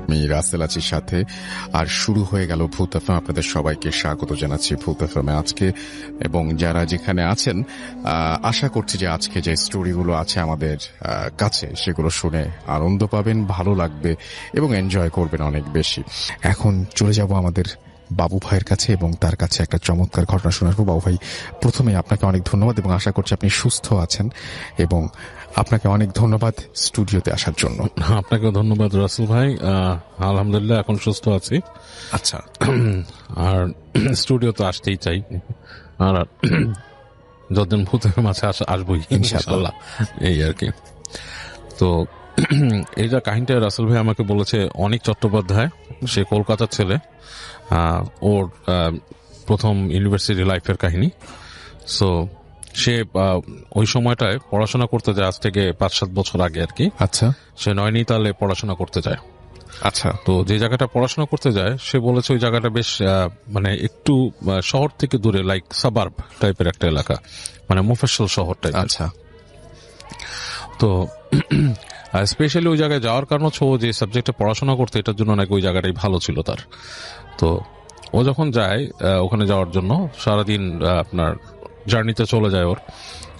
আমি রাসেল আছি সাথে, আর শুরু হয়ে গেল ভূত এফএম। আপনাদের সবাইকে স্বাগত জানাচ্ছি ভূত এফএমে আজকে, এবং যারা যেখানে আছেন আশা করছি যে আজকে যে স্টোরিগুলো আছে আমাদের কাছে সেগুলো শুনে আনন্দ পাবেন, ভালো লাগবে এবং এনজয় করবেন অনেক বেশি। এখন চলে যাব আমাদের বাবু ভাইয়ের কাছে এবং তার কাছে একটা চমৎকার ঘটনা শোনাবো। বাবু ভাই, প্রথমে আপনাকে অনেক ধন্যবাদ এবং আশা করছি আপনি সুস্থ আছেন, এবং আপনাকে অনেক ধন্যবাদ স্টুডিওতে আসার জন্য। আপনাকেও ধন্যবাদ রাসেল ভাই। আলহামদুলিল্লাহ এখন সুস্থ আছি। আচ্ছা, আর স্টুডিও তো আসতেই চাই, আর যতদিন ভূতের মাঝে আসবোই ইনশাআল্লাহ, এই আর কি। তো এই যে কাহিনীটা রাসেল ভাই আমাকে বলেছে অনিক চট্টোপাধ্যায়, সে কলকাতার ছেলে, ওর প্রথম ইউনিভার্সিটি লাইফের কাহিনী। সো সে ওই সময়টায় পড়াশোনা করতে যায়, আজ থেকে 5-7 বছর আগে আর কি। আচ্ছা, সে নয়নিতালে পড়াশোনা করতে যায়। আচ্ছা। তো যে জায়গাটা পড়াশোনা করতে যায় সে বলেছে ওই জায়গাটা বেশ মানে একটু শহর থেকে দূরে, লাইক সাবার্ব টাইপের একটা এলাকা, মানে মুফাসসল শহর টাইপ। আচ্ছা। তো স্পেশালি ওই জায়গায় যাওয়ার কারণ হচ্ছে ও যে সাবজেক্টে পড়াশোনা করতে, এটার জন্য নাকি ওই জায়গাটাই ভালো ছিল তার। তো ও যখন যায় ওখানে যাওয়ার জন্য, সারাদিন আপনার জার্নিতে চলে যায় ওর,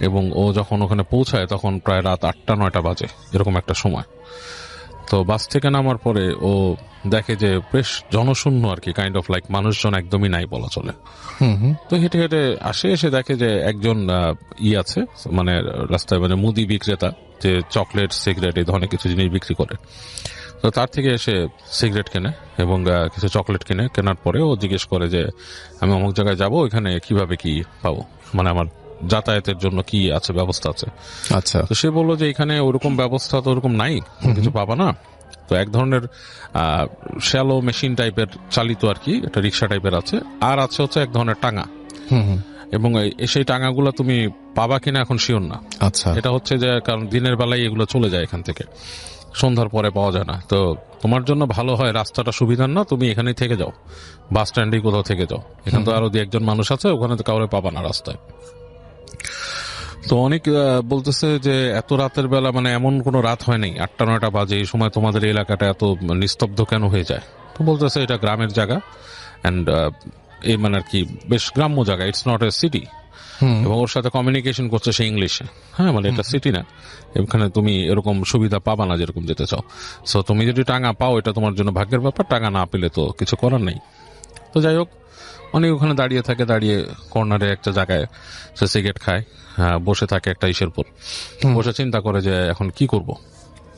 এবং ও যখন ওখানে পৌঁছায় তখন প্রায় রাত 8-9 বাজে, এরকম একটা সময়। তো বাস থেকে নামার পরে ও দেখে যে বেশ জনশূন্য আর কি, কাইন্ড অফ লাইক মানুষজন একদমই নাই বলা চলে। তো হেঁটে হেঁটে আসে, এসে দেখে যে একজন আছে, মানে রাস্তায়, মানে মুদি বিক্রেতা, যে চকলেট, সিগারেট এই ধরনের কিছু জিনিস বিক্রি করে। তো তার থেকে এসে সিগারেট কেনে এবং কিছু চকলেট কিনে, কেনার পরে ও জিজ্ঞেস করে যে আমি অমুক জায়গায় যাবো, এখানে কিভাবে কি পাবো, মানে আমার যাতায়াতের জন্য কি আছে, ব্যবস্থা আছে। আচ্ছা। তো সে বললো যে এখানে ওরকম ব্যবস্থা তো ওরকম নাই, কিছু পাবা না। তো এক ধরনের শ্যালো মেশিন টাইপের চালিত আর কি, একটা রিক্সা টাইপের আছে, আর আছে হচ্ছে এক ধরনের টাঙা, এবং সেই টাঙাগুলো তুমি পাবা কিনা এখন শিওর না। আচ্ছা। এটা হচ্ছে যে কারণ দিনের বেলায় এগুলো চলে যায় এখান থেকে, সন্ধ্যার পরে পাওয়া যায় না। তো তোমার জন্য ভালো হয়, রাস্তাটা সুবিধার না, তুমি এখানেই থেকে যাও, বাস স্ট্যান্ডে কোথাও থেকে যাও, এখানে তো আরো 2-1 মানুষ আছে, ওখানে তো কাউরে পাবা না রাস্তায়। তো অনেক বলতেছে যে এত রাতের বেলা, মানে এমন কোনো রাত হয় নাই, 8-9 বাজে, এই সময় তোমাদের এই এলাকাটা এত নিস্তব্ধ কেন হয়ে যায়? তো বলতেছে এটা গ্রামের জায়গা, অ্যান্ড এই মানে আর কি বেশ গ্রাম্য জায়গা, ইটস নট এ সিটি। এবং ওর সাথে কমিউনিকেশন করছে সে ইংলিশে। হ্যাঁ, মানে এটা সিটি না, এখানে তুমি এরকম সুবিধা পাবা না যেরকম যেতে চাও। সো তুমি যদি টাঙা পাও এটা তোমার জন্য ভাগ্যের ব্যাপার, টাঙা না পেলে তো কিছু করার নেই। তো যাই হোক, অনেক ওখানে দাঁড়িয়ে থাকে, দাঁড়িয়ে কর্নারে একটা জায়গায় সে সিগারেট খায়, বসে থাকে একটা ইসের পর, বসে চিন্তা করে যে এখন কি করব।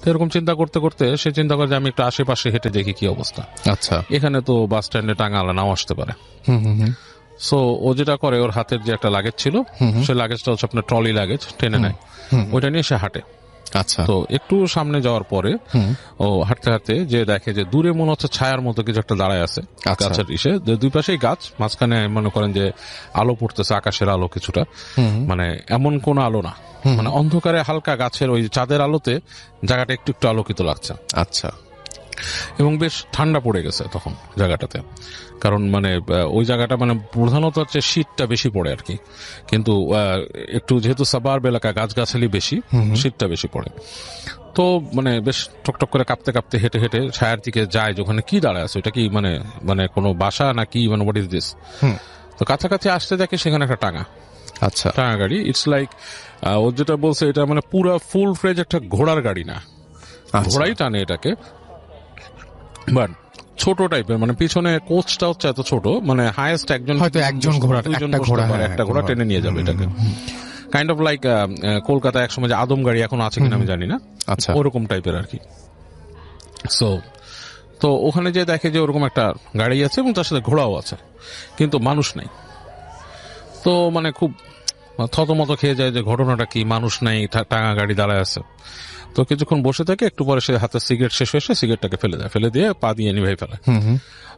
তো এরকম চিন্তা করতে করতে সে চিন্তা করে যে আমি একটু আশেপাশে হেঁটে দেখি কি অবস্থা। আচ্ছা। এখানে তো বাস স্ট্যান্ডে টাঙালা নাও আসতে পারে। সো ও যেটা করে, ওর হাতের যে একটা লাগেজ ছিল, সে লাগেজটা হচ্ছে আপনার ট্রলি লাগেজ, টেনে নেয়, ওইটা নিয়ে সে হাঁটে। আচ্ছা। তো একটু সামনে যাওয়ার পরে ও হাঁটতে হাঁটতে যে দেখে যে দূরে মনে হচ্ছে ছায়ার মতো কিছু একটা দাঁড়ায় আছে গাছের ইসে, দুই পাশেই গাছ, মাঝখানে মনে করেন যে আলো পড়তেছে, আকাশের আলো কিছুটা, মানে এমন কোন আলো না, মানে অন্ধকারে হালকা গাছের ওই চাঁদের আলোতে জায়গাটা একটু একটু আলোকিত লাগছে। আচ্ছা। এবং বেশ ঠান্ডা পড়ে গেছে তখন জায়গাটাতে, কারণ মানে ওই জায়গাটা মানে প্রধানত হচ্ছে শীতটা বেশি পড়ে আর কি, কিন্তু একটু যেহেতু সাবার্ব এলাকা, গাছগাছালি বেশি, শীতটা বেশি পড়ে। তো মানে বেশ টকটক করে কাঁপতে কাঁপতে হেঁটে হেঁটে ছায়ার দিকে যায়, যে ওখানে কি দাঁড়ায় আছে, ওটা কি মানে মানে কোনো বাসা নাকি, মানে হোয়াট ইজ দিস। তো কাছাকাছি আসতে দেখে সেখানে একটা টাঙা। আচ্ছা। টাঙা গাড়ি, ইটস লাইক ও যেটা বলছে, এটা মানে পুরো ফুল ফ্রেজ একটা ঘোড়ার গাড়ি না, ঘোড়াই টানে এটাকে, বাট ছোট টাইপের, মানে পিছনে কোচটা হচ্ছে এত ছোট, মানে হাইয়েস্ট একজন ঘোড়া, একটা ঘোড়া টেনে নিয়ে যাবে এটাকে, কাইন্ড অফ লাইক কলকাতায় একসময় যে আদম গাড়ি, এখন আছে কিনা আমি জানি না, আচ্ছা, ওরকম টাইপের আর কি। সো তো ওখানে যে দেখে যে ওরকম একটা গাড়ি আছে এবং তার সাথে ঘোড়াও আছে, কিন্তু মানুষ নেই। তো মানে খুব থতমত খেয়ে যায় যে ঘটনাটা কি, মানুষ নাই, টাঙা গাড়ি দাঁড়ায় আছে। তো কিছুক্ষণ বসে থাকে, একটু পরে সে হাতে সিগারেট শেষ হয়েছে, সিগারেটটাকে ফেলে দেয়, ফেলে দিয়ে পা দিয়ে নিভাই ফেলে।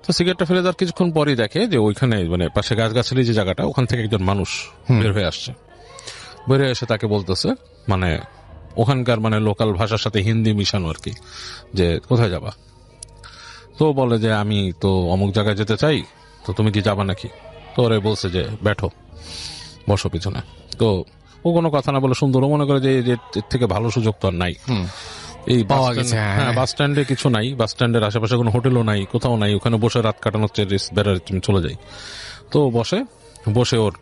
তো সিগারেটটা ফেলে দেওয়ার কিছুক্ষণ পরই দেখে যে ওইখানে মানে পাশে গাছগাছালি যে জায়গাটা, ওখান থেকে একজন মানুষ বের হয়ে আসছে। বের হয়ে এসে তাকে বলতেছে, মানে ওখানকার মানে লোকাল ভাষার সাথে হিন্দি মিশানো আর কি, যে কোথায় যাবা। তো বলে যে আমি তো অমুক জায়গায় যেতে চাই, তো তুমি কি যাবা নাকি। তো ওরে বলছে যে ব্যাঠো, বসো পিছনে। তো ও কোনো কথা না বলে সুন্দরও মনে করে যে এর থেকে ভালো সুযোগ তো আর নাই, এই পাওয়া গেছে, হ্যাঁ। বাস স্ট্যান্ডে কিছু নাই, বাস স্ট্যান্ডের আশেপাশে কোনো হোটেলও নাই, কোথাও নাই, ওখানে বসে রাত কাটানোর চেয়ে বেড়ার তুমি চলে যাই। তো বসে ওর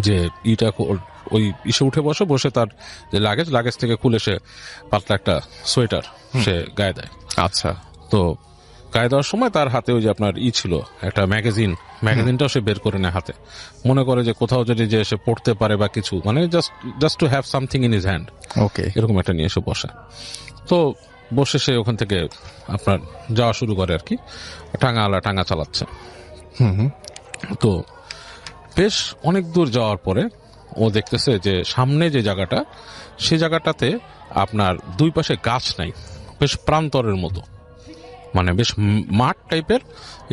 যে ওই ইসে উঠে বসে তার যে লাগেজ থেকে খুলে সে পাতলা একটা সোয়েটার সে গায়ে দেয়। আচ্ছা। তো গায়ে দেওয়ার সময় তার হাতে ওই যে আপনার ছিল একটা ম্যাগাজিনটাও সে বের করে নেয় হাতে, মনে করে যে কোথাও যদি যে সে পড়তে পারে বা কিছু, মানে just to have something in his hand, okay, এরকম একটা নিয়ে এসে বসে। তো বসে সে ওখান থেকে আপনার যাওয়া শুরু করে আর কি, টাঙা চালাচ্ছে। তো বেশ অনেক দূর যাওয়ার পরে ও দেখতেছে যে সামনে যে জায়গাটা, সে জায়গাটাতে আপনার দুই পাশে গাছ নাই, বেশ প্রান্তরের মতো, মানে বেশ মাঠ টাইপের,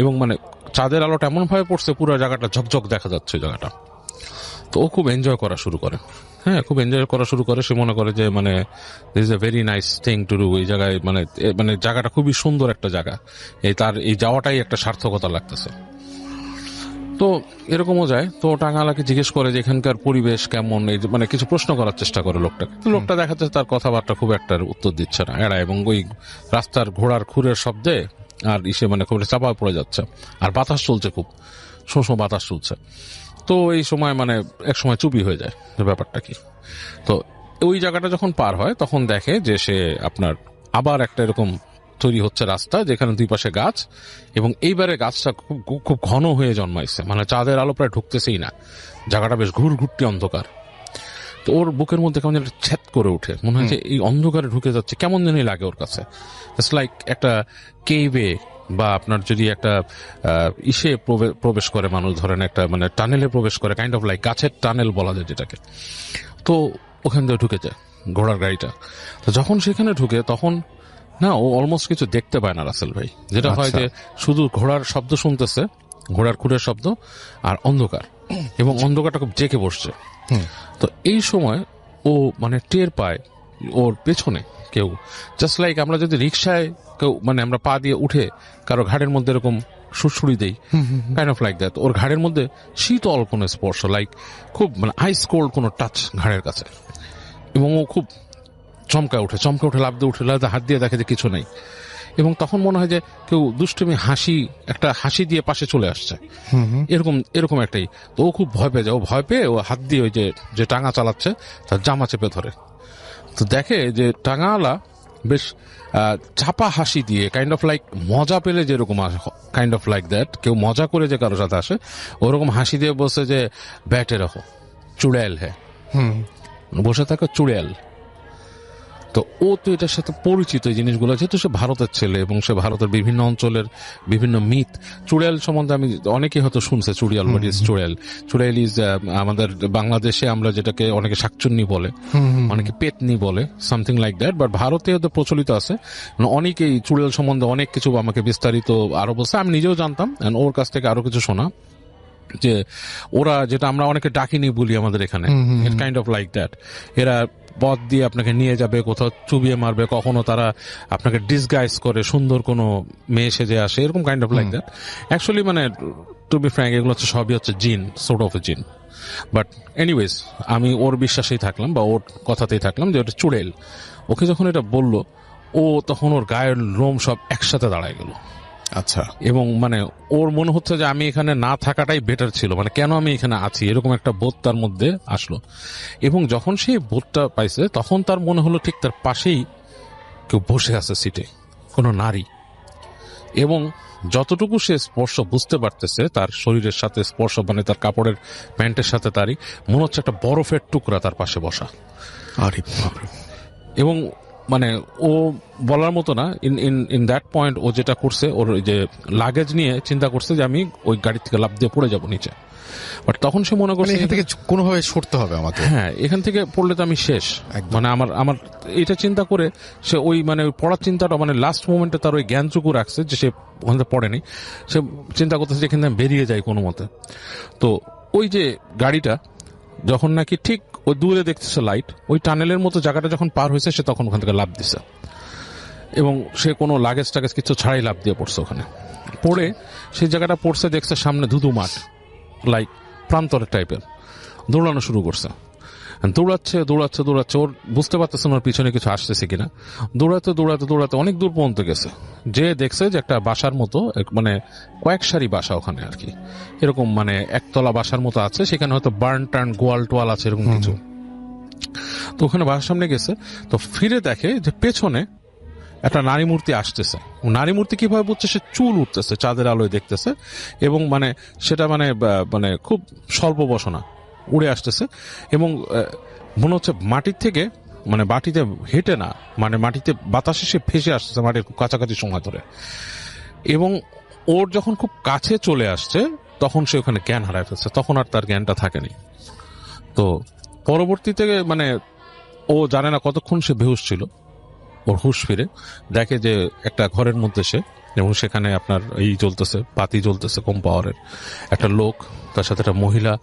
এবং মানে চাঁদের আলোটা এমন ভাবে পড়ছে পুরো জায়গাটা ঝকঝক দেখা যাচ্ছে জায়গাটা। তো ও খুব এনজয় করা শুরু করে, খুব এনজয় করা শুরু করে। সে মনে করে যে মানে this is a very nice thing to do, এই জায়গায় মানে জায়গাটা খুবই সুন্দর একটা জায়গা, তার এই যাওয়াটাই একটা সার্থকতা লাগতেছে। তো এরকমও যায়। তো টাঙ্গালাকে জিজ্ঞেস করে যে এখানকার পরিবেশ কেমন, এই মানে কিছু প্রশ্ন করার চেষ্টা করে লোকটাকে। লোকটা দেখাচ্ছে তার কথাবার্তা খুব একটা উত্তর দিচ্ছে না, এড়ায়, এবং ওই রাস্তার ঘোড়ার খুরের শব্দে আর মানে খুব চাপা পড়ে যাচ্ছে, আর বাতাস চলছে, খুব শোঁ বাতাস চলছে। তো এই সময় মানে এক সময় চুপি হয়ে যায় যে ব্যাপারটা কি। তো ওই জায়গাটা যখন পার হয় তখন দেখে যে সে আপনার আবার একটা এরকম তৈরি হচ্ছে রাস্তা, যেখানে দুই পাশে গাছ, এবং এইবারে গাছটা খুব ঘন হয়ে জন্মাইছে, মানে চাঁদের আলো প্রায় ঢুকতেছেই না, জায়গাটা বেশ ঘুরঘুরটি অন্ধকার। তো ওর বুকের মধ্যে কেমন একটা ছ্যাদ করে ওঠে, মনে হয় যে এই অন্ধকারে ঢুকে যাচ্ছে, কেমন জানি লাগে ওর কাছে। ইটস লাইক একটা কেভে, বা আপনার যদি একটা ইসে প্রবেশ করে মানুষ, ধরেন একটা মানে টানেলে প্রবেশ করে, কাইন্ড অফ লাইক গাছের টানেল বলা যায় যেটাকে। তো ওখান থেকে ঢুকে যায় ঘোড়ার গাড়িটা। তো যখন সেখানে ঢুকে তখন না, ও অলমোস্ট কিছু দেখতে পায় না রাসেল ভাই। যেটা হয় যে শুধু ঘোড়ার শব্দ শুনতেছে, ঘোড়ার খুরের শব্দ, আর অন্ধকার, এবং অন্ধকারটা খুব জেঁকে বসছে। তো এই সময় ও মানে টের পায় ওর পেছনে কেউ, জাস্ট লাইক আমরা যদি রিক্সায় কেউ মানে আমরা পা দিয়ে উঠে কারো ঘাড়ের মধ্যে এরকম সুড়সুড়ি দেই, কাইন্ড অফ লাইক দ্যাট, ওর ঘাড়ের মধ্যে শীতল কোনো স্পর্শ, লাইক খুব মানে আইস কোল্ড কোনো টাচ ঘাড়ের কাছে। এবং ও খুব চমকে উঠে লাফ দিয়ে উঠে হাত দিয়ে দেখে যে কিছু নেই, এবং তখন মনে হয় যে কেউ দুষ্টুমি একটা হাসি দিয়ে পাশে চলে আসছে, এরকম একটাই। তো ও খুব ভয় পেয়ে যায়, ও হাত দিয়ে ওই যে টাঙা চালাচ্ছে তার জামা চেপে ধরে। তো দেখে যে টাঙাওয়ালা বেশ চাপা হাসি দিয়ে, কাইন্ড অফ লাইক মজা পেলে যেরকম কাইন্ড অফ লাইক দ্যাট, কেউ মজা করে যে কারোর সাথে আসে ওরকম হাসি দিয়ে বসে যে ব্যাটে রাখো চুড়েল হ্যাঁ, বসে থাকো চুড়েল। তো ও তো এটার সাথে পরিচিত এই জিনিসগুলো, যেহেতু সে ভারতের ছেলে এবং সে ভারতের বিভিন্ন অঞ্চলের বিভিন্ন মিথ, চুড়েল সম্বন্ধে আমি অনেকে হয়তো শুনছে, চুড়িয়াল বাট ইজ চুড়েল ইজ আমাদের বাংলাদেশে আমরা যেটাকে অনেকে শাকচুন্নি বলে, অনেকে পেতনি বলে, সামথিং লাইক দ্যাট, বাট ভারতে হয়তো প্রচলিত আছে। অনেকেই চুড়েল সম্বন্ধে অনেক কিছু আমাকে বিস্তারিত আরো বলছে, আমি নিজেও জানতাম, ওর কাছ থেকে আরো কিছু শোনা, যে ওরা যেটা আমরা অনেকে ডাকিনি বলি আমাদের এখানে, কাইন্ড অফ লাইক দ্যাট, এরা পথ দিয়ে আপনাকে নিয়ে যাবে, কোথাও চুবিয়ে মারবে, কখনো তারা আপনাকে ডিসগাইজ করে সুন্দর কোনো মেয়ে সেজে আসে, এরকম kind of like that. Actually মানে টু বি ফ্র্যাঙ্ক এগুলো হচ্ছে সবই হচ্ছে জিন, সোর্ট অফ এ জিন। বাট এনিওয়েজ আমি ওর বিশ্বাসেই থাকলাম বা ওর কথাতেই থাকলাম যে ওটা চুড়েল। ওকে যখন এটা বললো, ও তখন ওর গায়ের লোম সব একসাথে দাঁড়ায় গেল। আচ্ছা। এবং মানে ওর মনে হচ্ছে যে আমি এখানে না থাকাটাই বেটার ছিল, মানে কেন আমি এখানে আছি, এরকম একটা বোধ তার মধ্যে আসলো। এবং যখন সেই বোধটা পাইছে তখন তার মনে হলো ঠিক তার পাশেই কেউ বসে আছে সিটে, কোনো নারী। এবং যতটুকু সে স্পর্শ বুঝতে পারতেছে তার শরীরের সাথে স্পর্শ, মানে তার কাপড়ের প্যান্টের সাথে তারই মনে হচ্ছে একটা বরফের টুকরা তার পাশে বসা। এবং মানে ও বলার মতো না, ইন দ্যাট পয়েন্ট ও যেটা করছে, ওর যে লাগেজ নিয়ে চিন্তা করছে যে আমি ওই গাড়ি থেকে লাফ দিয়ে পড়ে যাব নিচে। বাট তখন সে মনে করছে এখান থেকে কোনোভাবে সরতে হবে আমাকে, হ্যাঁ এখান থেকে পড়লে তো আমি শেষ, মানে আমার এটা চিন্তা করে সে ওই মানে পড়ার চিন্তাটা মানে লাস্ট মোমেন্টে তার ওই জ্ঞানটুকু রাখছে যে সে ওখান থেকে পড়েনি। সে চিন্তা করতেছে যে এখান থেকে বেরিয়ে যায় কোনো মতে। তো ওই যে গাড়িটা যখন নাকি ঠিক ওই দূরে দেখতেছে লাইট, ওই টানেলের মতো জায়গাটা যখন পার হয়েছে সে তখন ওখান থেকে লাফ দিছে, এবং সে কোনো লাগেজ টাগেজ কিছু ছাড়াই লাফ দিয়ে পড়ছে। ওখানে পড়ে সেই জায়গাটা পড়ছে, দেখছে সামনে ধুধু মাঠ, লাইক প্রান্তরের টাইপের, দৌড়ানো শুরু করছে। দৌড়াচ্ছে দৌড়াচ্ছে দৌড়াচ্ছে, ওর বুঝতে পারতেছে না ওর পিছনে কিছু আসতেছে কিনা। দৌড়াতে দৌড়াতে দৌড়াতে অনেক দূর পর্যন্ত গেছে, যে দেখছে যে একটা বাসার মতো, মানে কয়েক সারি বাসা ওখানে আর কি, এরকম মানে একতলা বাসার মতো আছে, সেখানে হয়তো বার্ন টার্ন গোয়াল টোয়াল আছে এরকম কিছু। তো ওখানে বাসার সামনে গেছে, তো ফিরে দেখে যে পেছনে একটা নারী মূর্তি আসতেছে। নারী মূর্তি কিভাবে বুঝছে, সে চুল উঠতেছে, চাঁদের আলোয় দেখতেছে, এবং মানে সেটা মানে মানে খুব স্বল্প বসনা উড়ে আসতেছে, এবং মনে হচ্ছে মাটির থেকে, মানে মাটিতে হেঁটে না, মানে মাটিতে বাতাসে সে ভেসে আসতেছে মাটির খুব কাছাকাছি সময় ধরে। এবং ওর যখন খুব কাছে চলে আসছে তখন সে ওখানে জ্ঞান হারায় ফেলছে, তখন আর তার জ্ঞানটা থাকেনি। তো পরবর্তীতে মানে ও জানে না কতক্ষণ সে বেহুশ ছিল, ওর হুঁশ ফিরে দেখে যে একটা ঘরের মধ্যে সে, এবং সেখানে আপনার এই জ্বলতেছে, বাতি জ্বলতেছে কম পাওয়ারের, একটা লোক, তার সাথে একটা মহিলা,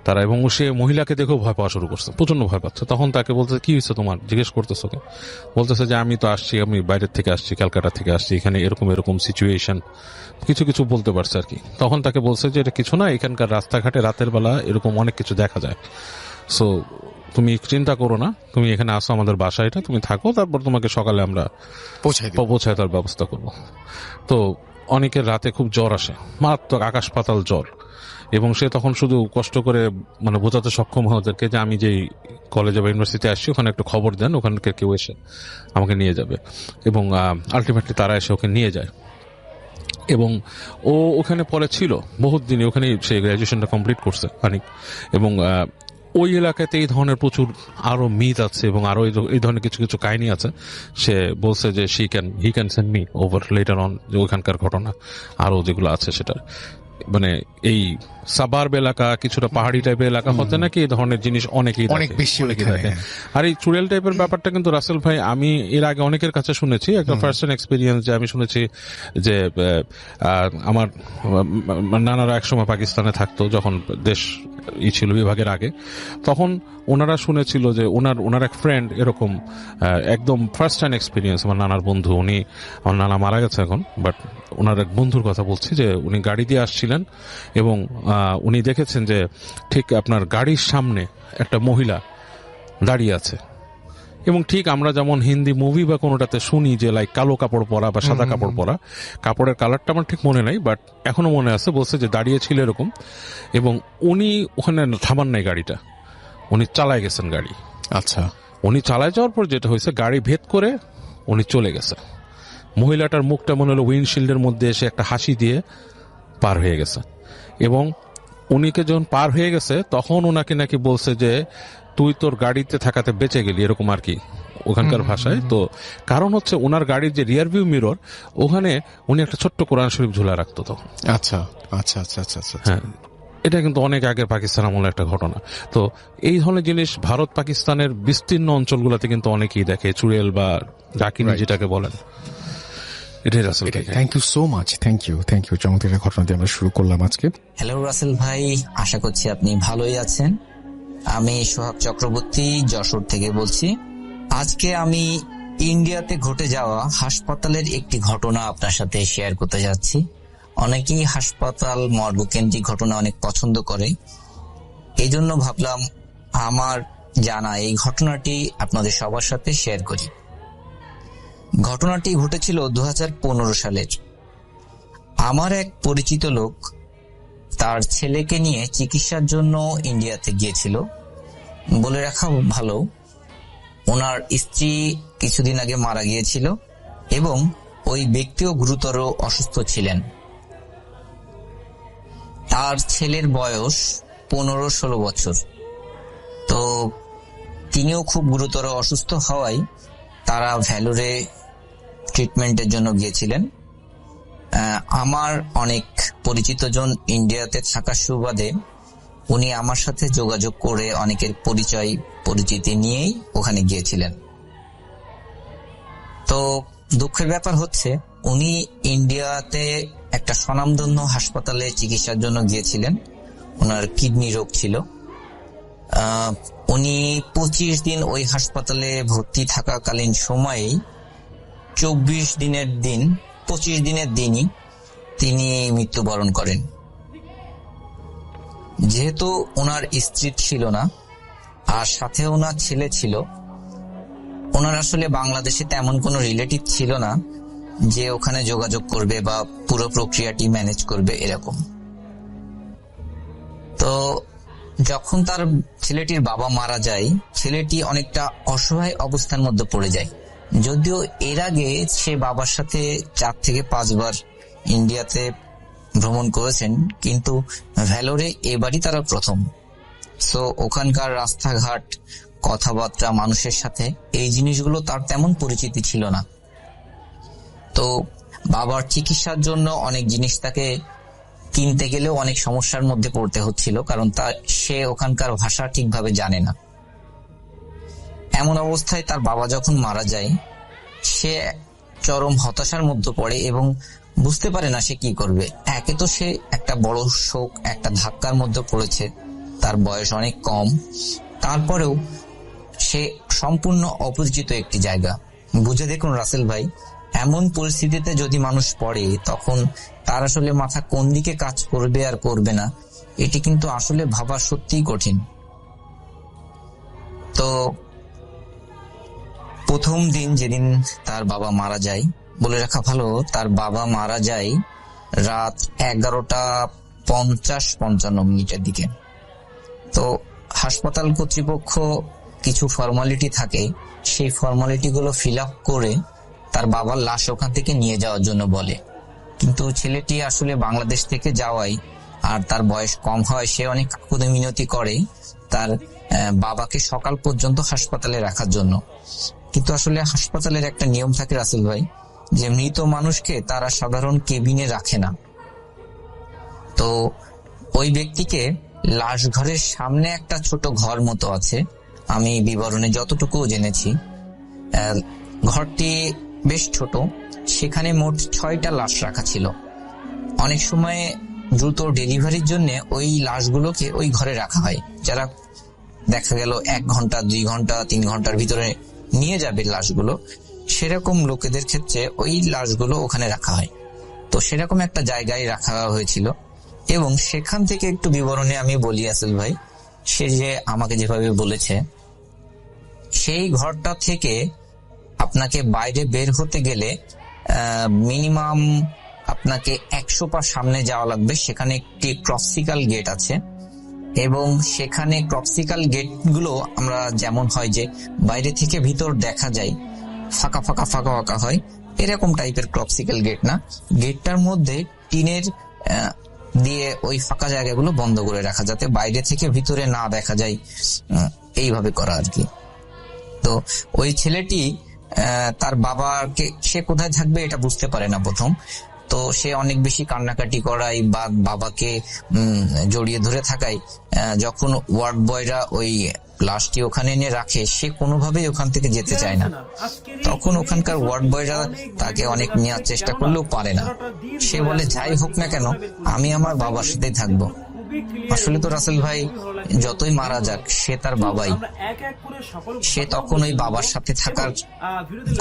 তারা, এবং সে মহিলাকে দেখেও ভয় পাওয়া শুরু করছে, প্রচন্ড ভয় পাচ্ছে। তখন তাকে বলতেছে কি হয়েছে তোমার, জিজ্ঞেস করতেছে ওকে, বলতেছে যে আমি তো আসছি, আমি বাইরের থেকে আসছি, ক্যালকাটা থেকে আসছি, এখানে এরকম এরকম সিচুয়েশন, কিছু কিছু বলতে পারছে আর কি। তখন তাকে বলছে যে এটা কিছু না, এখানকার রাস্তাঘাটে রাতের বেলা এরকম অনেক কিছু দেখা যায়, সো তুমি চিন্তা করো না, তুমি এখানে আসো আমাদের বাসায়, এটা তুমি থাকো, তারপর তোমাকে সকালে আমরা পৌঁছায় দেওয়ার ব্যবস্থা করব। তো অনেকের রাতে খুব জ্বর আসে, মারাত্মক আকাশ পাতাল জ্বর, এবং সে তখন শুধু কষ্ট করে মানে বোঝাতে সক্ষম হয় ওদেরকে যে আমি যেই কলেজে বা ইউনিভার্সিটিতে আসছি ওখানে একটু খবর দেন, ওখানকার কেউ এসে আমাকে নিয়ে যাবে। এবং আলটিমেটলি তারা এসে ওকে নিয়ে যায়, এবং ও ওখানে পরে ছিল বহুত দিনই, ওখানে সে গ্র্যাজুয়েশনটা কমপ্লিট করছে অনেক। এবং ওই এলাকাতে এই ধরনের প্রচুর আরো মিথ আছে, এবং আরো এই ধরনের কিছু কিছু কাহিনী আছে। সে বলছে যে he can send me over letter on, যে ওখানকার ঘটনা আরো যেগুলো আছে সেটার, মানে এই সাবার্ব এলাকা, কিছুটা পাহাড়ি টাইপের এলাকা হতে নাকি এই ধরনের জিনিস অনেকেই বেশি দেখে। আর এই চুড়েল টাইপের ব্যাপারটা কিন্তু রাসেল ভাই আমি এর আগে অনেকের কাছে শুনেছি, একটা ফার্স্ট হ্যান্ড এক্সপিরিয়েন্স, যে আমি শুনেছি যে আমার নানারা একসময় পাকিস্তানে থাকতো, যখন দেশ ছিল বিভাগের আগে, তখন ওনারা শুনেছিল যে ওনার এক ফ্রেন্ড এরকম একদম ফার্স্ট হ্যান্ড এক্সপিরিয়েন্স, আমার নানার বন্ধু, আমার নানা মারা গেছে এখন, বাট ওনার এক বন্ধুর কথা বলছি, যে উনি গাড়ি দিয়ে আসছিলেন, এবং উনি দেখেছেন যে ঠিক আপনার গাড়ির সামনে একটা মহিলা দাঁড়িয়ে আছে, এবং ঠিক আমরা যেমন হিন্দি মুভি বা কোনোটাতে শুনি যে লাইক কালো কাপড় পরা বা সাদা কাপড় পরা, কাপড়ের কালারটা আমার ঠিক মনে নাই, বাট এখনো মনে আছে, বলছে যে দাঁড়িয়ে ছিল এরকম, এবং উনি ওখানে থামান নাই গাড়িটা, উনি চালায় গেছেন গাড়ি। আচ্ছা, উনি চালায় যাওয়ার পর যেটা হয়েছে, গাড়ি ভেদ করে উনি চলে গেছে, মহিলাটার মুখটা মনে হলো উইন্ডশিল্ডের মধ্যে এসে একটা হাসি দিয়ে পার হয়ে গেছে। এবং উনিকে যখন পার হয়ে গেছে তখন ওনাকে নাকি বলছে যে তুই তোর গাড়িতে থাকাতে বেঁচে গেলি, এরকম আর কি ওখানকার ভাষায়। তো কারণ হচ্ছে ওনার গাড়ির যে রিয়ার ভিউ মিরর, ওখানে উনি একটা ছোট্ট কোরআন শরীফ ঝুলা রাখতো তখন। আচ্ছা আচ্ছা আচ্ছা আচ্ছা আচ্ছা, হ্যাঁ, এটা কিন্তু অনেক আগে পাকিস্তান আমলের একটা ঘটনা। তো এই ধরনের জিনিস ভারত পাকিস্তানের বিস্তীর্ণ অঞ্চলগুলোতে কিন্তু অনেকেই দেখে, চুড়েল বা ডাকিনি যেটাকে বলেন। এটাই Russell. Thank you so much, thank you চমৎকার ঘটনা দিয়ে আমরা শুরু করলাম আজকে। হ্যালো রাসেল ভাই, আশা করছি আপনি ভালোই আছেন। আমি সোহাগ চক্রবর্তী যশোর থেকে বলছি। আজকে আমি ইন্ডিয়াতে ঘটে যাওয়া হাসপাতালের একটি ঘটনা আপনার সাথে শেয়ার করতে যাচ্ছি। অনেকেই হাসপাতাল মর্গকেন্দ্রিক ঘটনা অনেক পছন্দ করে, এই জন্য ভাবলাম আমার জানা এই ঘটনাটি আপনাদের সবার সাথে শেয়ার করি। ঘটনাটি ঘটেছিল 2015 সালের। আমার এক পরিচিত লোক তার ছেলেকে নিয়ে চিকিৎসার জন্য ইন্ডিয়াতে গিয়েছিল। বলে রাখা ভালো, ওনার স্ত্রী কিছুদিন আগে মারা গিয়েছিল এবং ওই ব্যক্তিও গুরুতর অসুস্থ ছিলেন। তার ছেলের বয়স 15-16 বছর। তো তিনিও খুব গুরুতর অসুস্থ হওয়ায় তারা ভ্যালুরে ট্রিটমেন্টের জন্য গিয়েছিলেন। আমার অনেক পরিচিত জন ইন্ডিয়াতে থাকার সুবাদে উনি আমার সাথে যোগাযোগ করে অনেকের পরিচিতি নিয়েই ওখানে গিয়েছিলেন। তো দুঃখের ব্যাপার হচ্ছে উনি ইন্ডিয়াতে একটা স্বনামধন্য হাসপাতালে চিকিৎসার জন্য গিয়েছিলেন। ওনার কিডনি রোগ ছিল। উনি 25 দিন ওই হাসপাতালে ভর্তি থাকাকালীন সময়েই 25 দিনের দিনই তিনি মৃত্যুবরণ করেন। যেহেতু ওনার স্ত্রী ছিল না, আর সাথে ওনার ছেলে ছিল। ওনার আসলে বাংলাদেশে তেমন কোনো রিলেটিভ ছিল না যে ওখানে যোগাযোগ করবে বা পুরো প্রক্রিয়াটি ম্যানেজ করবে এরকম। তো যখন তার ছেলেটির বাবা মারা যায়, ছেলেটি অনেকটা অসহায় অবস্থার মধ্যে পড়ে যায়। যদিও এর আগে সে বাবার সাথে 4 থেকে 5 বার ইন্ডিয়াতে ভ্রমণ করেছেন, কিন্তু ভ্যালোরে এবারই তারা প্রথম। সো ওখানকার রাস্তাঘাট, কথাবার্তা, মানুষের সাথে এই জিনিসগুলো তার তেমন পরিচিতি ছিল না। তো বাবার চিকিৎসার জন্য অনেক জিনিস তাকে কিনতে গেলেও অনেক সমস্যার মধ্যে পড়তে হচ্ছিল, কারণ সে ওখানকার ভাষা ঠিকভাবে জানে না। এমন অবস্থায় তার বাবা যখন মারা যায়, সে চরম হতাশার মধ্যে পড়ে এবং বুঝতে পারে না সে কি করবে। একে তো সে একটা বড় শোক, একটা ধাক্কার মধ্যে পড়েছে, তার বয়স অনেক কম, তারপরেও সে সম্পূর্ণ অপরিচিত একটি জায়গা। বুঝে দেখুন রাসেল ভাই, এমন পরিস্থিতিতে যদি মানুষ পড়ে, তখন তার আসলে মাথা কোন দিকে কাজ করবে আর করবে না, এটি কিন্তু আসলে ভাবা সত্যিই কঠিন। তো প্রথম দিন যেদিন তার বাবা মারা যায়, বলে রাখা ভালো, তার বাবা মারা যায় রাত 11:50-55 দিকে। তো হাসপাতাল কর্তৃপক্ষ কিছু ফর্মালিটি থাকে, সেই ফর্মালিটি গুলো ফিল আপ করে তার বাবার লাশ ওখান থেকে নিয়ে যাওয়ার জন্য বলে। কিন্তু ছেলেটি আসলে বাংলাদেশ থেকে যাওয়ায় আর তার বয়স কম হয়, সে অনেক কাকুতি মিনতি করে তার বাবাকে সকাল পর্যন্ত হাসপাতালে রাখার জন্য। কিন্তু আসলে হাসপাতালের একটা নিয়ম থাকে রাসেল ভাই, যে মৃত মানুষকে তারা সাধারণ কেবিনে রাখে না। তো ওই ব্যক্তিকে লাশ ঘরের সামনে একটা ছোট ঘর মতো আছে, আমি বিবরণে যতটুকু জেনেছি। ঘরটি বেশ ছোট, সেখানে মোট 6টা লাশ রাখা ছিল। অনেক সময় দ্রুত ডেলিভারির জন্য ওই লাশগুলোকে ওই ঘরে রাখা হয়, যারা দেখা গেল 1 ঘন্টা, 2 ঘন্টা, 3 ঘন্টার ভিতরে নিয়ে যাবে লাশগুলো, সেরকম লোকেদের ক্ষেত্রে ওই লাশগুলো ওখানে রাখা হয়। তো সেরকম একটা জায়গায় রাখা হয়েছিল। এবং সেখান থেকে একটু বিবরণে আমি বলি আসল ভাই, সে যে আমাকে যেভাবে বলেছে, সেই ঘরটা থেকে আপনাকে বাইরে বের হতে গেলে মিনিমাম আপনাকে 100 পা সামনে যাওয়া লাগবে। সেখানে একটি ক্রপসিকাল গেট আছে, এবং সেখানে ক্রপসিকাল গেট গুলো আমরা যেমন হয় যে বাইরে থেকে ভিতর দেখা যায়, ফাঁকা ফাঁকা ফাঁকা ফাঁকা হয়, এরকম টাইপের ক্রপসিকাল গেট না। গেটটার মধ্যে টিনের দিয়ে ওই ফাঁকা জায়গাগুলো বন্ধ করে রাখা, যাতে বাইরে থেকে ভিতরে না দেখা যায়, এইভাবে করা আর কি। তো ওই ছেলেটি তার বাবাকে, সে কোথায় থাকবে এটা বুঝতে পারে না প্রথম। তো সে অনেক বেশি কান্নাকাটি করায় বা বাবাকে জড়িয়ে ধরে থাকায়, যখন ওয়ার্ড বয়রা ওই লাশটি ওখানে এনে রাখে, সে কোনোভাবেই ওখান থেকে যেতে চায় না। তখন ওখানকার ওয়ার্ড বয়রা তাকে অনেক নেওয়ার চেষ্টা করলেও পারে না। সে বলে, যাই হোক না কেন, আমি আমার বাবার সাথেই থাকবো। আসলে তো রাসেল ভাই, যতই মারা যাক, সে তার বাবাই। সে তখন ওই বাবার সাথে থাকার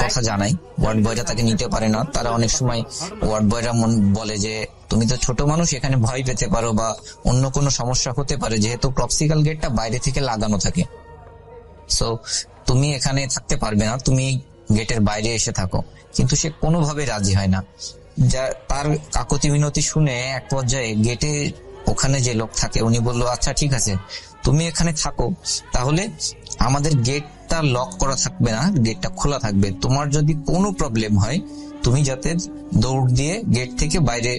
কথা জানায়। ওয়ার্ড বয়রা তাকে নিতে পারে না। তারা অনেক সময় ওয়ার্ড বয়রা বলে যে, তুমি তো ছোট মানুষ, এখানে ভয় পেতে পারো বা অন্য কোনো সমস্যা হতে পারে, যেহেতু ক্রপসিকাল গেটটা বাইরে থেকে লাগানো থাকে, সো তুমি এখানে থাকতে পারবে না, তুমি গেটের বাইরে এসে থাকো। কিন্তু সে কোনোভাবে রাজি হয় না। যা তার কাকুতি মিনতি শুনে এক পর্যায়ে গেটে ওখানে যে লোক থাকে, উনি বললো, আচ্ছা ঠিক আছে, তুমি এখানে থাকো, তাহলে আমাদের গেটটা লক করা থাকবে না, গেটটা খোলা থাকবে। তোমার যদি কোনো প্রবলেম হয়, তুমি যাতে দৌড় দিয়ে গেট থেকে বাইরে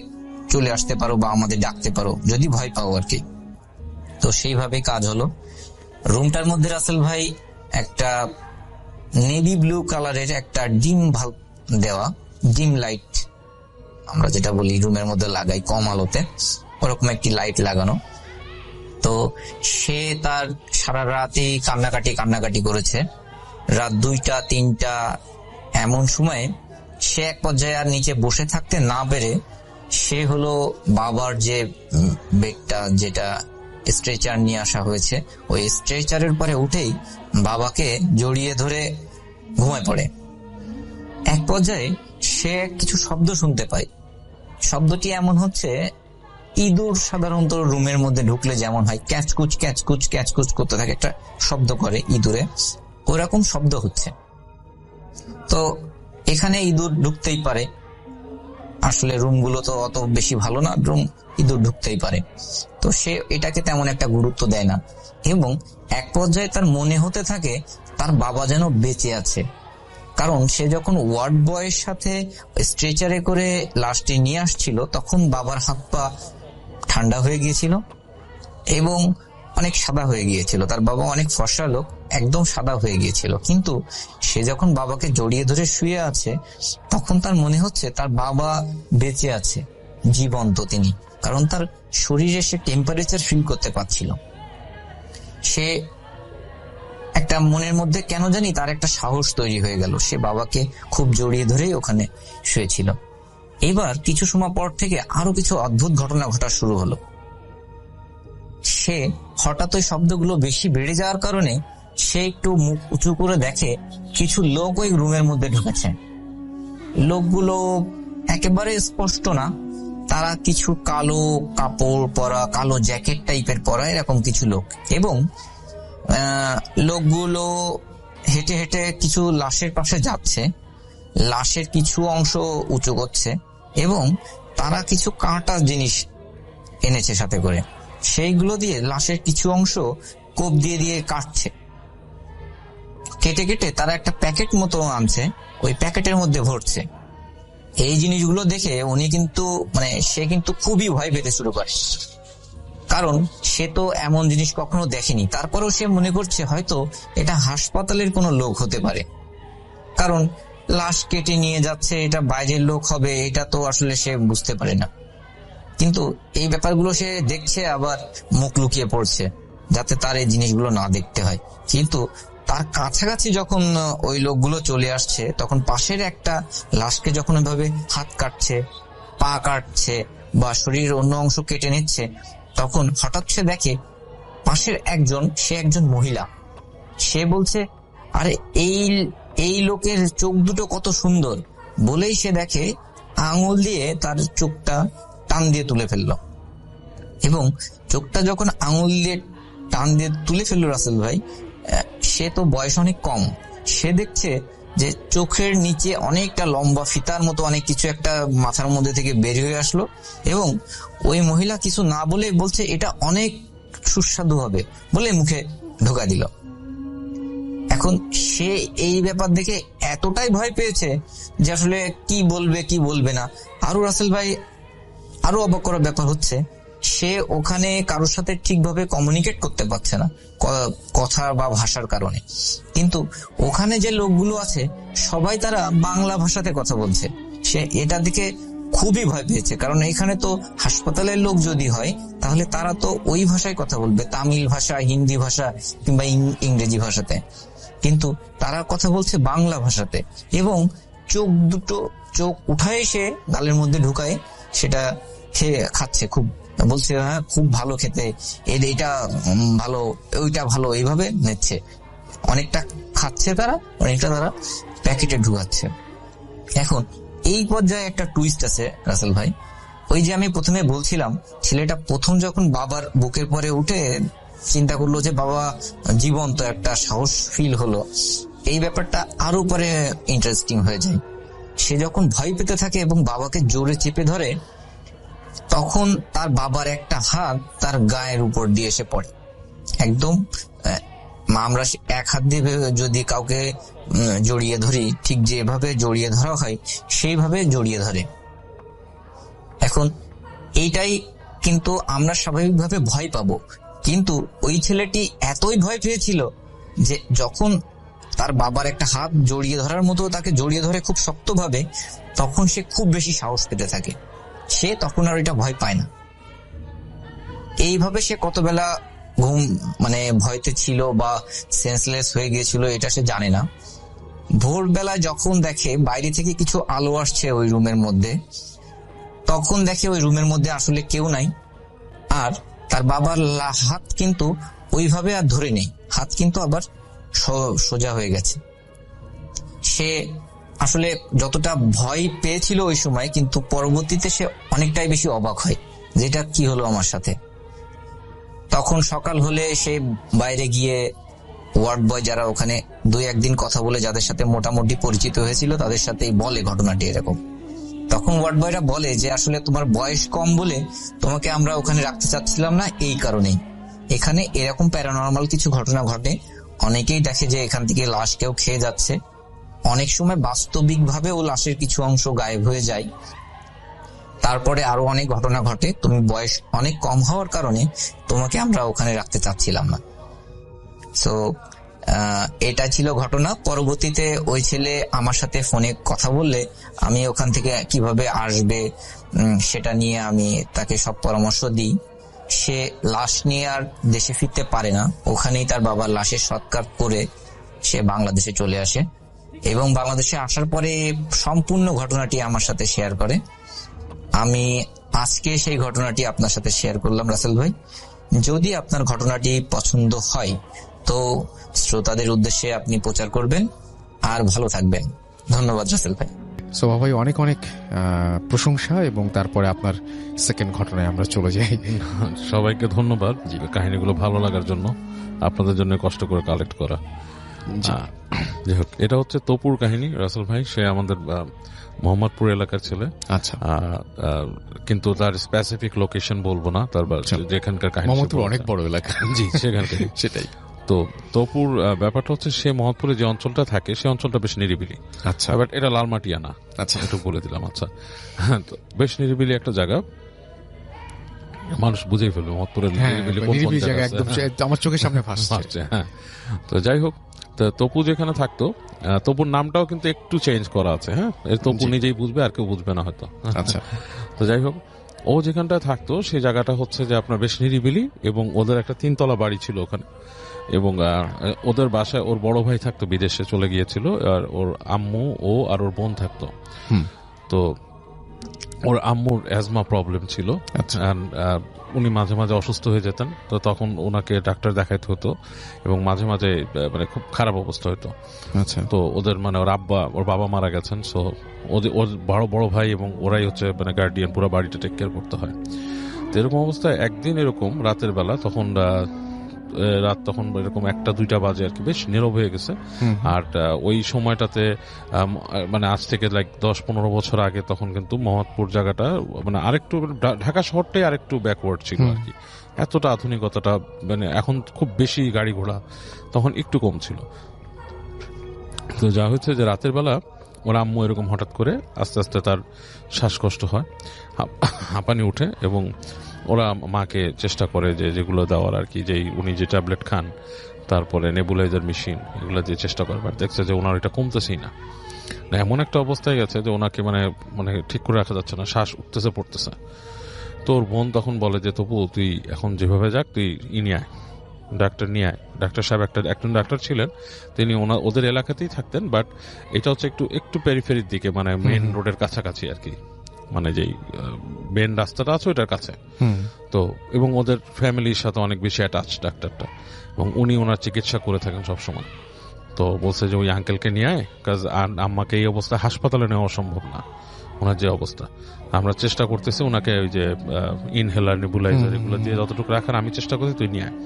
চলে আসতে পারো বা আমাদের ডাকতে পারো, যদি ভয় পাও আর কি। তো সেইভাবে কাজ হলো। রুমটার মধ্যে রাসেল ভাই একটা নেভি ব্লু কালারের একটা ডিম ভাল্ব দেওয়া, ডিম লাইট আমরা যেটা বলি রুমের মধ্যে লাগাই কম আলোতে, ওরকম একটি লাইট লাগানো। তো সে তার সারা রাতেই কান্নাকাটি করেছে। রাত 2টা 3টা এমন সময় সে এক পর্যায়ে আর নিচে বসে থাকতে না পেরে, সে হলো বাবার যে বেডটা, যেটা স্ট্রেচার নিয়ে আসা হয়েছে, ওই স্ট্রেচারের পরে উঠেই বাবাকে জড়িয়ে ধরে ঘুমায় পড়ে। এক পর্যায়ে সে কিছু শব্দ শুনতে পায়। শব্দটি এমন হচ্ছে ইঁদুর সাধারণত রুমের মধ্যে ঢুকলে যেমন হয় ক্যাচকুচ ক্যাচকুচ ক্যাচকুচ করতে থাকে, একটা শব্দ করে ইঁদুরে, ওরকম শব্দ হচ্ছে। তো এখানে ইঁদুর ঢুকতেই পারে, আসলে রুমগুলো তো অত বেশি ভালো না, রুম ইঁদুর ঢুকতেই পারে। তো সে এটাকে তেমন একটা গুরুত্ব দেয় না, এবং এক পর্যায়ে তার মনে হতে থাকে তার বাবা যেন বেঁচে আছে। কারণ সে যখন ওয়ার্ড বয়ের সাথে স্ট্রেচারে করে লাশটি নিয়ে আসছিল, তখন বাবার হাত পা ঠান্ডা হয়ে গিয়েছিল এবং অনেক সাদা হয়ে গিয়েছিল। তার বাবা অনেক ফর্সা লোক, একদম সাদা হয়ে গিয়েছিল। কিন্তু সে যখন বাবাকে জড়িয়ে ধরে শুয়ে আছে, তখন তার মনে হচ্ছে তার বাবা বেঁচে আছে, জীবন্ত তিনি, কারণ তার শরীরে সে টেম্পারেচার ফিল করতে পারছিল। সে একটা মনের মধ্যে কেন জানি তার একটা সাহস তৈরি হয়ে গেল, সে বাবাকে খুব জড়িয়ে ধরেই ওখানে শুয়েছিল। এবার কিছু সময় পর থেকে আরো কিছু অদ্ভুত ঘটনা ঘটা শুরু হলো। সে হঠাৎ ওই শব্দগুলো বেশি বেড়ে যাওয়ার কারণে সে একটু মুখ উঁচু করে দেখে কিছু লোক ওই রুমের মধ্যে ঢুকেছে। লোকগুলো একেবারে স্পষ্ট না, তারা কিছু কালো কাপড় পরা, কালো জ্যাকেট টাইপের পরা, এরকম কিছু লোক। এবং লোকগুলো হেঁটে হেঁটে কিছু লাশের পাশে যাচ্ছে, লাশের কিছু অংশ উঁচু করছে, এবং তারা কিছু কাঁটা জিনিস এনেছে সাথে করে, সেইগুলো দিয়ে লাশের কিছু অংশ কোপ দিয়ে দিয়ে কাটছে। কেটে কেটে তারা একটা প্যাকেট মতো আনছে, ওই প্যাকেটের মধ্যে ভরছে। এই জিনিসগুলো দেখে উনি কিন্তু সে কিন্তু খুবই ভয় পেতে শুরু করে, কারণ সে তো এমন জিনিস কখনো দেখেনি। তারপরেও সে মনে করছে হয়তো এটা হাসপাতালের কোনো লোক হতে পারে, কারণ লাশ কেটে নিয়ে যাচ্ছে, এটা বাইরের লোক হবে, এটা তো আসলে সে বুঝতে পারে না। কিন্তু এই ব্যাপারগুলো সে দেখছে, আবার মুখ লুকিয়ে পড়ছে যাতে তার এই জিনিসগুলো না দেখতে হয়। কিন্তু তার কাছাকাছি যখন ওই লোকগুলো চলে আসছে, তখন পাশের একটা লাশকে যখন ওইভাবে হাত কাটছে, পা কাটছে বা শরীরের অন্য অংশ কেটে নিচ্ছে, তখন হঠাৎ সে দেখে পাশের সে একজন মহিলা। সে বলছে, আরে এই লোকের চোখ দুটো কত সুন্দর, বলেই সে দেখে আঙুল দিয়ে তার চোখটা টান দিয়ে তুলে ফেললো। এবং চোখটা যখন আঙুল দিয়ে টান দিয়ে তুলে ফেললো রাসেল ভাই, সে তো বয়স অনেক কম, সে দেখছে যে চোখের নিচে অনেকটা লম্বা ফিতার মতো অনেক কিছু একটা মাথার মধ্যে থেকে বের হয়ে আসলো, এবং ওই মহিলা কিছু না বলে বলছে এটা অনেক সুস্বাদু হবে বলে মুখে ঢোকা দিল। এখন সে এই ব্যাপার দেখে এতটাই ভয় পেয়েছে যে আসলে কি বলবে কি বলবে না। আরো রাসেল ভাই আরো অবাক করার ব্যাপার হচ্ছে, সে ওখানে কারোর সাথে ঠিকভাবে কমিউনিকেট করতে পারছে না কথা বা ভাষার কারণে। কিন্তু ওখানে যে লোকগুলো আছে সবাই তারা বাংলা ভাষাতে কথা বলছে। সে এটা দেখে খুবই ভয় পেয়েছে, কারণ এখানে তো হাসপাতালের লোক যদি হয় তাহলে তারা তো ওই ভাষায় কথা বলবে, তামিল ভাষা, হিন্দি ভাষা কিংবা ইংরেজি ভাষাতে। কিন্তু তারা কথা বলছে বাংলা ভাষাতে, এবং চোখ উঠায় সে গালের মধ্যে ঢুকায় সেটা খেয়ে খাচ্ছে, খুব বলছে হ্যাঁ খুব ভালো খেতে, এটা ভালো, ওইটা ভালো, এইভাবে নিচ্ছে। অনেকটা খাচ্ছে তারা, অনেকটা তারা প্যাকেটে ঢুকাচ্ছে। এখন এই পর্যায়ে একটা টুইস্ট আছে রাসেল ভাই। ওই যে আমি প্রথমে বলছিলাম, ছেলেটা প্রথম যখন বাবার বুকের পরে উঠে চিন্তা করলো যে বাবা জীবন্ত, একটা সাহস ফিল হলো, এই ব্যাপারটা আরো পরে ইন্টারেস্টিং হয়ে যায়। সে যখন ভয় পেতে থাকে এবং বাবাকে জোরে চেপে ধরে, তখন তার বাবার একটা হাত তার গায়ের উপর দিয়ে এসে পড়ে, একদম আমরা এক হাত দিয়ে যদি কাউকে জড়িয়ে ধরি, ঠিক যেভাবে জড়িয়ে ধরা হয় সেইভাবে জড়িয়ে ধরে। এখন এইটাই কিন্তু আমরা স্বাভাবিকভাবে ভয় পাবো, কিন্তু ওই ছেলেটি এতই ভয় পেয়েছিল যে যখন তার বাবার একটা হাত জড়িয়ে ধরার মতো তাকে জড়িয়ে ধরে খুব শক্তভাবে, তখন সে খুব বেশি সাহস পেতে থাকে। সে তখন আর এটা ভয় পায় না। এইভাবে সে কত বেলা ভয়তে ছিল বা সেন্সলেস হয়ে গিয়েছিল এটা সে জানে না। ভোরবেলা যখন দেখে বাইরে থেকে কিছু আলো আসছে ওই রুমের মধ্যে, তখন দেখে ওই রুমের মধ্যে আসলে কেউ নাই, আর তার বাবার হাত কিন্তু ওইভাবে আর ধরে নেই, হাত কিন্তু আবার সোজা হয়ে গেছে। সে আসলে যতটা ভয় পেয়েছিল ওই সময়, কিন্তু পরবর্তীতে সে অনেকটাই বেশি অবাক হয় যেটা কি হলো আমার সাথে। তখন সকাল হলে সে বাইরে গিয়ে ওয়ার্ড বয় যারা ওখানে 2-1 দিন কথা বলে যাদের সাথে মোটামুটি পরিচিত হয়েছিল তাদের সাথেই বলে ঘটনাটি এরকম। তখন ওয়ার্ড বয়রা বলে যে আসলে তোমার বয়স কম বলে তোমাকে আমরা ওখানে রাখতে চাচ্ছিলাম না, এই কারণেই। এখানে এরকম প্যারানর্মাল কিছু ঘটনা ঘটে। অনেকেই দেখে যে এখান থেকে লাশ কেউ খেয়ে যাচ্ছে, অনেক সময় বাস্তবিকভাবেও লাশের কিছু অংশ গায়েব হয়ে যায়। তারপরে আরো অনেক ঘটনা ঘটে। তুমি বয়স অনেক কম হওয়ার কারণে তোমাকে আমরা ওখানে রাখতে চাচ্ছিলাম না। সো এটা ছিল ঘটনা। পরবর্তীতে ওই ছেলে আমার সাথে ফোনে কথা বললে আমি ওখান থেকে কিভাবে আসবে সেটা নিয়ে আমি তাকে সব পরামর্শ দিই। সে লাশ নিয়ে আর দেশে ফিরতে পারে না, ওখানেই তার বাবার লাশের সৎকার করে সে বাংলাদেশে চলে আসে এবং বাংলাদেশে আসার পরে সম্পূর্ণ ঘটনাটি আমার সাথে শেয়ার করে। আমি আজকে সেই ঘটনাটি আপনার সাথে শেয়ার করলাম রাসেল ভাই। যদি আপনার ঘটনাটি পছন্দ হয় তো শ্রোতাদের উদ্দেশ্যে আপনি প্রচার করবেন, আর ভালো থাকবেন। ধন্যবাদ রাসেল ভাই। সোমা ভাই, অনেক অনেক প্রশংসা, এবং তারপরে আপনার সেকেন্ড ঘটনায় আমরা চলে যাই। সবাইকে ধন্যবাদ কাহিনীগুলো ভালো লাগার জন্য, আপনাদের জন্য কষ্ট করে কালেক্ট করা। যাই হোক, এটা হচ্ছে তপুর কাহিনী। রাসেল ভাই সে আমাদের মোহাম্মদপুর এলাকার ছেলে। আচ্ছা। কিন্তু তার স্পেসিফিক লোকেশন বলবো না, তার যেখানকার কাহিনী। মোহাম্মদপুর অনেক বড় এলাকা। জি, সেখানকার সেটাই। তো তপুর ব্যাপারটা হচ্ছে সে মোহাম্মদপুরে যে অঞ্চলটা থাকে সে অঞ্চলটা বেশ নিরিবিলি। আচ্ছা। বাট এটা লালমাটিয়া না। আচ্ছা, একটু বলে দিলাম। আচ্ছা, তো বেশ নিরিবিলি একটা জায়গা, মানুষ বুঝেই ফেলবে মোহাম্মদপুরের নিরিবিলি জায়গা, একদম আমার চোখের সামনে ভাসছে। হ্যাঁ, তো যাই হোক, তো তপু যেখানে থাকতো, তপুর নামটাও কিন্তু একটু চেঞ্জ করা আছে। হ্যাঁ, তপু নিজেই বুঝবে, আর কেউ বুঝবে না হয়তো। আচ্ছা। তো যাই হোক, ও যেখানটায় থাকতো সেই জায়গাটা হচ্ছে যে আপনার বেশ নিরিবিলি, এবং ওদের একটা 3 তলা বাড়ি ছিল ওখানে। এবং ওদের বাসায় ওর বড় ভাই থাকতো, বিদেশে চলে গিয়েছিল, আর ওর আম্মু ও আর ওর বোন থাকতো। তো ওর আম্মুর অ্যাজমা প্রবলেম ছিল, উনি মাঝে মাঝে অসুস্থ হয়ে যেতেন। তো তখন ওনাকে ডাক্তার দেখাইতে হতো এবং মাঝে মাঝে মানে খুব খারাপ অবস্থা হতো। আচ্ছা। তো ওদের মানে ওর বাবা মারা গেছেন, সো ওর বড় ভাই এবং ওরাই হচ্ছে মানে গার্ডিয়ান, পুরো বাড়িটা টেক কেয়ার করতে হয়। তো এরকম অবস্থায় একদিন এরকম রাতের বেলা, তখন রাত তখন এরকম 1-2টা বাজে আর কি, বেশ নীরব হয়ে গেছে। আর ওই সময়টাতে মানে আজ থেকে 10-15 বছর আগে তখন কিন্তু মোহাম্মদপুর জায়গাটা মানে আরেকটু ঢাকা শহরটাই আরেকটু ব্যাকওয়ার্ড ছিল আর কি। এতটা আধুনিকতাটা মানে এখন খুব বেশি গাড়ি ঘোড়া, তখন একটু কম ছিল। তো যা হচ্ছে যে রাতের বেলা ওর আম্মু এরকম হঠাৎ করে আস্তে আস্তে তার শ্বাসকষ্ট হয়, হাঁপানি উঠে, এবং ওরা মাকে চেষ্টা করে যে যেগুলো দেওয়ার আর কি, যেই উনি যে ট্যাবলেট খান, তারপরে নেবুলাইজার মেশিন, এগুলো দিয়ে চেষ্টা করে, বাট দেখছে যে ওনার এটা কমতেছেই না। এমন একটা অবস্থায় গেছে যে ওনাকে মানে মানে ঠিক করে রাখা যাচ্ছে না, শ্বাস উঠতেছে পড়তেছে। তো ওর বোন তখন বলে যে তপু তুই এখন যেভাবে যাক তুই নিয়ে আয়, ডাক্তার নিয়ে আয়। ডাক্তার সাহেব একজন ডাক্তার ছিলেন, তিনি ওদের এলাকাতেই থাকতেন, বাট এটা হচ্ছে একটু পেরিফেরির দিকে, মানে মেইন রোডের কাছাকাছি আর কি, মানে যেই মেন রাস্তাটা আছে ওইটার কাছে। তো এবং ওদের ফ্যামিলির সাথে অনেক বেশি অ্যাটাচ ডাক্তারটা, এবং উনি ওনার চিকিৎসা করে থাকেন সবসময়। তো বলছে যে ওই আঙ্কেলকে নিয়ে আয়, কাজ আম্মাকে এই অবস্থায় হাসপাতালে নেওয়া সম্ভব না, ওনার যে অবস্থা। আমরা চেষ্টা করতেছি ওনাকে ওই যে ইনহেলার নেবুলাইজার এগুলো দিয়ে যতটুকু রাখার আমি চেষ্টা করছি, তুই নিয়ে আয়।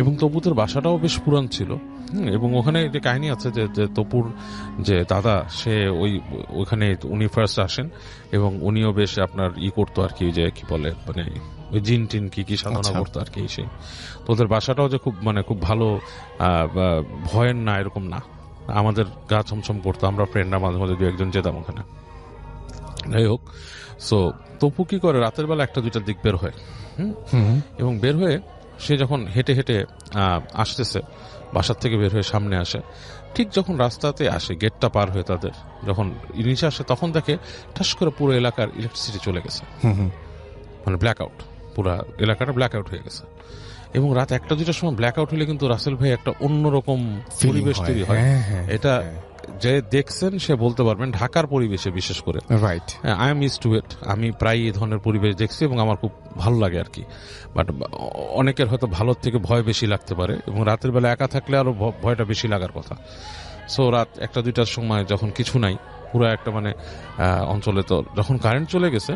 এবং তপুদের বাসাটাও বেশ পুরান ছিল, এবং ওখানে একটি কাহিনী আছে যে তপুর যে দাদা সে ওইখানে উনি ফার্স্ট আসেন, এবং উনিও বেশ আপনার করতো আর কি, যে কি বলে মানে ওই জিন টিন কি সাধনা করতো আর কি। সেই তোদের বাসাটাও যে খুব ভালো ভয়ের না এরকম না, আমাদের গা ছমছম করতো, আমরা ফ্রেন্ডরা মাঝে মাঝে 2-1 যেতাম ওখানে। যাই হোক, সো তপু কি করে রাতের বেলা 1-2টার দিক বের হয়, এবং বের হয়ে সে যখন হেঁটে হেঁটে আসতেছে, বাসার থেকে বের হয়ে সামনে আসে, ঠিক যখন রাস্তাতে আসে গেটটা পার হয়ে তাদের যখন নিচে আসে, তখন দেখে ঠাস করে পুরো এলাকার ইলেকট্রিসিটি চলে গেছে, মানে ব্ল্যাক আউট, পুরো এলাকাটা ব্ল্যাক আউট হয়ে গেছে। এবং রাত 1-2টার সময় ব্ল্যাক আউট হলে কিন্তু রাসেল ভাই একটা অন্যরকম পরিবেশ তৈরি হয়। এটা যে দেখছেন সে বলতে পারবেন, ঢাকার পরিবেশে বিশেষ করে। Right, I am used to it, আমি প্রায় এই ধরনের পরিবেশ দেখছি এবং আমার খুব ভালো লাগে আর কি। বাট অনেকের হয়তো ভালোর থেকে ভয় বেশি লাগতে পারে, এবং রাতের বেলা একা থাকলে আরো ভয়টা বেশি লাগার কথা। সো রাত 1-2টার সময় যখন কিছু নাই, পুরো একটা মানে অঞ্চলে, তো যখন কারেন্ট চলে গেছে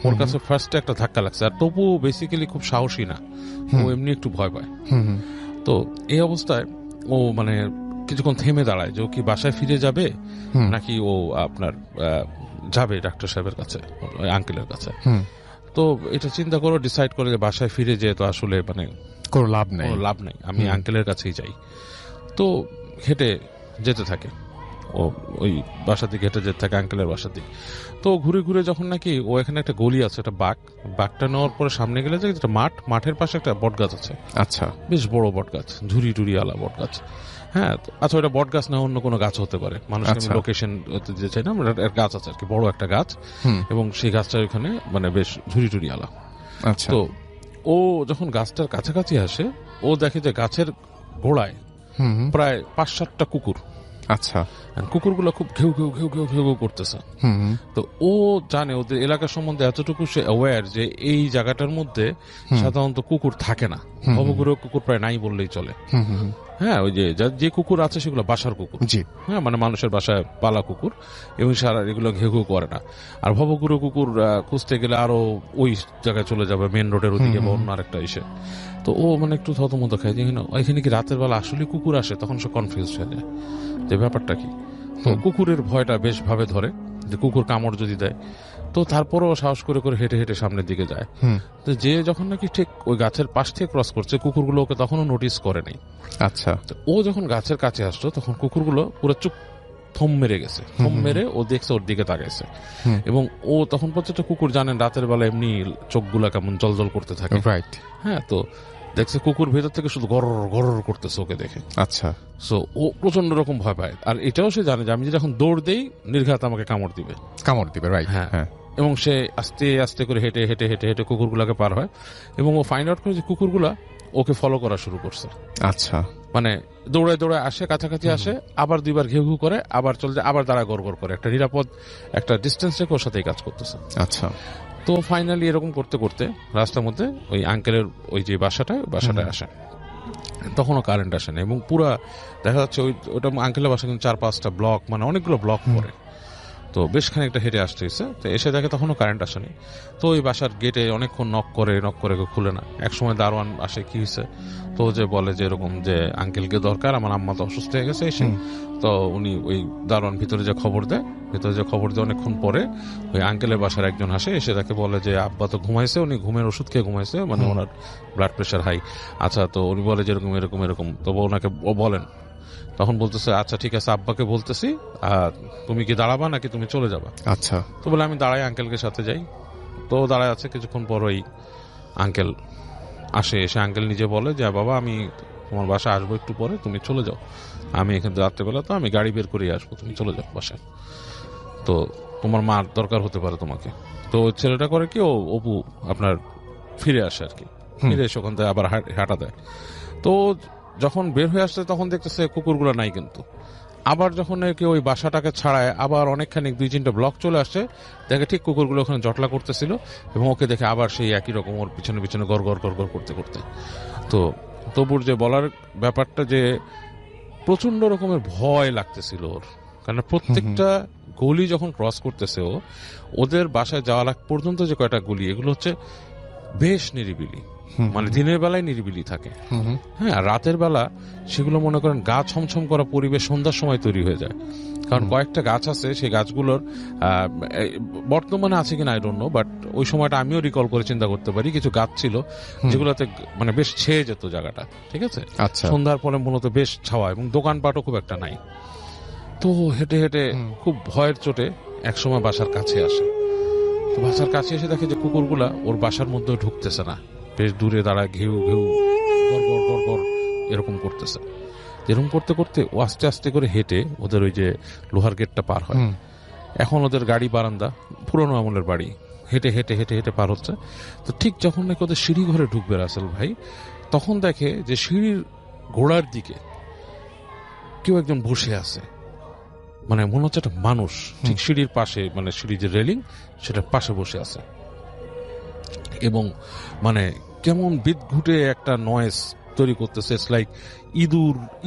ওর কাছে ফার্স্টে একটা ধাক্কা লাগছে, আর তবু বেসিক্যালি খুব সাহসী না, ও এমনি একটু ভয় পায়। তো এই অবস্থায় ও মানে কিছুক্ষণ থেমে দাঁড়ায় যে ও কি বাসায় ফিরে যাবে নাকি ও আপনার যাবে ডাক্তার সাহেবের কাছে, আঙ্কেলের কাছে। তো এটা চিন্তা করে ডিসাইড করে যে বাসায় ফিরে যেয়ে তো আসলে মানে কোনো লাভ নেই, আমি আঙ্কেলের কাছেই যাই। তো হেঁটে যেতে থাকে, ও ওই বাসার দিকে হেঁটে যেতে থাকে আঙ্কেলের বাসার দিকে। তো ঘুরে ঘুরে যখন নাকি ও এখানে একটা গলি আছে, একটা বাঘটা নেওয়ার পরে সামনে গেলে যে একটা মাঠের পাশে একটা বট গাছ আছে। আচ্ছা, বেশ বড় বট গাছ, ঝুরি টুরি আলা বট গাছ। হ্যাঁ, আচ্ছা ওটা বট গাছ না অন্য কোনো গাছ হতে পারে, মানুষের লোকেশন দিতে চাই না, গাছ আছে আর কি, বড় একটা গাছ, এবং সেই গাছটা ওখানে মানে বেশ ঝুরি টুরি আলা। আচ্ছা, তো ও যখন গাছটার কাছাকাছি আসে, ও দেখে যে গাছের গোড়ায় প্রায় 5-7টা কুকুর। আচ্ছা, কুকুরগুলো খুব ঘেউ ঘেউ ঘেউ ঘেউ ঘেউ ঘেউ করতেছে। তো ও জানে ওদের এলাকা সম্বন্ধে এতটুকু সে অ্যাওয়্যার যে এই জায়গাটার মধ্যে সাধারণত কুকুর থাকে না, ভবঘুরে কুকুর প্রায় নাই বললেই চলে। হ্যাঁ, ওই যে কুকুর আছে সেগুলো বাসার কুকুর, হ্যাঁ মানে মানুষের বাসায় পালা কুকুর, এবং সারা এগুলো ঘেউ ঘেউ করে না। আর ভবঘুরে কুকুর খুঁজতে গেলে আরো ওই জায়গায় চলে যাবে, মেন রোডের ওদিকে বা অন্য আরেকটা এসে। তো ও মানে একটু থতমত খায় যে এখানে কি রাতের বেলা আসলে কুকুর আসে, তখন সে কনফিউজ হয়ে যায় যে ব্যাপারটা কি। তো কুকুরের ভয়টা বেশ ভাবে ধরে যে কুকুর কামড় যদি দেয়। তো তারপরও সাহস করে করে হেঁটে হেঁটে সামনের দিকে যায়। তো যে যখন নাকি ঠিক ওই গাছের পাশ থেকে ক্রস করছে, কুকুরগুলো ওকে তখনও নোটিস করে নাই। আচ্ছা, ও যখন গাছের কাছে আসলো তখন কুকুরগুলো পুরো চুপ থম মেরে গেছে, থম মেরে ও দেখছে ওর দিকে তাকাইছে। এবং ও তখন প্রত্যেকটা কুকুর জানেন রাতের বেলা এমনি চোখগুলা কেমন জলজল করতে থাকে, রাইট। হ্যাঁ, তো দেখছে কুকুর ভেতর থেকে শুধু গরর গরর করতেছে ওকে দেখে। আচ্ছা, সো ও প্রচন্ড রকম ভয় পায়, আর এটাও সে জানে যে আমি যদি এখন দৌড় দেই নির্ঘাত আমাকে কামড় দিবে, রাইট। হ্যাঁ। এবং সে আস্তে আস্তে করে হেঁটে হেঁটে হেঁটে হেঁটে কুকুরগুলাকে পার হয়, এবং ও ফাইন্ড আউট করে যে কুকুরগুলা ওকে ফলো করা শুরু করছে। আচ্ছা, মানে দৌড়ায় দৌড়ায় আসে, কাছাকাছি আসে, আবার দুইবার ঘেউ ঘেউ করে, আবার চলে যায়, আবার দাঁড়ায় গড় গড় করে, একটা নিরাপদ একটা ডিস্টেন্স রেখে ওর সাথেই কাজ করতেছে। আচ্ছা, তো ফাইনালি এরকম করতে করতে রাস্তার মধ্যে ওই আঙ্কেলের ওই যে বাসাটায় আসে, তখনও কারেন্ট আসে না, এবং পুরা দেখা যাচ্ছে ওটা আঙ্কেলের বাসা কিন্তু 4-5টা ব্লক, মানে অনেকগুলো ব্লক পরে। তো বেশ খানিকটা হেঁটে আসতে হয়েছে, তো এসে দেখে তখনও কারেন্ট আসেনি। তো ওই বাসার গেটে অনেকক্ষণ নক করে খুলে না। একসময় দারোয়ান আসে, কি হয়েছে, তো যে বলে যে এরকম যে আঙ্কেলকে দরকার, আমার আম্মা তো অসুস্থ হয়ে গেছে এসে। তো উনি ওই দারোয়ান ভিতরে যে খবর দেয় অনেকক্ষণ পরে ওই আঙ্কেলের বাসার একজন আসে, এসে তাকে বলে যে আব্বা তো ঘুমাইছে, উনি ঘুমের ওষুধ খেয়ে ঘুমাইছে, মানে ওনার ব্লাড প্রেশার হাই। আচ্ছা, তো উনি বলে যে এরকম এরকম এরকম, তো ওনাকে বলেন, তখন বলতেছে আচ্ছা ঠিক আছে, আব্বাকে বলতেছি, তুমি কি দাঁড়াবা নাকি তুমি চলে যাবা? আচ্ছা, তো বলে আমি দাঁড়াই, আঙ্কেলকে সাথে যাই। তো দাঁড়ায় আছে, কিছুক্ষণ পর ওই আঙ্কেল আসে, এসে আঙ্কেল নিজে বলে যে বাবা আমি তোমার বাসায় আসবো একটু পরে, তুমি চলে যাও, আমি এখানে রাত্রেবেলা তো আমি গাড়ি বের করে আসবো, তুমি চলে যাও বাসায়, তো তোমার মার দরকার হতে পারে তোমাকে। তো ছেলেটা করে কি, ও অপু আপনার ফিরে আসে আর কি, ফিরে এসে ওখান থেকে আবার হাঁটা দেয়। তো যখন বের হয়ে আসছে তখন দেখতেছে কুকুরগুলো নাই, কিন্তু আবার যখন নাকি ওই বাসাটাকে ছাড়ায় আবার অনেকখানি 2-3টা ব্লক চলে আসছে, দেখে ঠিক কুকুরগুলো ওখানে জটলা করতেছিল, এবং ওকে দেখে আবার সেই একই রকম ওর পিছনে পিছনে গড় গড় গড় গড় করতে করতে। তো তবুর যে বলার ব্যাপারটা যে প্রচন্ড রকমের ভয় লাগতেছিল ওর, কারণ প্রত্যেকটা গলি যখন ক্রস করতেছে ওদের বাসায় যাওয়া লাগ পর্যন্ত যে কয়টা গলি, এগুলো হচ্ছে বেশ নিরিবিলি, মানে দিনের বেলায় নিরিবিলি থাকে, হ্যাঁ, আর রাতের বেলা সেগুলো মনে করেন গা ছমছম করা পরিবেশ সন্ধ্যার সময় তৈরি হয়ে যায়। কারণ কয়েকটা গাছ আছে, সেই গাছগুলোর বর্তমানে আছে কিনা আই ডোন্ট নো, বাট ওই সময়টা আমিও রিকল করে চিন্তা করতে পারি, কিছু গাছ ছিল যেগুলোতে মানে বেশ ছেয়ে যেত জায়গাটা, ঠিক আছে। আচ্ছা, সন্ধ্যার পরে মূলত বেশ ছাওয়া, এবং দোকানপাটও খুব একটা নাই। তো হেঁটে হেঁটে খুব ভয়ের চোটে একসময় বাসার কাছে আসে। তো বাসার কাছে এসে দেখে যে কুকুরগুলা ওর বাসার মধ্যে ঢুকতেছে না, বেশ দূরে দাঁড়ায় ঘেউ ঘেউ গড় গড় গড় গড় এরকম করতেছে। এরকম করতে করতে ও আস্তে আস্তে করে হেঁটে ওদের ওই যে লোহার গেটটা পার হয়। এখন ওদের গাড়ি বারান্দা, পুরোনো আমলের বাড়ি, হেঁটে হেঁটে হেঁটে হেঁটে পার হচ্ছে। তো ঠিক যখন নাকি ওদের সিঁড়ি ঘরে ঢুকবে রাসেল ভাই, তখন দেখে যে সিঁড়ির গোড়ার দিকে কেউ একজন বসে আছে, মানে মনে হচ্ছে একটা মানুষ ঠিক সিঁড়ির পাশে, মানে সিঁড়ির যে রেলিং সেটার পাশে বসে আছে, এবং মানে কেমন বিদঘুটে একটা নয়েজ তৈরি করতেছে। ইটস লাইক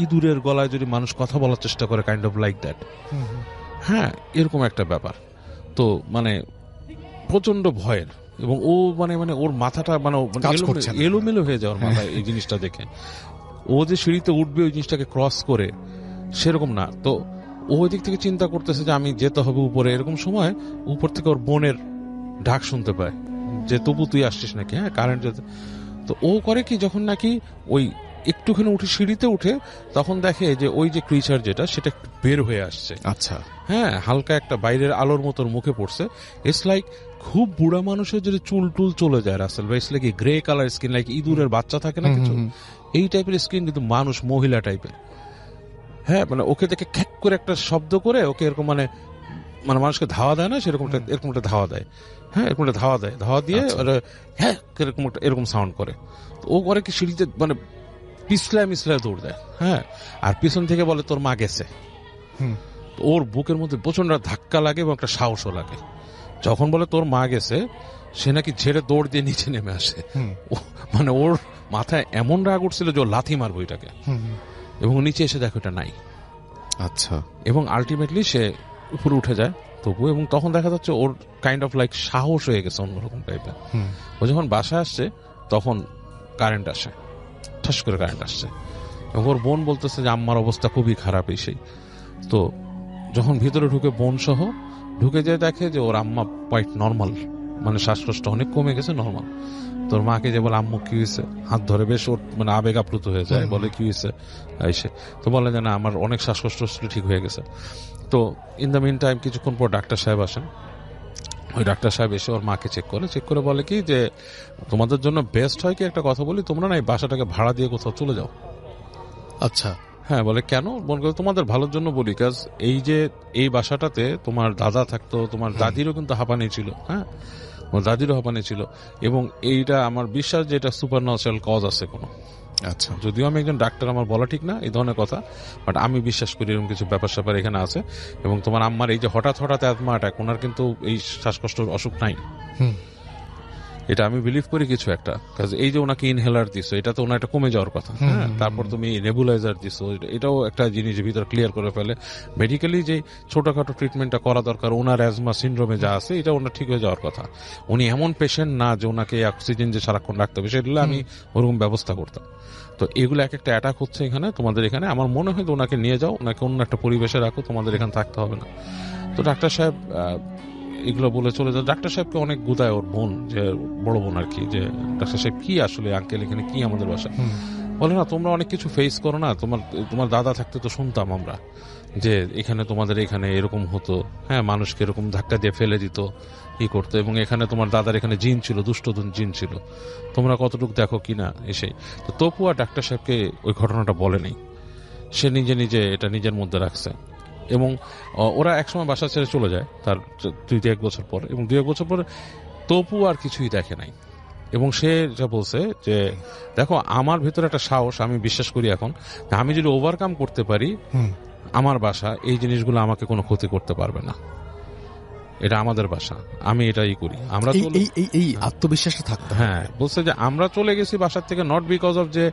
ইঁদুরের গলায় যদি মানুষ কথা বলার চেষ্টা করে, কাইন্ড অফ লাইক দ্যাট, হ্যাঁ, এরকম একটা ব্যাপার। তো মানে প্রচন্ড ভয়ের, এবং ও মানে ওর মাথাটা মানে কাজ করছে না। এলোমেলো হয়ে যায় ওর মাথায় এই জিনিসটা দেখে। ও যে সিঁড়িতে উঠবে ওই জিনিসটাকে ক্রস করে, সেরকম না। তো ও ওই দিক থেকে চিন্তা করতেছে যে আমি যেতে হবে উপরে। এরকম সময় উপর থেকে ওর বোনের ডাক শুনতে পায় যে তবু তুই আসছিস নাকি, হ্যাঁ কারেন্ট যেতে। তো ও করে কি, যখন নাকি ওই একটুখানি উঠে সিঁড়িতে উঠে, তখন দেখে যে ওই যে ক্রিচার যেটা সেটা বের হয়ে আসছে। আচ্ছা, হ্যাঁ, হালকা একটা বাইরের আলোর মতোর মুখে পড়ছে। ইটস লাইক খুব বুড়া মানুষের যদি চুল টুল চলে যায় রাসেল ভাই, it's like grey colour skin, like ইঁদুরের বাচ্চা থাকে না কিছু, এই টাইপের স্কিন, কিন্তু মানুষ, মহিলা টাইপের। হ্যাঁ, মানে ওকে দেখে খ্যাক করে একটা শব্দ করে ওকে এরকম মানে মানুষকে ধাওয়া দেয় না সেরকম এরকম একটা ধাওয়া দেয়। হ্যাঁ, এরকম একটা ধাওয়া দেয়, ধাওয়া দিয়ে হ্যাঁ এরকম সাউন্ড করে। তো ও করে কি সিঁড়িতে মানে পিছলায় মিছলায় দৌড় দেয়। হ্যাঁ, আর পিছন থেকে বলে তোর মা গেছে। ওর বুকের মধ্যে প্রচন্ড ধাক্কা লাগে এবং একটা সাহসও লাগে। যখন বলে তোর মা গেছে, সে নাকি ঝেড়ে দৌড় দিয়ে নিচে নেমে আসে। মানে ওর মাথায় এমন রাগ উঠছিল যে ও লাথি মারবো এটাকে, এবং নিচে এসে দেখো এটা নাই। আচ্ছা, এবং আলটিমেটলি সে উপরে উঠে যায় তবু, এবং তখন দেখা যাচ্ছে ওর কাইন্ড অফ লাইক সাহস হয়ে গেছে অন্যরকম টাইপের। ও যখন বাসায় আসছে তখন কারেন্ট আসে, ঠাস করে কারেন্ট আসছে, এবং ওর বোন বলতেছে যে আম্মার অবস্থা খুবই খারাপ। এসেই তো যখন ভিতরে ঢুকে বোন সহ ঢুকে যায়, দেখে যে ওর আম্মা কোয়াইট নর্মাল, মানে শ্বাসকষ্ট অনেক কমে গেছে, নর্মাল। তোর মাকে যে বলে আম্মু কি হয়েছে, হাত ধরে বেশ ওর মানে আবেগ আপ্লুত হয়ে যায়, বলে কি হয়েছে এসে, তো বলে যে না আমার অনেক শ্বাসকষ্ট ঠিক হয়ে গেছে। তো ইন দ্য মিন টাইম কিছুক্ষণ পর ডাক্তার সাহেব আসেন। ওই ডাক্তার সাহেব এসে ওর মাকে চেক করে বলে কি যে তোমাদের জন্য বেস্ট হয় কি একটা কথা বলি, তোমরা না এই বাসাটাকে ভাড়া দিয়ে কোথাও চলে যাও। আচ্ছা, হ্যাঁ, বলে কেন, মনে করো তোমাদের ভালোর জন্য বলি, কাজ এই যে এই বাসাটাতে তোমার দাদা থাকতো, তোমার দাদিরও কিন্তু হাঁপানি ছিল। হ্যাঁ, আমার দাদিরও হাঁপানি ছিল, এবং এইটা আমার বিশ্বাস যে এটা সুপার ন্যাচারাল কজ আছে কোনো। আচ্ছা, যদিও আমি একজন ডাক্তার, আমার বলা ঠিক না এই ধরনের কথা, বাট আমি বিশ্বাস করি এরকম কিছু ব্যাপার স্যাপার এখানে আছে। এবং তোমার আম্মার এই যে হঠাৎ অ্যাজমা অ্যাটাক, ওনার কিন্তু এই শ্বাসকষ্টের অসুখ নাই। এটা আমি বিলিভ করি কিছু একটা, কাজ এই যে ওনাকে ইনহেলার দিছো, এটা তো ওনার একটা কমে যাওয়ার কথা। হ্যাঁ, তারপর তুমি নেবুলাইজার দিছো, এটাও একটা জিনিস ভিতরে ক্লিয়ার করে ফেলে। মেডিকেলি যে ছোটখাটো ট্রিটমেন্টটা করা দরকার ওনার অ্যাজমা সিনড্রোমে যা আছে, এটা ওনার ঠিক হয়ে যাওয়ার কথা। উনি এমন পেশেন্ট না যে ওনাকে অক্সিজেন যে সারাক্ষণ রাখতে হবে, সেগুলো আমি ওরকম ব্যবস্থা করতাম। তো এগুলো এক একটা অ্যাটাক হচ্ছে এখানে, তোমাদের এখানে। আমার মনে হয় ওনাকে নিয়ে যাও, ওনাকে অন্য একটা পরিবেশে রাখো, তোমাদের এখানে থাকতে হবে না। তো ডাক্তার সাহেব এগুলো বলে চলে যায়। ডাক্তার সাহেবকে অনেক গুদায় ওর বোন, যে বড় বোন আর কি, যে ডাক্তার সাহেব কি আসলে আঙ্কেল এখানে কি আমাদের বাসা। বলে না তোমরা অনেক কিছু ফেস করো না, তোমার দাদা থাকতে তো শুনতাম আমরা যে এখানে তোমাদের এখানে এরকম হতো। হ্যাঁ, মানুষকে এরকম ধাক্কা দিয়ে ফেলে দিত, ই করতো, এবং এখানে তোমার দাদার এখানে জিন ছিল, দুষ্ট জিন ছিল, তোমরা কতটুকু দেখো কিনা এসে। তো তপু আর ডাক্তার সাহেবকে ওই ঘটনাটা বলে নেই, সে নিজে এটা নিজের মধ্যে রাখছে। এবং ওরা একসময় বাসা ছেড়ে চলে যায় তার 2-1 বছর পর, এবং 2-1 বছর পরে তপু আর কিছুই দেখে নাই। এবং সে যা বলছে যে দেখো আমার ভিতরে একটা সাহস, আমি বিশ্বাস করি এখন আমি যদি ওভারকাম করতে পারি, আমার বাসা এই জিনিসগুলো আমাকে কোনো ক্ষতি করতে পারবে না, এটা আমাদের বাসা, আমি এটাই করি। আমরা এই আত্মবিশ্বাসটা থাকতো। হ্যাঁ, বলছে যে আমরা চলে গেছি বাসার থেকে নট বিকজ অফ যে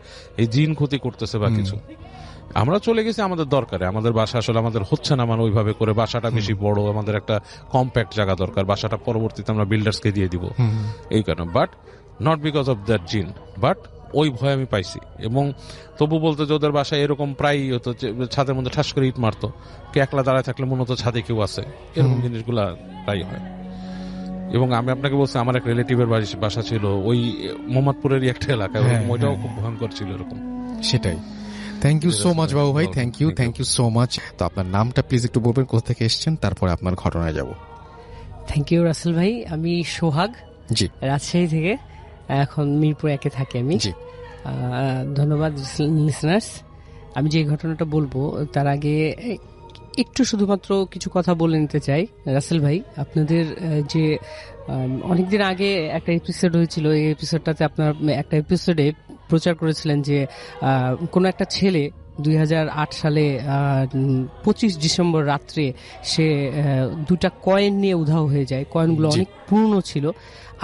এই জিন ক্ষতি করতেছে বা কিছু, আমরা চলে গেছি আমাদের দরকারে, আমাদের বাসা আসলে আমাদের হচ্ছে না, মানে ওইভাবে করে বাসাটা বেশি বড়, আমাদের একটা কম্প্যাক্ট জায়গা দরকার, বাসাটা পরবর্তীতে আমরা বিল্ডার্সকে দিয়ে দিব এই কারণে, but not because of that জিন, বাট ওই ভয় আমি পাইছি। এবং তবু বলতে যে ওদের বাসায় এরকম প্রায়ই হতো, ছাদের মধ্যে ঠাস করে ইট মারতো, কে একলা দাঁড়ায় থাকলে মনে হতো ছাদে কেউ আছে, এরকম জিনিসগুলা প্রায় হয়। এবং আমি আপনাকে বলছি আমার এক রিলেটিভের বাসা ছিল ওই মোহাম্মদপুরেরই একটা এলাকায়, ওইটাও খুব ভয়ঙ্কর ছিল এরকম। সেটাই। থ্যাংক ইউ সো মাচ বাবু ভাই, থ্যাংক ইউ সো মাচ। তো আপনার নামটা প্লিজ একটু বলবেন, কোথা থেকে এসেছেন, তারপরে আপনার ঘটনায় যাব। থ্যাংক ইউ রাসেল ভাই, আমি সোহাগ, জি, রাজশাহী থেকে, এখন মিরপুর 1-এ থাকি আমি। জি, ধন্যবাদ লিসনার্স। আমি যে ঘটনাটা বলবো তার আগে একটু শুধুমাত্র কিছু কথা বলে নিতে চাই। রাসেল ভাই, আপনাদের যে অনেকদিন আগে একটা এপিসোড হয়েছিল, এই এপিসোডটাতে আপনার একটা এপিসোডে প্রচার করেছিলেন যে কোনো একটা ছেলে 2008 সালে 25 ডিসেম্বর রাত্রে সে 2টা কয়েন নিয়ে উধাও হয়ে যায়। কয়েনগুলো অনেক পুরনো ছিল।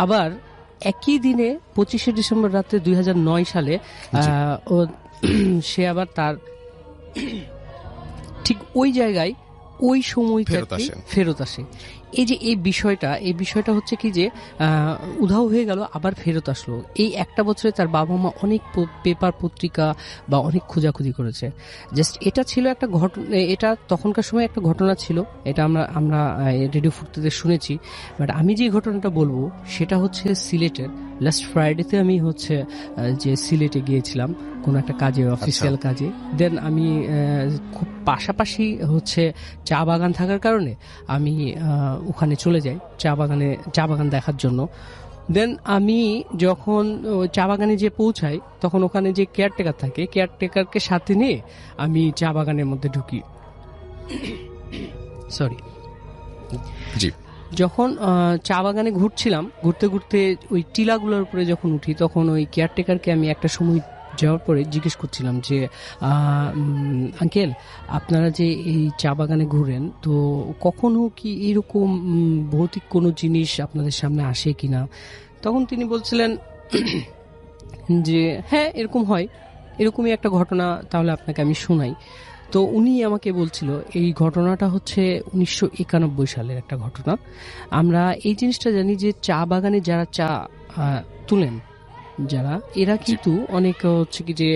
আবার একই দিনে 25শে ডিসেম্বর রাত্রে 2009 সালে সে আবার তার ঠিক ওই জায়গায় ওই সময়টা ফেরত আসেন। ফেরত আসে। এই বিষয়টা হচ্ছে কি যে উধাও হয়ে গেল, আবার ফেরত আসলো। এই একটা বছরে তার বাবা মা অনেক পেপার পত্রিকা বা অনেক খোঁজাখুঁজি করেছে। জাস্ট এটা ছিল একটা ঘটনা, এটা তখনকার সময় একটা ঘটনা ছিল, এটা আমরা রেডিও ফুর্তিতে শুনেছি। বাট আমি যে ঘটনাটা বলবো সেটা হচ্ছে সিলেটের। লাস্ট ফ্রাইডেতে আমি হচ্ছে যে সিলেটে গিয়েছিলাম কোনো একটা কাজে, অফিসিয়াল কাজে। দেন আমি খুব পাশাপাশি হচ্ছে চা বাগান থাকার কারণে আমি ওখানে চলে যাই চা বাগান দেখার জন্য। দেন আমি যখন চা বাগানে যে পৌঁছাই তখন ওখানে যে কেয়ারটেকার থাকে, কেয়ারটেকারকে সাথে নিয়ে আমি চা বাগানের মধ্যে ঢুকি। সরি। জি। যখন চা বাগানে ঘুরতে ঘুরতে ওই টিলাগুলোর উপরে যখন উঠি, তখন ওই কেয়ারটেকারকে আমি একটা সময় যাওয়ার পরে জিজ্ঞেস করছিলাম যে আঙ্কেল, আপনারা যে এই চা বাগানে ঘুরেন, তো কখনো কি এরকম ভৌতিক কোনো জিনিস আপনাদের সামনে আসে কিনা? তখন তিনি বলছিলেন যে হ্যাঁ, এরকম হয়, এরকমই একটা ঘটনা, তাহলে আপনাকে আমি শোনাই। তো উনি আমাকে বলছিল এই ঘটনাটা হচ্ছে 1991 সালের একটা ঘটনা। আমরা এই জিনিসটা জানি যে চা বাগানে যারা চা তুলেন, যারা এরা কিন্তু অনেক হচ্ছে কি যে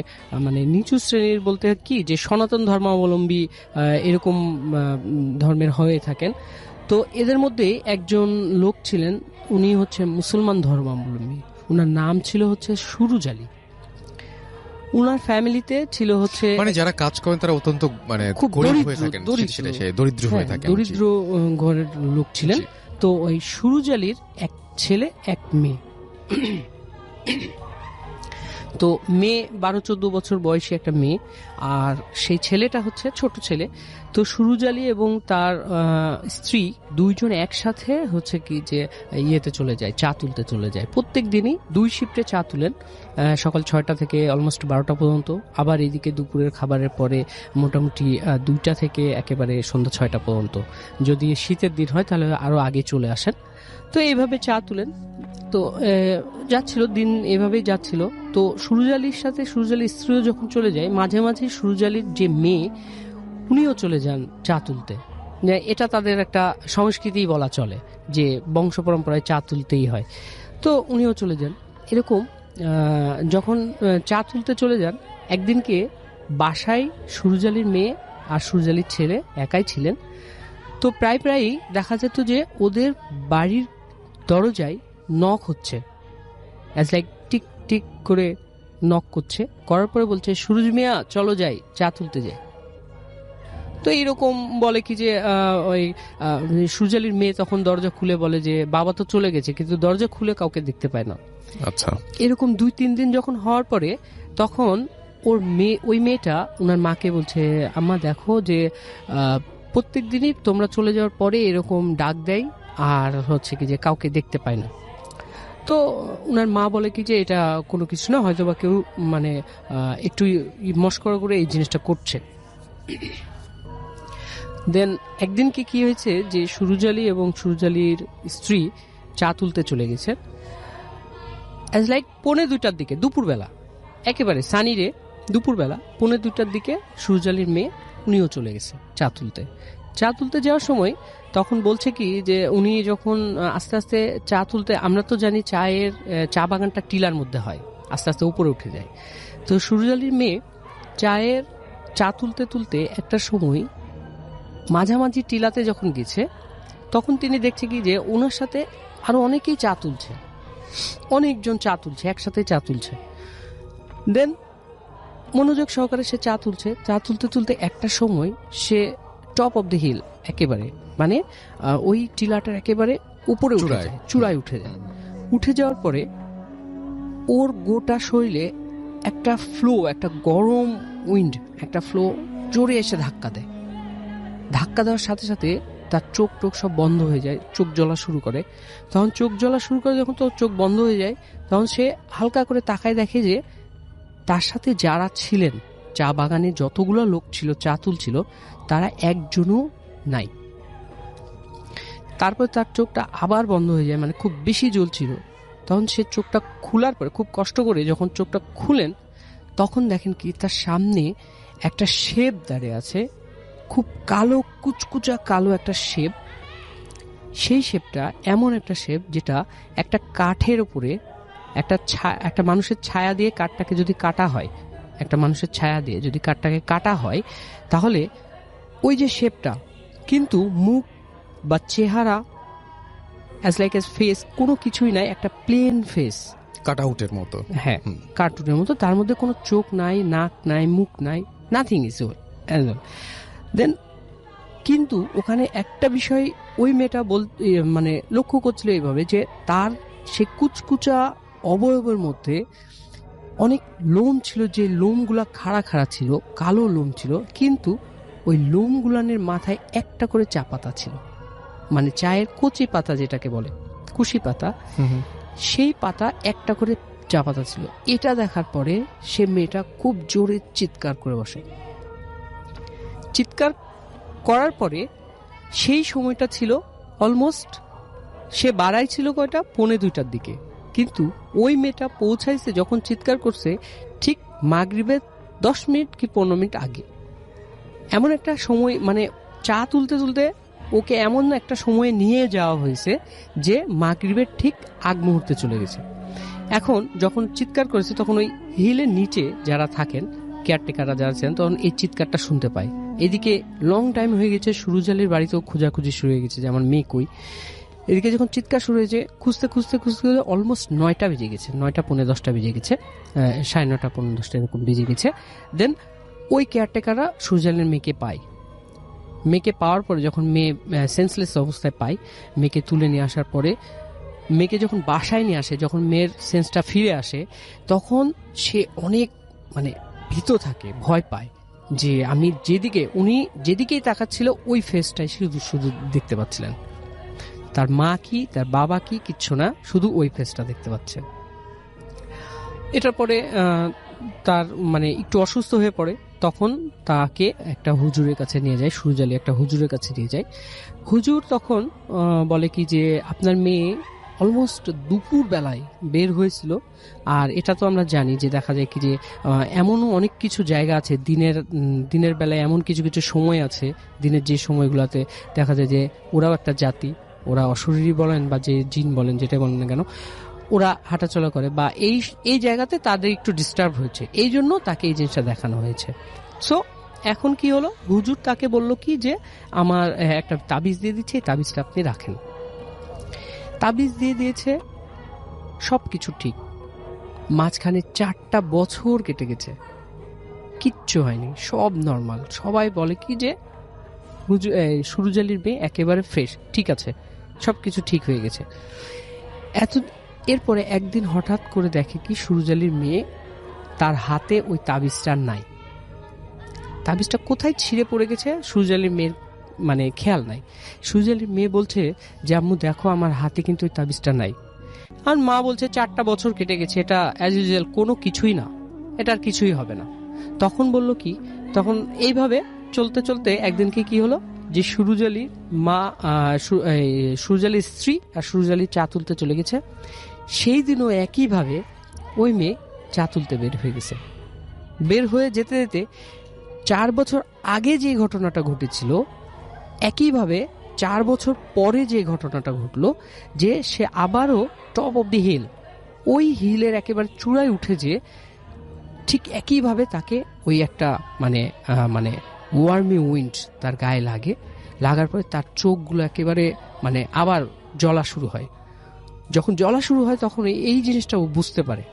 মানে নিচু শ্রেণীর, বলতে কি যে সনাতন ধর্মাবলম্বী এরকম ধর্মের হয়ে থাকেন। তো এদের মধ্যে একজন লোক ছিলেন, উনি হচ্ছে মুসলমান ধর্মাবলম্বী। উনার নাম ছিল হচ্ছে সুরুজ আলী। উনার ফ্যামিলিতে ছিল হচ্ছে মানে যারা কাজ করেন তারা অত্যন্ত মানে খুব গরিব হয়ে থাকেন, দরিদ্র হয়ে হ্যাঁ, থাকেন। দরিদ্র ঘরের লোক ছিলেন। জি। তো ওই সুরুজ আলীর এক ছেলে এক মেয়ে। তো মেয়ে 12-14 বছর বয়সী একটা মেয়ে, আর সেই ছেলেটা হচ্ছে ছোট ছেলে। তো সুরুজ আলী এবং তার স্ত্রী দুইজন একসাথে হচ্ছে কি যে ইয়েতে চলে যায়, চা তুলতে চলে যায়। প্রত্যেক দিনই 2 শিফটে চা তুলেন, সকাল 6টা থেকে অলমোস্ট 12টা পর্যন্ত, আবার এইদিকে দুপুরের খাবারের পরে মোটামুটি 2টা থেকে একেবারে সন্ধ্যা 6টা পর্যন্ত। যদি শীতের দিন হয় তাহলে আরো আগে চলে আসেন। তো এইভাবে চা তুলেন। তো যাচ্ছিল দিন, এভাবেই যাচ্ছিল। তো সুরুজ আলীর সাথে সুরুজ আলীর স্ত্রীও যখন চলে যায়, মাঝে মাঝে সুরুজ আলীর যে মেয়ে উনিও চলে যান চা তুলতে। এটা তাদের একটা সংস্কৃতি বলা চলে যে বংশ পরম্পরায় চা তুলতেই হয়। তো উনিও চলে যান। এরকম যখন চা তুলতে চলে যান, একদিনকে বাসায় সুরুজ আলীর মেয়ে আর সুরুজ আলীর ছেলে একাই ছিলেন। তো প্রায়ই দেখা যেত যে ওদের বাড়ির দরজায় নক হচ্ছে, অ্যাজ লাইক টিক টিক করে নক করছে, করার পরে বলছে সুরুজ মিয়া চলো যাই, চা তুলতে যাই। তো এইরকম বলে কি যে ওই সুরুজ আলীর মেয়ে তখন দরজা খুলে বলে যে বাবা তো চলে গেছে, কিন্তু দরজা খুলে কাউকে দেখতে পায় না। আচ্ছা। এরকম 2-3 দিন যখন হওয়ার পরে তখন ওই মেয়েটা ওনার মাকে বলছে, আম্মা দেখো যে প্রত্যেক দিনই তোমরা চলে যাওয়ার পরে এরকম ডাক দেয় আর হচ্ছে কি যে কাউকে দেখতে পায় না। তো ওনার মা বলে কি যে এটা কোনো কিছু না, হয়তো বা কেউ মানে একটু মস্করা করে এই জিনিসটা করছে। দেন একদিন কি হয়েছে যে সুরুজ আলী এবং সুরুজ আলীর স্ত্রী চা তুলতে চলে গেছে, অ্যাজ লাইক 1:45টার দিকে, দুপুরবেলা, একেবারে সানি রে, দুপুরবেলা 1:45টার দিকে সুরুজ আলীর মেয়ে উনিও চলে গেছে চা তুলতে যাওয়ার সময় তখন বলছে কি যে উনি যখন আস্তে আস্তে চা তুলতে, আমরা তো জানি চা বাগানটা টিলার মধ্যে হয়, আস্তে আস্তে উপরে উঠে যায়। তো সুরুজ আলীর মেয়ে চা তুলতে তুলতে একটা সময় মাঝামাঝি টিলাতে যখন গেছে, তখন তিনি দেখছে কি যে ওনার সাথে আরো অনেকেই চা তুলছে, অনেকজন চা তুলছে, একসাথে চা তুলছে। দেন মনোযোগ সহকারে সে চা তুলতে তুলতে একটা সময় সে টপ অফ দ্য হিল, একেবারে মানে ওই টিলাটার একেবারে উপরে চূড়ায় উঠে যায়। উঠে যাওয়ার পরে ওর গোটা শরীরে একটা ফ্লো, একটা গরম উইন্ড, একটা ফ্লো জোরে এসে ধাক্কা দেওয়ার সাথে সাথে তার চোখ সব বন্ধ হয়ে যায়, চোখ জ্বলা শুরু করে। যখন তো চোখ বন্ধ হয়ে যায়, তখন সে হালকা করে তাকায়, দেখে যে তার সাথে যারা ছিলেন, চা বাগানে যতগুলো লোক ছিল চা তুলছিল, তারা একজনও নাই। তারপর তার চোখটা আবার বন্ধ হয়ে যায়, মানে খুব বেশি জ্বলছিল। তখন সে চোখটা খোলার পরে, খুব কষ্ট করে যখন চোখটা খুলেন, তখন দেখেন কি তার সামনে একটা শেপ দাঁড়িয়ে আছে, খুব কালো কুচকুচা কালো একটা শেপ। সেই শেপটা এমন একটা শেপ যেটা একটা কাঠের উপরে একটা মানুষের ছায়া দিয়ে কাঠটাকে যদি কাটা হয়, একটা মানুষের ছায়া দিয়ে যদি কাঠটাকে কাটা হয়, তাহলে ওই যে শেপটা, কিন্তু মুখ বা চেহারা অ্যাজ লাইক এস ফেস কোনো কিছুই নাই, একটা প্লেন ফেস, কাট আউটের মতো। হ্যাঁ কার্টুনের মতো, তার মধ্যে কোনো চোখ নাই, নাক নাই, মুখ নাই, নাথিং ইজ দেন। কিন্তু ওখানে একটা বিষয় ওই মেয়েটা মানে লক্ষ্য করছিল এইভাবে যে তার সে কুচকুচা অবয়বের মধ্যে অনেক লোম ছিল, যে লোমগুলা খাড়া খাড়া ছিল, কালো লোম ছিল, কিন্তু ওই লোমগুলানের মাথায় একটা করে চা পাতা ছিল, মানে চায়ের কচি পাতা যেটাকে বলে কুশি পাতা, সেই পাতা একটা করে চা পাতা ছিল। এটা দেখার পরে সে মেয়েটা খুব জোরে চিৎকার করে বসে। চিৎকার করার পরে সেই সময়টা ছিল অলমোস্ট, সে বাড়াই ছিল কয়টা 1:45 দিকে, কিন্তু ওই মেয়েটা পৌঁছাইছে যখন চিৎকার করছে ঠিক মাগরিবের 10 মিনিট কি 15 মিনিট আগে। এমন একটা সময়, মানে চা তুলতে তুলতে ওকে এমন একটা সময়ে নিয়ে যাওয়া হয়েছে যে মাগরিবের ঠিক আগ মুহূর্তে চলে গেছে। এখন যখন চিৎকার করেছে তখন ওই হিলের নিচে যারা থাকেন, কেয়ারটেকাররা যারা ছিলেন, তখন এই চিৎকারটা শুনতে পায়। এদিকে লং টাইম হয়ে গেছে, সুরুজ আলীর বাড়িতেও খোঁজাখুঁজি শুরু হয়ে গেছে যে আমার মেয়ে কই। এদিকে যখন চিৎকার শুরু হয়েছে, খুঁজতে খুঁজতে খুঁজতে অলমোস্ট 9টা বেজে গেছে, 9টা পৌনে 10টা বেজে গেছে, 9:30 পৌনে 10টা এরকম বেজে গেছে। দেন ওই কেয়ারটেকাররা সুরুজ আলীর মেয়েকে পায়। মেয়েকে পাওয়ার পরে যখন মেয়ে সেন্সলেস অবস্থায় পায়, মেয়েকে তুলে নিয়ে আসার পরে মেয়েকে যখন বাসায় নিয়ে আসে, যখন মেয়ের সেন্সটা ফিরে আসে, তখন সে অনেক মানে ভীত থাকে, ভয় পায় যে আমি উনি যেদিকেই তাকাচ্ছিল ওই ফেসটাই শুধু শুধু দেখতে পাচ্ছিলেন। তার মা কি, তার বাবা কি, কিচ্ছু না, শুধু ওই ফেসটা দেখতে পাচ্ছে। এটার পরে তার মানে একটু অসুস্থ হয়ে পড়ে, তখন তাকে একটা হুজুরের কাছে নিয়ে যায়, সুরুজ আলী একটা হুজুরের কাছে নিয়ে যায়। হুজুর তখন বলে কি যে আপনার মেয়ে অলমোস্ট দুপুর বেলায় বের হয়েছিল, আর এটা তো আমরা জানি যে দেখা যায় কি যে এমনও অনেক কিছু জায়গা আছে দিনের বেলায়, এমন কিছু কিছু সময় আছে দিনের যে সময়গুলোতে দেখা যায় যে ওরাও একটা জাতি, ওরা অশরীরী বলেন বা যে জিন বলেন, যেটা বলেন না কেন, ওরা হাঁটাচলা করে বা এই জায়গাতে তাদের একটু ডিস্টার্ব হয়েছে, এই জন্য তাকে এই জিনিসটা দেখানো হয়েছে। সো এখন কি হলো, হুজুর তাকে বলল কি যে আমার একটা তাবিজ দিয়ে দিচ্ছে, এই তাবিজটা আপনি রাখেন। তাবিজ দিয়ে দিয়েছে, সবকিছু ঠিক। মাঝখানে 4টা বছর কেটে গেছে, কিচ্ছু হয়নি, সব নর্মাল। সবাই বলে কি যে সুরুজ আলীর মেয়ে একেবারে ফ্রেশ, ঠিক আছে, সবকিছু ঠিক হয়ে গেছে। এরপরে একদিন হঠাৎ করে দেখে কি সুরুজ আলীর মেয়ে, তার হাতে ওই তাবিজটা নাই। তাবিজটা কোথায় ছিঁড়ে পড়ে গেছে সুরুজ আলীর মেয়ের মানে খেয়াল নাই। সুরুজ আলীর মেয়ে বলছে যে আম্মু দেখো আমার হাতে কিন্তু ওই তাবিজটা নাই। আর মা বলছে 4টা বছর কেটে গেছে, এটা অ্যাজ ইউজুয়াল কোনো কিছুই না, এটা আর কিছুই হবে না। তখন বলল কি, তখন এইভাবে চলতে চলতে একদিনকে কি হলো যে সুরুজ আলীর মা, সুরুজ আলীর স্ত্রী আর সুরুজ আলী চা তুলতে চলে গেছে। সেই দিনও একইভাবে ওই মেয়ে চা তুলতে বের হয়ে গেছে। বের হয়ে যেতে যেতে 4 বছর আগে যে ঘটনাটা ঘটেছিল, একইভাবে 4 বছর পরে যে ঘটনাটা ঘটলো, যে সে আবারও টপ অব দি হিল, ওই হিলের একেবারে চূড়ায় উঠে, যে ঠিক একইভাবে তাকে ওই একটা মানে ওয়ার্মি উইন্ড তার গায়ে লাগার পরে তার চোখগুলো একেবারে মানে আবার জ্বলা শুরু হয়। যখন জ্বলা শুরু হয় তখন এই জিনিসটা ও বুঝতে পারে,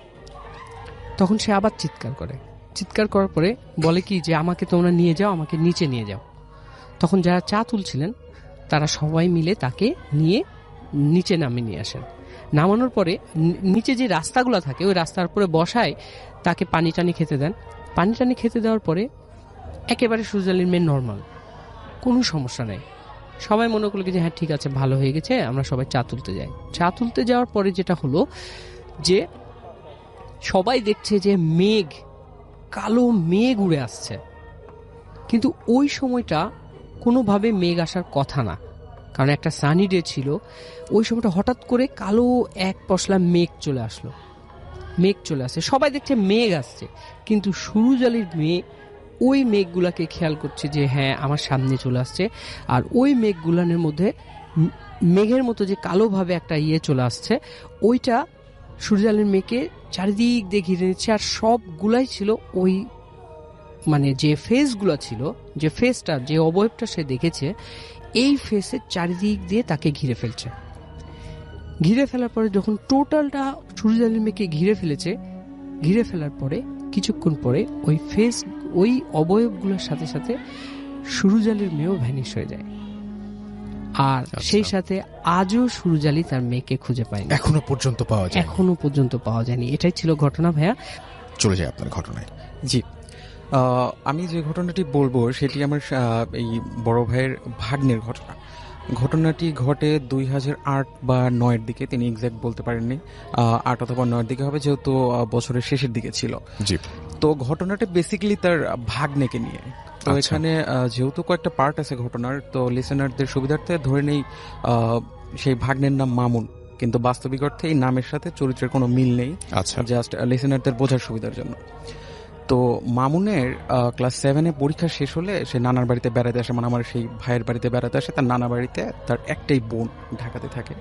তখন সে আবার চিৎকার করে। চিৎকার করার পরে বলে কি যে আমাকে তোমরা নিয়ে যাও, আমাকে নিচে নিয়ে যাও। তখন যারা চা তুলছিলেন তারা সবাই মিলে তাকে নিয়ে নিচে নামিয়ে নিয়ে আসেন। নামানোর পরে নিচে যে রাস্তাগুলো থাকে ওই রাস্তার উপরে বসায় তাকে পানি টানি খেতে দেন। পানি টানি খেতে দেওয়ার পরে একেবারে সুরুজ আলীর মেয়ে নর্মাল, কোনো সমস্যা নেই। সবাই মনে করলো যে হ্যাঁ ঠিক আছে, ভালো হয়ে গেছে, আমরা সবাই চা তুলতে যাই। চা তুলতে যাওয়ার পরে যেটা হলো যে সবাই দেখছে যে কালো মেঘ উড়ে আসছে, কিন্তু ওই সময়টা কোনোভাবে মেঘ আসার কথা না, কারণ একটা সানি ডে ছিল। ওই সময়টা হঠাৎ করে কালো এক পশলা মেঘ চলে আসে, সবাই দেখছে মেঘ আসছে, কিন্তু সুরুজ আলীর মেয়ে ওই মেঘগুলাকে খেয়াল করছে যে হ্যাঁ আমার সামনে চলে আসছে, আর ওই মেঘগুলানের মধ্যে মেঘের মতো যে কালোভাবে একটা চলে আসছে, ওইটা সূর্যালের মেঘকে চারিদিক দিয়ে ঘিরে নিচ্ছে। আর সবগুলাই ছিল ওই মানে যে ফেসগুলো ছিল, যে ফেসটা, যে অবয়বটা সে দেখেছে, এই ফেসের চারিদিক দিয়ে তাকে ঘিরে ফেলছে। ঘিরে ফেলার পরে যখন টোটালটা সূর্যালের মেঘকে ঘিরে ফেলেছে, ঘিরে ফেলার পরে কিছুক্ষণ পরে ওই ফেস, ওই অবয়বগুলোর সাথে সাথে সূর্যালের মেয়েও ভ্যানিশ হয়ে যায়। আর সেই সাথে আজও সূর্যালি তার মেয়েকে খুঁজে পায়নি, এখনো পর্যন্ত পাওয়া যায়, এখনো পর্যন্ত পাওয়া যায়নি। এটাই ছিল ঘটনা। ভাইয়া চলে যায় আপনার ঘটনায়। জি, আমি যে ঘটনাটি বলবো সেটি আমার এই বড় ভাইয়ের ভাগ্নের ঘটনা। ঘটনাটি ঘটে 2008 বা 9-এর দিকে, তিনি এক্সাক্ট বলতে পারেননি, 8 অথবা 9-এর দিকে হবে, যেহেতু বছরের শেষের দিকে ছিল। জি। তো ঘটনাটা বেসিক্যালি তার ভাগ্নেকে নিয়ে। তো এখানে যেহেতু কয়েকটা পার্ট আছে ঘটনার, তো লিসেনারদের সুবিধার্থে ধরে নেই সেই ভাগ্নের নাম মামুন, কিন্তু বাস্তবিক অর্থে এই নামের সাথে চরিত্রের কোনো মিল নেই, জাস্ট লিসেনারদের বোঝার সুবিধার জন্য। তো মামুনের ক্লাস 7-এ পরীক্ষা শেষ হলে সে নানার বাড়িতে বেড়াতে আসে, মানে আমার সেই ভাইয়ের বাড়িতে বেড়াতে আসে। তার নানা বাড়িতে তার একটাই বোন ঢাকাতে থাকে।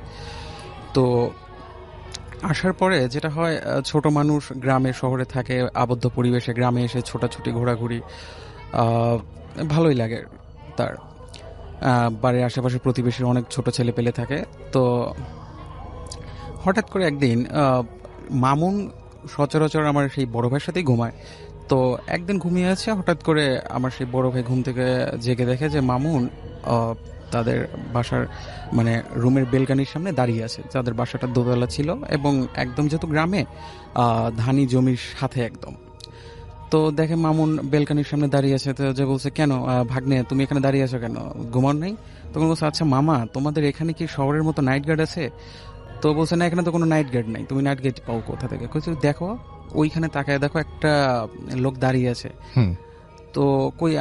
তো আসার পরে যেটা হয়, ছোট মানুষ গ্রামে শহরে থাকে, আবদ্ধ পরিবেশে গ্রামে এসে ছোটাছুটি ঘোরাঘুরি ভালোই লাগে তার। বাড়ির আশেপাশে প্রতিবেশীর অনেক ছোট ছেলে পেলে থাকে। তো হঠাৎ করে একদিন মামুন সচরাচর আমার সেই বড় ভাইয়ের সাথেই ঘুমায়। তো একদিন ঘুমিয়ে আছে, হঠাৎ করে আমার সেই বড় ভাই ঘুম থেকে জেগে দেখে যে মামুন তাদের বাসার মানে রুমের বেলকানির সামনে দাঁড়িয়ে আছে। তাদের বাসাটা দোতলা ছিল এবং একদম যেহেতু গ্রামে ধানি জমির সাথে একদম। তো দেখে মামুন বেলকানির সামনে দাঁড়িয়ে আছে। তো যে বলছে, কেন ভাগ্নে তুমি এখানে দাঁড়িয়ে আছো কেন, ঘুমাও নাই? তখন বলছে, আচ্ছা মামা, তোমাদের এখানে কি শহরের মতো নাইট গার্ড আছে? তো বলছে, না এখানে তো কোনো নাইট গার্ড নাই, তুমি নাইট গার্ড পাও কোথা থেকে? দেখো ওইখানে তাকায় দেখো, একটা লোক দাঁড়িয়ে আছে। তো কই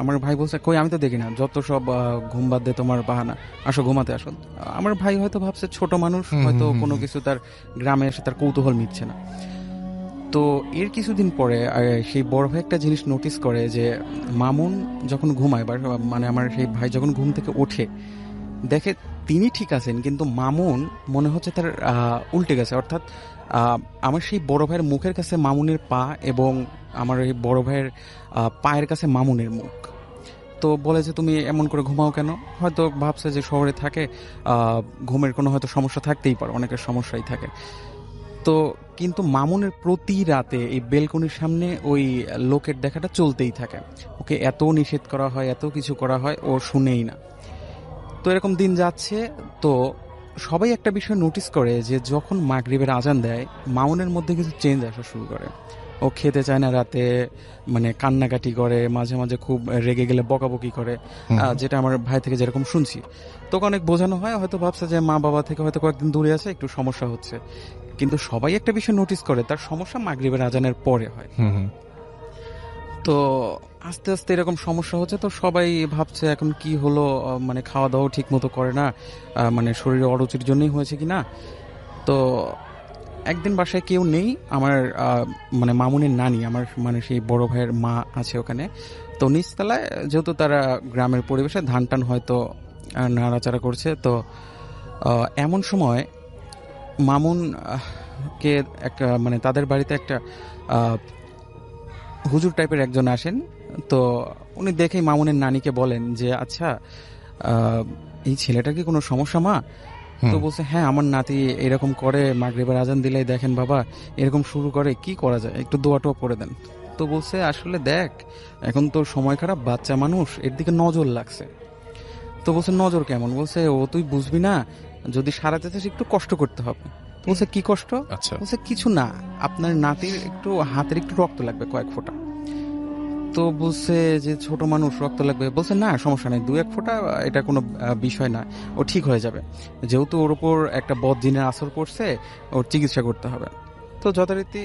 আমার ভাই বলছে, কই আমি তো দেখি না, যত সব ঘুম বাদ দে তোমার বাহানা, আসো ঘুমাতে আসো। আমার ভাই হয়তো ভাবছে ছোট মানুষ, হয়তো কোনো কিছু তার গ্রামে এসে তার কৌতূহল মিটছে না। তো এর কিছুদিন পরে সেই বড় ভাই একটা জিনিস নোটিস করে যে মামুন যখন ঘুমায়, মানে আমার সেই ভাই যখন ঘুম থেকে ওঠে, দেখে তিনি ঠিক আছেন, কিন্তু মামুন মনে হচ্ছে তার উল্টে গেছে। অর্থাৎ আমার সেই বড় ভাইয়ের মুখের কাছে মামুনের পা এবং আমার এই বড় ভাইয়ের পায়ের কাছে মামুনের মুখ। তো বলে যে তুমি এমন করে ঘুমাও কেন? হয়তো ভাবছে যে শহরে থাকে, ঘুমের কোনো হয়তো সমস্যা থাকতেই পারে, অনেকের সমস্যাই থাকে। তো কিন্তু মামুনের প্রতি রাতে এই বেলকনির সামনে ওই লোকের দেখাটা চলতেই থাকে। ওকে এত নিষেধ করা হয়, এত কিছু করা হয়, ও শুনেই না। তো এরকম দিন যাচ্ছে। তো সবাই একটা বিষয় নোটিস করে যে যখন মাগরিবের আজান দেয়, মামুনের মধ্যে কিছু চেঞ্জ আসা শুরু করে। ও খেতে চায় না রাতে, মানে কান্নাকাটি করে, মাঝে মাঝে খুব রেগে গেলে বকাবকি করে, যেটা আমার ভাই থেকে যেরকম শুনছি। তোকে অনেক বোঝানো হয়, হয়তো ভাবছে যে মা বাবা থেকে হয়তো কয়েকদিন দূরে আছে, একটু সমস্যা হচ্ছে। কিন্তু সবাই একটা বিষয় নোটিস করে, তার সমস্যা মাগরিবের আজানের পরে হয়। তো আস্তে আস্তে এরকম সমস্যা হচ্ছে। তো সবাই ভাবছে এখন কি হলো, মানে খাওয়া দাওয়া ঠিক মতো করে না, মানে শরীরে অরুচির জন্যই হয়েছে কিনা। তো একদিন বাসায় কেউ নেই, আমার মানে মামুনের নানি, আমার মানে সেই বড় ভাইয়ের মা আছে ওখানে। তো নিচতলায় যেহেতু তারা গ্রামের পরিবেশে ধান টান হয়তো নাড়াচাড়া করছে। তো এমন সময় মামুন কে একটা মানে তাদের বাড়িতে একটা হুজুর টাইপের একজন আসেন। তো উনি দেখেই মামুনের নানিকে বলেন যে, আচ্ছা এই ছেলেটার কি কোনো সমস্যা মা? তো বলছে, হ্যাঁ আমার নাতি এরকম করে, মাগরিবের আজান দিলেই দেখেন বাবা এরকম শুরু করে, কি করা যায়, একটু দোয়া টোয়া পড়ে দেন। তো বলছে, আসলে দেখ এখন তো সময় খারাপ, বাচ্চা মানুষ, এর দিকে নজর লাগছে। তো বলছে, নজর কেমন? বলছে, ও তুই বুঝবি না, যদি সারাতে চাস একটু কষ্ট করতে হবে। বলছে, কি কষ্ট? বলছে, কিছু না, আপনার নাতির একটু হাতের একটু রক্ত লাগবে, কয়েক ফোঁটা। তো বলছে যে ছোট মানুষ, রক্ত লাগবে? বলছে, না সমস্যা নেই, 2-1 ফোঁটা, এটা কোনো বিষয় না, ও ঠিক হয়ে যাবে। যেহেতু ওর উপর একটা বদ জিনের আসর পড়ছে, ওর চিকিৎসা করতে হবে। তো যথারীতি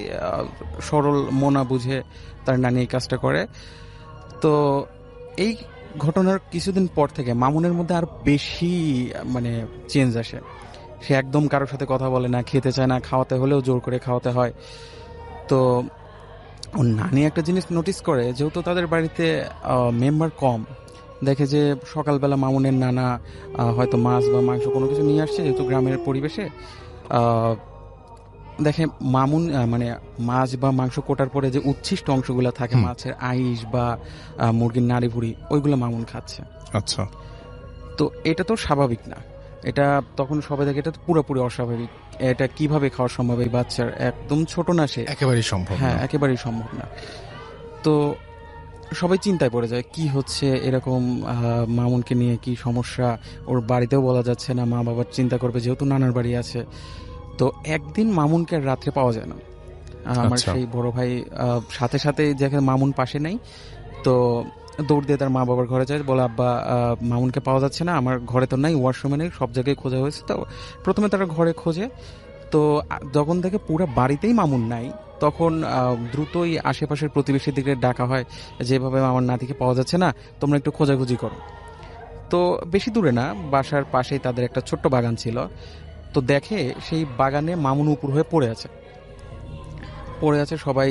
সরল মনা বুঝে তার নানি এই কাজটা করে। তো এই ঘটনার কিছুদিন পর থেকে মামুনের মধ্যে আর বেশি মানে চেঞ্জ আসে। সে একদম কারোর সাথে কথা বলে না, খেতে চায় না, খাওয়াতে হলেও জোর করে খাওয়াতে হয়। তো ওর নানি একটা জিনিস নোটিস করে, যেহেতু তাদের বাড়িতে মেম্বার কম, দেখে যে সকালবেলা মামুনের নানা হয়তো মাছ বা মাংস কোনো কিছু নিয়ে আসছে, যেহেতু গ্রামের পরিবেশে আহ, দেখে মামুন মানে মাছ বা মাংস কোটার পরে যে উচ্ছিষ্ট অংশগুলো থাকে, মাছের আইস বা মুরগির নাড়ি ভুড়ি, ওইগুলো মামুন খাচ্ছে। আচ্ছা। তো এটা তো স্বাভাবিক না, এটা তখন সবাই দেখে এটা তো পুরোপুরি অস্বাভাবিক, এটা কিভাবে খাওয়া সম্ভব এই বাচ্চার, একদম ছোট না সে, একেবারেই সম্ভব হ্যাঁ না। একেবারেই সম্ভব না। তো সবাই চিন্তায় পড়ে যায় কি হচ্ছে, এরকম মামুনকে নিয়ে কি সমস্যা, ওর বাড়িতেও বলা যাচ্ছে না, মা বাবার চিন্তা করবে যেহেতু নানার বাড়ি আছে। তো একদিন মামুনকে আর রাত্রে পাওয়া যায় না। আমার আচ্ছা। সেই বড় ভাই সাথে সাথে দেখে মামুন পাশে নেই, তো দৌড় দিয়ে তার মা বাবার ঘরে যায়, বলে আব্বা মামুনকে পাওয়া যাচ্ছে না, আমার ঘরে তো নাই, ওয়াশরুমে নেই, সব জায়গায় খোঁজা হয়েছে। তো প্রথমে তারা ঘরে খোঁজে, তো যখন দেখে পুরো বাড়িতেই মামুন নাই, তখন দ্রুতই আশেপাশের প্রতিবেশীর দিকে ডাকা হয়, যেভাবে আমার নাতিকে পাওয়া যাচ্ছে না, তোমরা একটু খোঁজাখুঁজি করো। তো বেশি দূরে না, বাসার পাশেই তাদের একটা ছোট্ট বাগান ছিল। তো দেখে সেই বাগানে মামুন উপর হয়ে পড়ে আছে। সবাই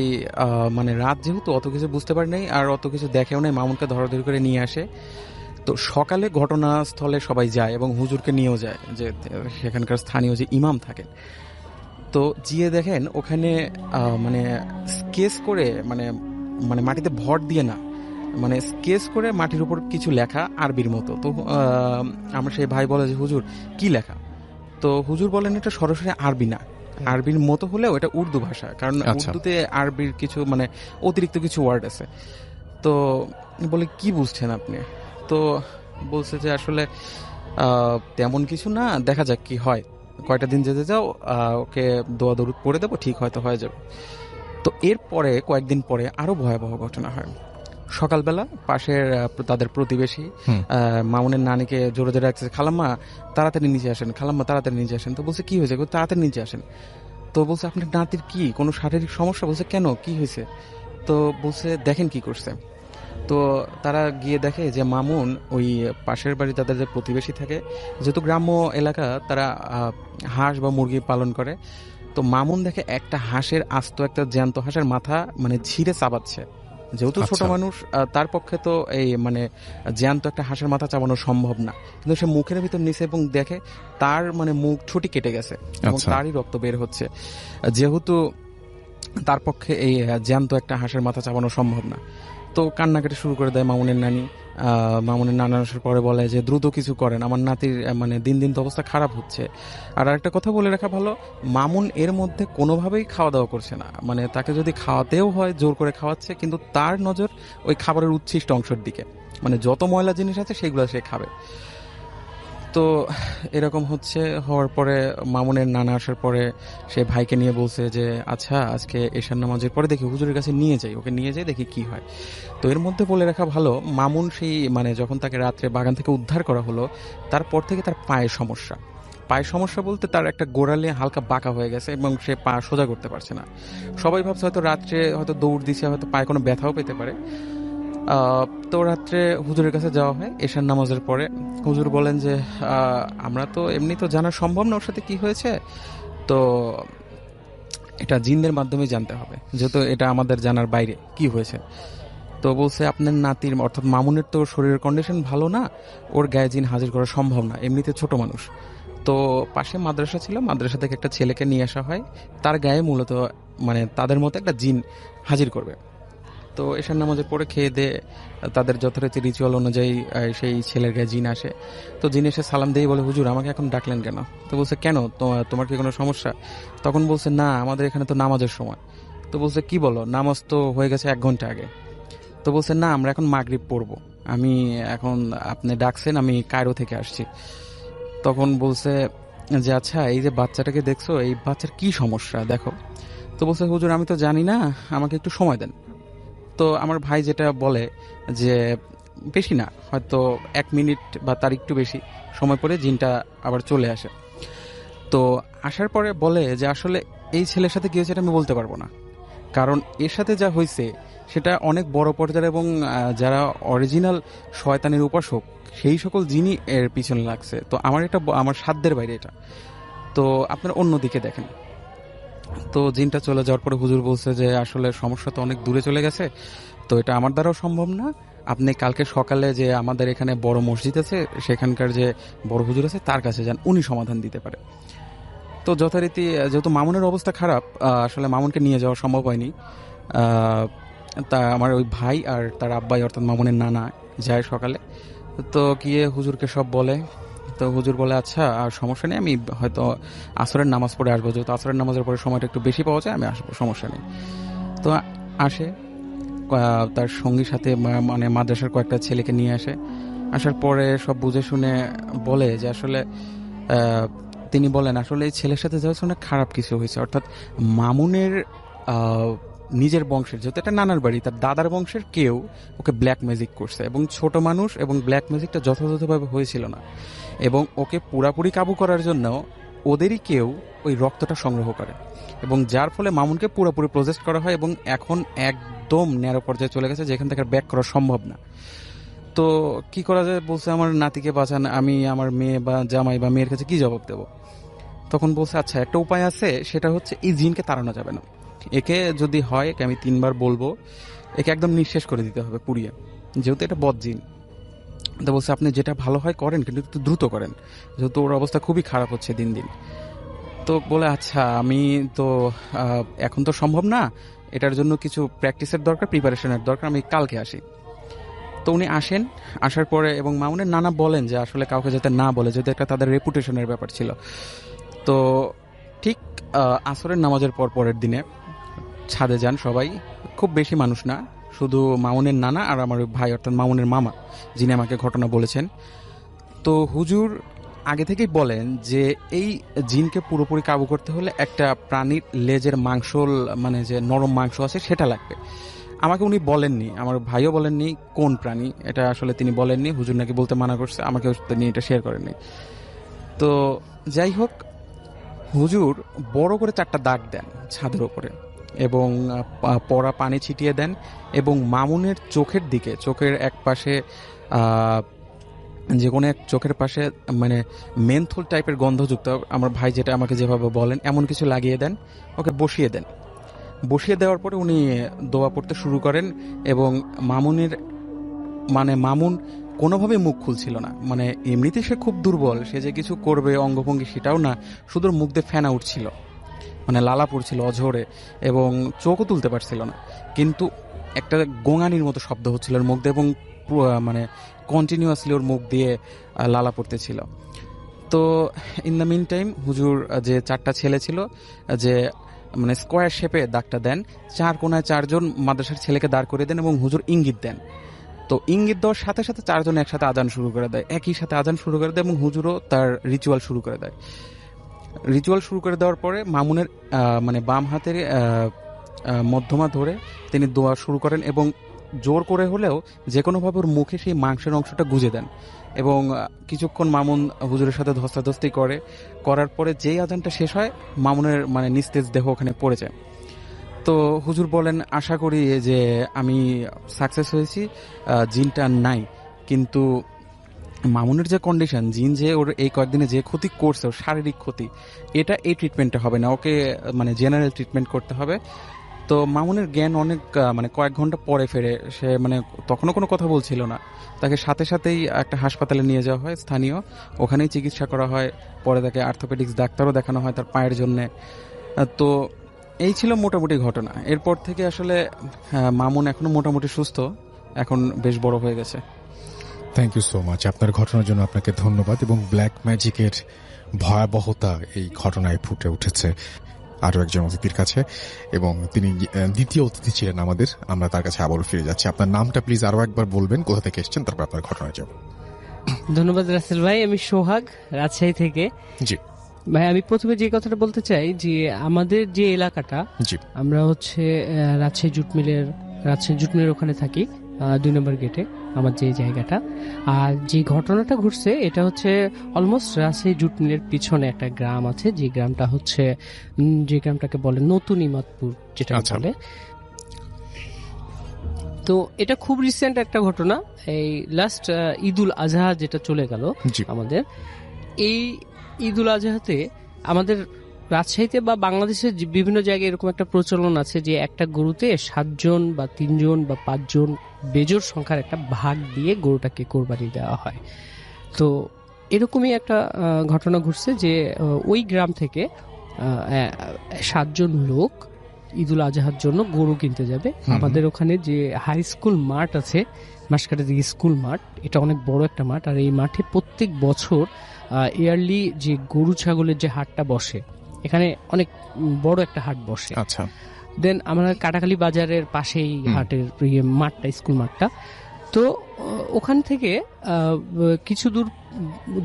মানে রাত যেহেতু অত কিছু বুঝতে পারে নাই আর অত কিছু দেখেও নাই, মামুনকে ধরাধরি করে নিয়ে আসে। তো সকালে ঘটনাস্থলে সবাই যায় এবং হুজুরকে নিয়েও যায়, যে সেখানকার স্থানীয় যে ইমাম থাকেন। তো গিয়ে দেখেন ওখানে মানে স্কেচ করে, মানে মানে মাটিতে ভর দিয়ে না, মানে স্কেচ করে মাটির উপর কিছু লেখা আরবির মতো। তো আমার সেই ভাই বলে যে হুজুর কি লেখা? তো হুজুর বলেন এটা সরাসরি আরবি না, আরবির মতো হলেও এটা উর্দু ভাষা, কারণ আচ্ছা। উর্দুতে আরবির কিছু মানে অতিরিক্ত কিছু ওয়ার্ড আছে। তো বলে কি বুঝছেন আপনি? তো বলছে যে আসলে তেমন কিছু না, দেখা যাক কি হয়, কয়টা দিন যেতে যাও, ওকে দোয়া দরুদ পড়ে দেবো, ঠিক হয়তো হয়ে যাবে। তো এরপরে কয়েকদিন পরে আরো ভয়াবহ ঘটনা হয়। সকালবেলা পাশের তাদের প্রতিবেশী মামুনের নানিকে জোরে জোরে ডাকছে, খালাম্মা তাড়াতাড়ি নিচে আসেন, খালাম্মা তাড়াতাড়ি নিচে আসেন। তো বলছে কি হয়েছে? তাড়াতাড়ি নিচে আসেন। তো বলছে আপনার নাতির কি কোনো শারীরিক সমস্যা? বলছে কেন, কি হয়েছে? তো বলছে দেখেন কি করছে। তো তারা গিয়ে দেখে যে মামুন ওই পাশের বাড়ি তাদের যে প্রতিবেশী থাকে, যেহেতু গ্রাম্য এলাকা, তারা হাঁস বা মুরগি পালন করে। তো মামুন দেখে একটা হাঁসের আস্ত, একটা জ্যান্ত হাঁসের মাথা মানে ছিঁড়ে চাবাচ্ছে। যেহেতু ছোট আচ্ছা। মানুষ, তার পক্ষে তো এই মানে জ্যান্ত একটা হাঁসের মাথা চাবানো সম্ভব না, কিন্তু সে মুখের ভিতর নিচে এবং দেখে তার মানে মুখ ছুটি কেটে গেছে এবং আচ্ছা। তারই রক্ত বের হচ্ছে। যেহেতু তার পক্ষে এই জ্যান্ত একটা হাঁসের মাথা চাবানো সম্ভব না, তো কান্নাকাটি শুরু করে দেয় মামুনের নানি। মামুনের নানা আসার পরে বলে যে দ্রুত কিছু করেন, আমার নাতির মানে দিন দিন তো অবস্থা খারাপ হচ্ছে। আর একটা কথা বলে রাখা ভালো, মামুন এর মধ্যে কোনোভাবেই খাওয়া দাওয়া করছে না, মানে তাকে যদি খাওয়াতেও হয় জোর করে খাওয়াচ্ছে, কিন্তু তার নজর ওই খাবারের উচ্ছিষ্ট অংশের দিকে, মানে যত ময়লা জিনিস আছে সেগুলো সে খাবে। তো এরকম হওয়ার পরে মামুনের নানা আসার পরে সে ভাইকে নিয়ে বলছে যে আচ্ছা আজকে এশার নামাজের পরে দেখি হুজুরের কাছে নিয়ে যাই, ওকে নিয়ে যাই, দেখি কি হয়। তো এর মধ্যে বলে রাখা ভালো, মামুন সেই মানে যখন তাকে রাত্রে বাগান থেকে উদ্ধার করা হলো, তারপর থেকে তার পায়ের সমস্যা বলতে তার একটা গোড়ালে হালকা বাঁকা হয়ে গেছে এবং সে পা সোজা করতে পারছে না। সবাই ভাবছে হয়তো রাত্রে হয়তো দৌড় দিছে, হয়তো পায়ে কোনো ব্যথাও পেতে পারে। তো রাত্রে হুজুরের কাছে যাওয়া হয় এশার নামাজের পরে। হুজুর বলেন যে আমরা তো এমনি তো জানা সম্ভব না ওর সাথে কি হয়েছে, তো এটা জিনদের মাধ্যমে জানতে হবে, যেহেতু এটা আমাদের জানার বাইরে কি হয়েছে। তো বলছে আপনার নাতির অর্থাৎ মামুনের তো শরীরের কন্ডিশন ভালো না, ওর গায়ে জিন হাজির করা সম্ভব না, এমনিতে ছোট মানুষ। তো পাশে মাদ্রাসা ছিল, মাদ্রাসা থেকে একটা ছেলেকে নিয়ে আসা হয়, তার গায়ে মূলত মানে তাদের মতো একটা জিন হাজির করবে। তো এশার নামাজের পরে খেয়ে দিয়ে তাদের যথারীতি রিচুয়াল অনুযায়ী সেই ছেলের গায়ে জিন আসে। তো জিন এসে সালাম দিয়ে বলে হুজুর আমাকে এখন ডাকলেন কেন? তো বলছে কেন, তোমার কি কোনো সমস্যা? তখন বলছে না আমাদের এখানে তো নামাজের সময়। তো বলছে কি বলো, নামাজ তো হয়ে গেছে 1 ঘন্টা আগে। তো বলছে না আমরা এখন মাগরিব পড়বো, আমি এখন আপনি ডাকছেন, আমি কায়রো থেকে আসছি। তখন বলছে যে আচ্ছা এই যে বাচ্চাটাকে দেখছো, এই বাচ্চার কি সমস্যা দেখো। তো বলছে হুজুর আমি তো জানি না, আমাকে একটু সময় দেন। তো আমার ভাই যেটা বলে যে বেশি না, হয়তো 1 মিনিট বা তার একটু বেশি সময় পরে জিনটা আবার চলে আসে। তো আসার পরে বলে যে আসলে এই ছেলের সাথে কি হয়েছে এটা আমি বলতে পারবো না, কারণ এর সাথে যা হয়েছে সেটা অনেক বড় পর্যায়ে এবং যারা অরিজিনাল শয়তানের উপাসক সেই সকল জিনই এর পিছনে লাগছে। তো আমার এটা আমার সাধ্যের বাইরে এটা, তো আপনার অন্যদিকে দেখেন। তো জিনটা চলে যাওয়ার পরে হুজুর বলছে যে আসলে সমস্যা তো অনেক দূরে চলে গেছে, তো এটা আমার দ্বারাও সম্ভব না, আপনি কালকে সকালে যে আমাদের এখানে বড় মসজিদ আছে সেখানকার যে বড় হুজুর আছে তার কাছে যান, উনি সমাধান দিতে পারে। তো যথারীতি যেহেতু মামুনের অবস্থা খারাপ, আসলে মামুনকে নিয়ে যাওয়া সম্ভব হয়নি। আহ, তা আমার ওই ভাই আর তার আব্বাই অর্থাৎ মামুনের নানা যায় সকালে, তো গিয়ে হুজুরকে সব বলে। তো হুজুর বলে আচ্ছা আর সমস্যা নেই, আমি হয়তো আসরের নামাজ পড়ে আসবো, যেহেতু আসরের নামাজের পরে সময়টা একটু বেশি পাওয়া যায়, আমি আসবো, সমস্যা নেই। তো আসে, তার সঙ্গীর সাথে মানে মাদ্রাসার কয়েকটা ছেলেকে নিয়ে আসে। আসার পরে সব বুঝে শুনে বলে যে আসলে তিনি বলেন আসলে এই ছেলের সাথে যাওয়া অনেক খারাপ কিছু হয়েছে, অর্থাৎ মামুনের নিজের বংশের, যেহেতু এটা নানার বাড়ি, তার দাদার বংশের কেউ ওকে ব্ল্যাক ম্যাজিক করছে, এবং ছোট মানুষ, এবং ব্ল্যাক ম্যাজিকটা যথাযথভাবে হয়েছিল না, এবং ওকে পুরাপুরি কাবু করার জন্য ওদেরই কেউ ওই রক্তটা সংগ্রহ করে, এবং যার ফলে মামুনকে পুরোপুরি প্রজেস্ট করা হয়, এবং এখন একদম ন্যারো পর্যায়ে চলে গেছে যেখান থেকে ব্যাক করা সম্ভব না। তো কি করা যায়, বলছে আমার নাতিকে বাঁচান, আমি আমার মেয়ে বা জামাই বা মেয়ের কাছে কি জবাব দেব? তখন বলছে আচ্ছা একটা উপায় আছে, সেটা হচ্ছে এই জিনকে তাড়ানো যাবে না, একে যদি হয়, একে আমি 3 বার বলবো, একে একদম নিঃশেষ করে দিতে হবে পুড়িয়ে, যেহেতু এটা বদ জিন। তো বলছে আপনি যেটা ভালো হয় করেন, কিন্তু একটু দ্রুত করেন, যেহেতু ওর অবস্থা খুবই খারাপ হচ্ছে দিন দিন। তো বলে আচ্ছা আমি তো এখন তো সম্ভব না, এটার জন্য কিছু প্র্যাকটিসের দরকার, প্রিপারেশনের দরকার, আমি কালকে আসি। তো উনি আসেন, আসার পরে এবং মামুনের নানা বলেন যে আসলে কাউকে যাতে না বলে, যেহেতু একটা তাদের রেপুটেশনের ব্যাপার ছিল। তো ঠিক আসরের নামাজের পর পরের দিনে ছাদে যান সবাই, খুব বেশি মানুষ না, শুধু মামুনের নানা আর আমার ওই ভাই অর্থাৎ মামুনের মামা, যিনি আমাকে ঘটনা বলেছেন। তো হুজুর আগে থেকেই বলেন যে এই জিনকে পুরোপুরি কাবু করতে হলে একটা প্রাণীর লেজের মাংস, মানে যে নরম মাংস আছে সেটা লাগবে। আমাকে উনি বলেননি, আমার ভাইও বলেননি কোন প্রাণী, এটা আসলে তিনি বলেননি, হুজুর নাকি বলতে মানা করছে, আমাকে তিনি এটা শেয়ার করেননি। তো যাই হোক, হুজুর বড় করে 4টা দাগ দেন ছাদের ওপরে, এবং পড়া পানি ছিটিয়ে দেন, এবং মামুনের চোখের দিকে, চোখের এক পাশে যে কোনো এক চোখের পাশে মানে মেন্থল টাইপের গন্ধযুক্ত, আমার ভাই যেটা আমাকে যেভাবে বলেন এমন কিছু লাগিয়ে দেন, ওকে বসিয়ে দেন। বসিয়ে দেওয়ার পরে উনি দোয়া পড়তে শুরু করেন, এবং মামুনের মানে মামুন কোনোভাবে মুখ খুলছিল না, মানে এমনিতে সে খুব দুর্বল, সে যে কিছু করবে অঙ্গভঙ্গি সেটাও না, শুধু মুখ দিয়ে ফেনা উঠছিল, মানে লালা পড়ছিল অঝরে, এবং চোখও তুলতে পারছিল না, কিন্তু একটা গোঙানির মতো শব্দ হচ্ছিল ওর মুখ দিয়ে, এবং মানে কন্টিনিউয়াসলি ওর মুখ দিয়ে লালা পড়তেছিল। তো ইন দ্য মিন টাইম হুজুর যে 4টা ছেলে ছিল, যে মানে স্কোয়ার শেপে দাগটা দেন, 4 কোণায় 4জন মাদ্রাসার ছেলেকে দাঁড় করে দেন, এবং হুজুর ইঙ্গিত দেন। তো ইঙ্গিত দেওয়ার সাথে সাথে 4জন একসাথে আজান শুরু করে দেয়, একই সাথে আজান শুরু করে দেয়, এবং হুজুরও তার রিচুয়াল শুরু করে দেয়। রিচুয়াল শুরু করে দেওয়ার পরে মামুনের মানে বাম হাতের মধ্যমা ধরে তিনি দোয়া শুরু করেন, এবং জোর করে হলেও যে কোনোভাবে ওর মুখে সেই মাংসের অংশটা গুজে দেন, এবং কিছুক্ষণ মামুন হুজুরের সাথে ধস্তাধস্তি করার পরে যেই আজানটা শেষ হয়, মামুনের মানে নিস্তেজ দেহ ওখানে পড়ে যায়। তো হুজুর বলেন আশা করি যে আমি সাকসেস হয়েছি, জিনটা নাই, কিন্তু মামুনের যে কন্ডিশন, জিন যে ওর এই কয়েকদিনে যে ক্ষতি করছে, ওর শারীরিক ক্ষতি, এটা এই ট্রিটমেন্টটা হবে না, ওকে মানে জেনারেল ট্রিটমেন্ট করতে হবে। তো মামুনের জ্ঞান অনেক মানে কয়েক ঘন্টা পরে ফেরে, সে মানে তখনও কোনো কথা বলছিল না, তাকে সাথে সাথেই একটা হাসপাতালে নিয়ে যাওয়া হয় স্থানীয়, ওখানেই চিকিৎসা করা হয়, পরে তাকে অর্থোপেডিক্স ডাক্তারও দেখানো হয় তার পায়ের জন্যে। তো এই ছিল মোটামুটি ঘটনা। এরপর থেকে আসলে মামুন এখনো মোটামুটি সুস্থ, এখন বেশ বড় হয়ে গেছে। থ্যাংক ইউ সো মাচ, আপনার ঘটনার জন্য আপনাকে ধন্যবাদ। এবং ব্ল্যাক ম্যাজিকের ভয়াবহতা এই ঘটনায় ফুটে উঠেছে আরো একজন অতিথির কাছে, এবং তিনি দ্বিতীয় অতিথি ছিলেন আমাদের। আমরা তার কাছে আবারও ফিরে যাচ্ছি। আপনার নামটা প্লিজ আরো একবার বলবেন, কোথা থেকে এসেছেন, তারপর আপনার ঘটনায় যাব। ধন্যবাদ রাসেল ভাই, আমি সোহাগ, রাজশাহী থেকে। জি ভাই, আমি প্রথমে যে কথাটা বলতে চাই যে আমাদের যে এলাকাটা, জি আমরা হচ্ছে রাজশাহী জুটমিলের ওখানে থাকি, 2 নম্বর গেটে আমার যে জায়গাটা। আর যে ঘটনাটা ঘটছে এটা হচ্ছে অলমোস্ট রাজশাহী জুটমিলের পিছনে একটা গ্রাম আছে, যে গ্রামটা হচ্ছে যে গ্রামটাকে বলে নতুন ইমাদপুর যেটা বলে। তো এটা খুব রিসেন্ট একটা ঘটনা, এই লাস্ট ঈদুল আজহা যেটা চলে গেল আমাদের, এই ঈদুল আজহাতে আমাদের রাজশাহীতে বা বাংলাদেশের বিভিন্ন জায়গায় এরকম একটা প্রচলন আছে যে একটা গরুতে 7 জন বা 3 জন বা 5 জন বেজোড় সংখ্যার একটা ভাগ দিয়ে গরুটাকে কোরবানি দেওয়া হয়। তো এরকমই একটা ঘটনা ঘটছে যে ওই গ্রাম থেকে 7 জন লোক ঈদুল আজহার জন্য গরু কিনতে যাবে। আমাদের ওখানে যে হাই স্কুল মাঠ আছে, মাসকাটা দিকে স্কুল মাঠ, এটা অনেক বড় একটা মাঠ। আর এই মাঠে প্রত্যেক বছর ইয়ারলি যে গরু ছাগলের যে হাটটা বসে, এখানে অনেক বড় একটা হাট বসে। আচ্ছা, দেন আমরা কাটাখালী বাজারের পাশেই হাটের মাঠটা, স্কুল মাঠটা। তো ওখান থেকে কিছু দূর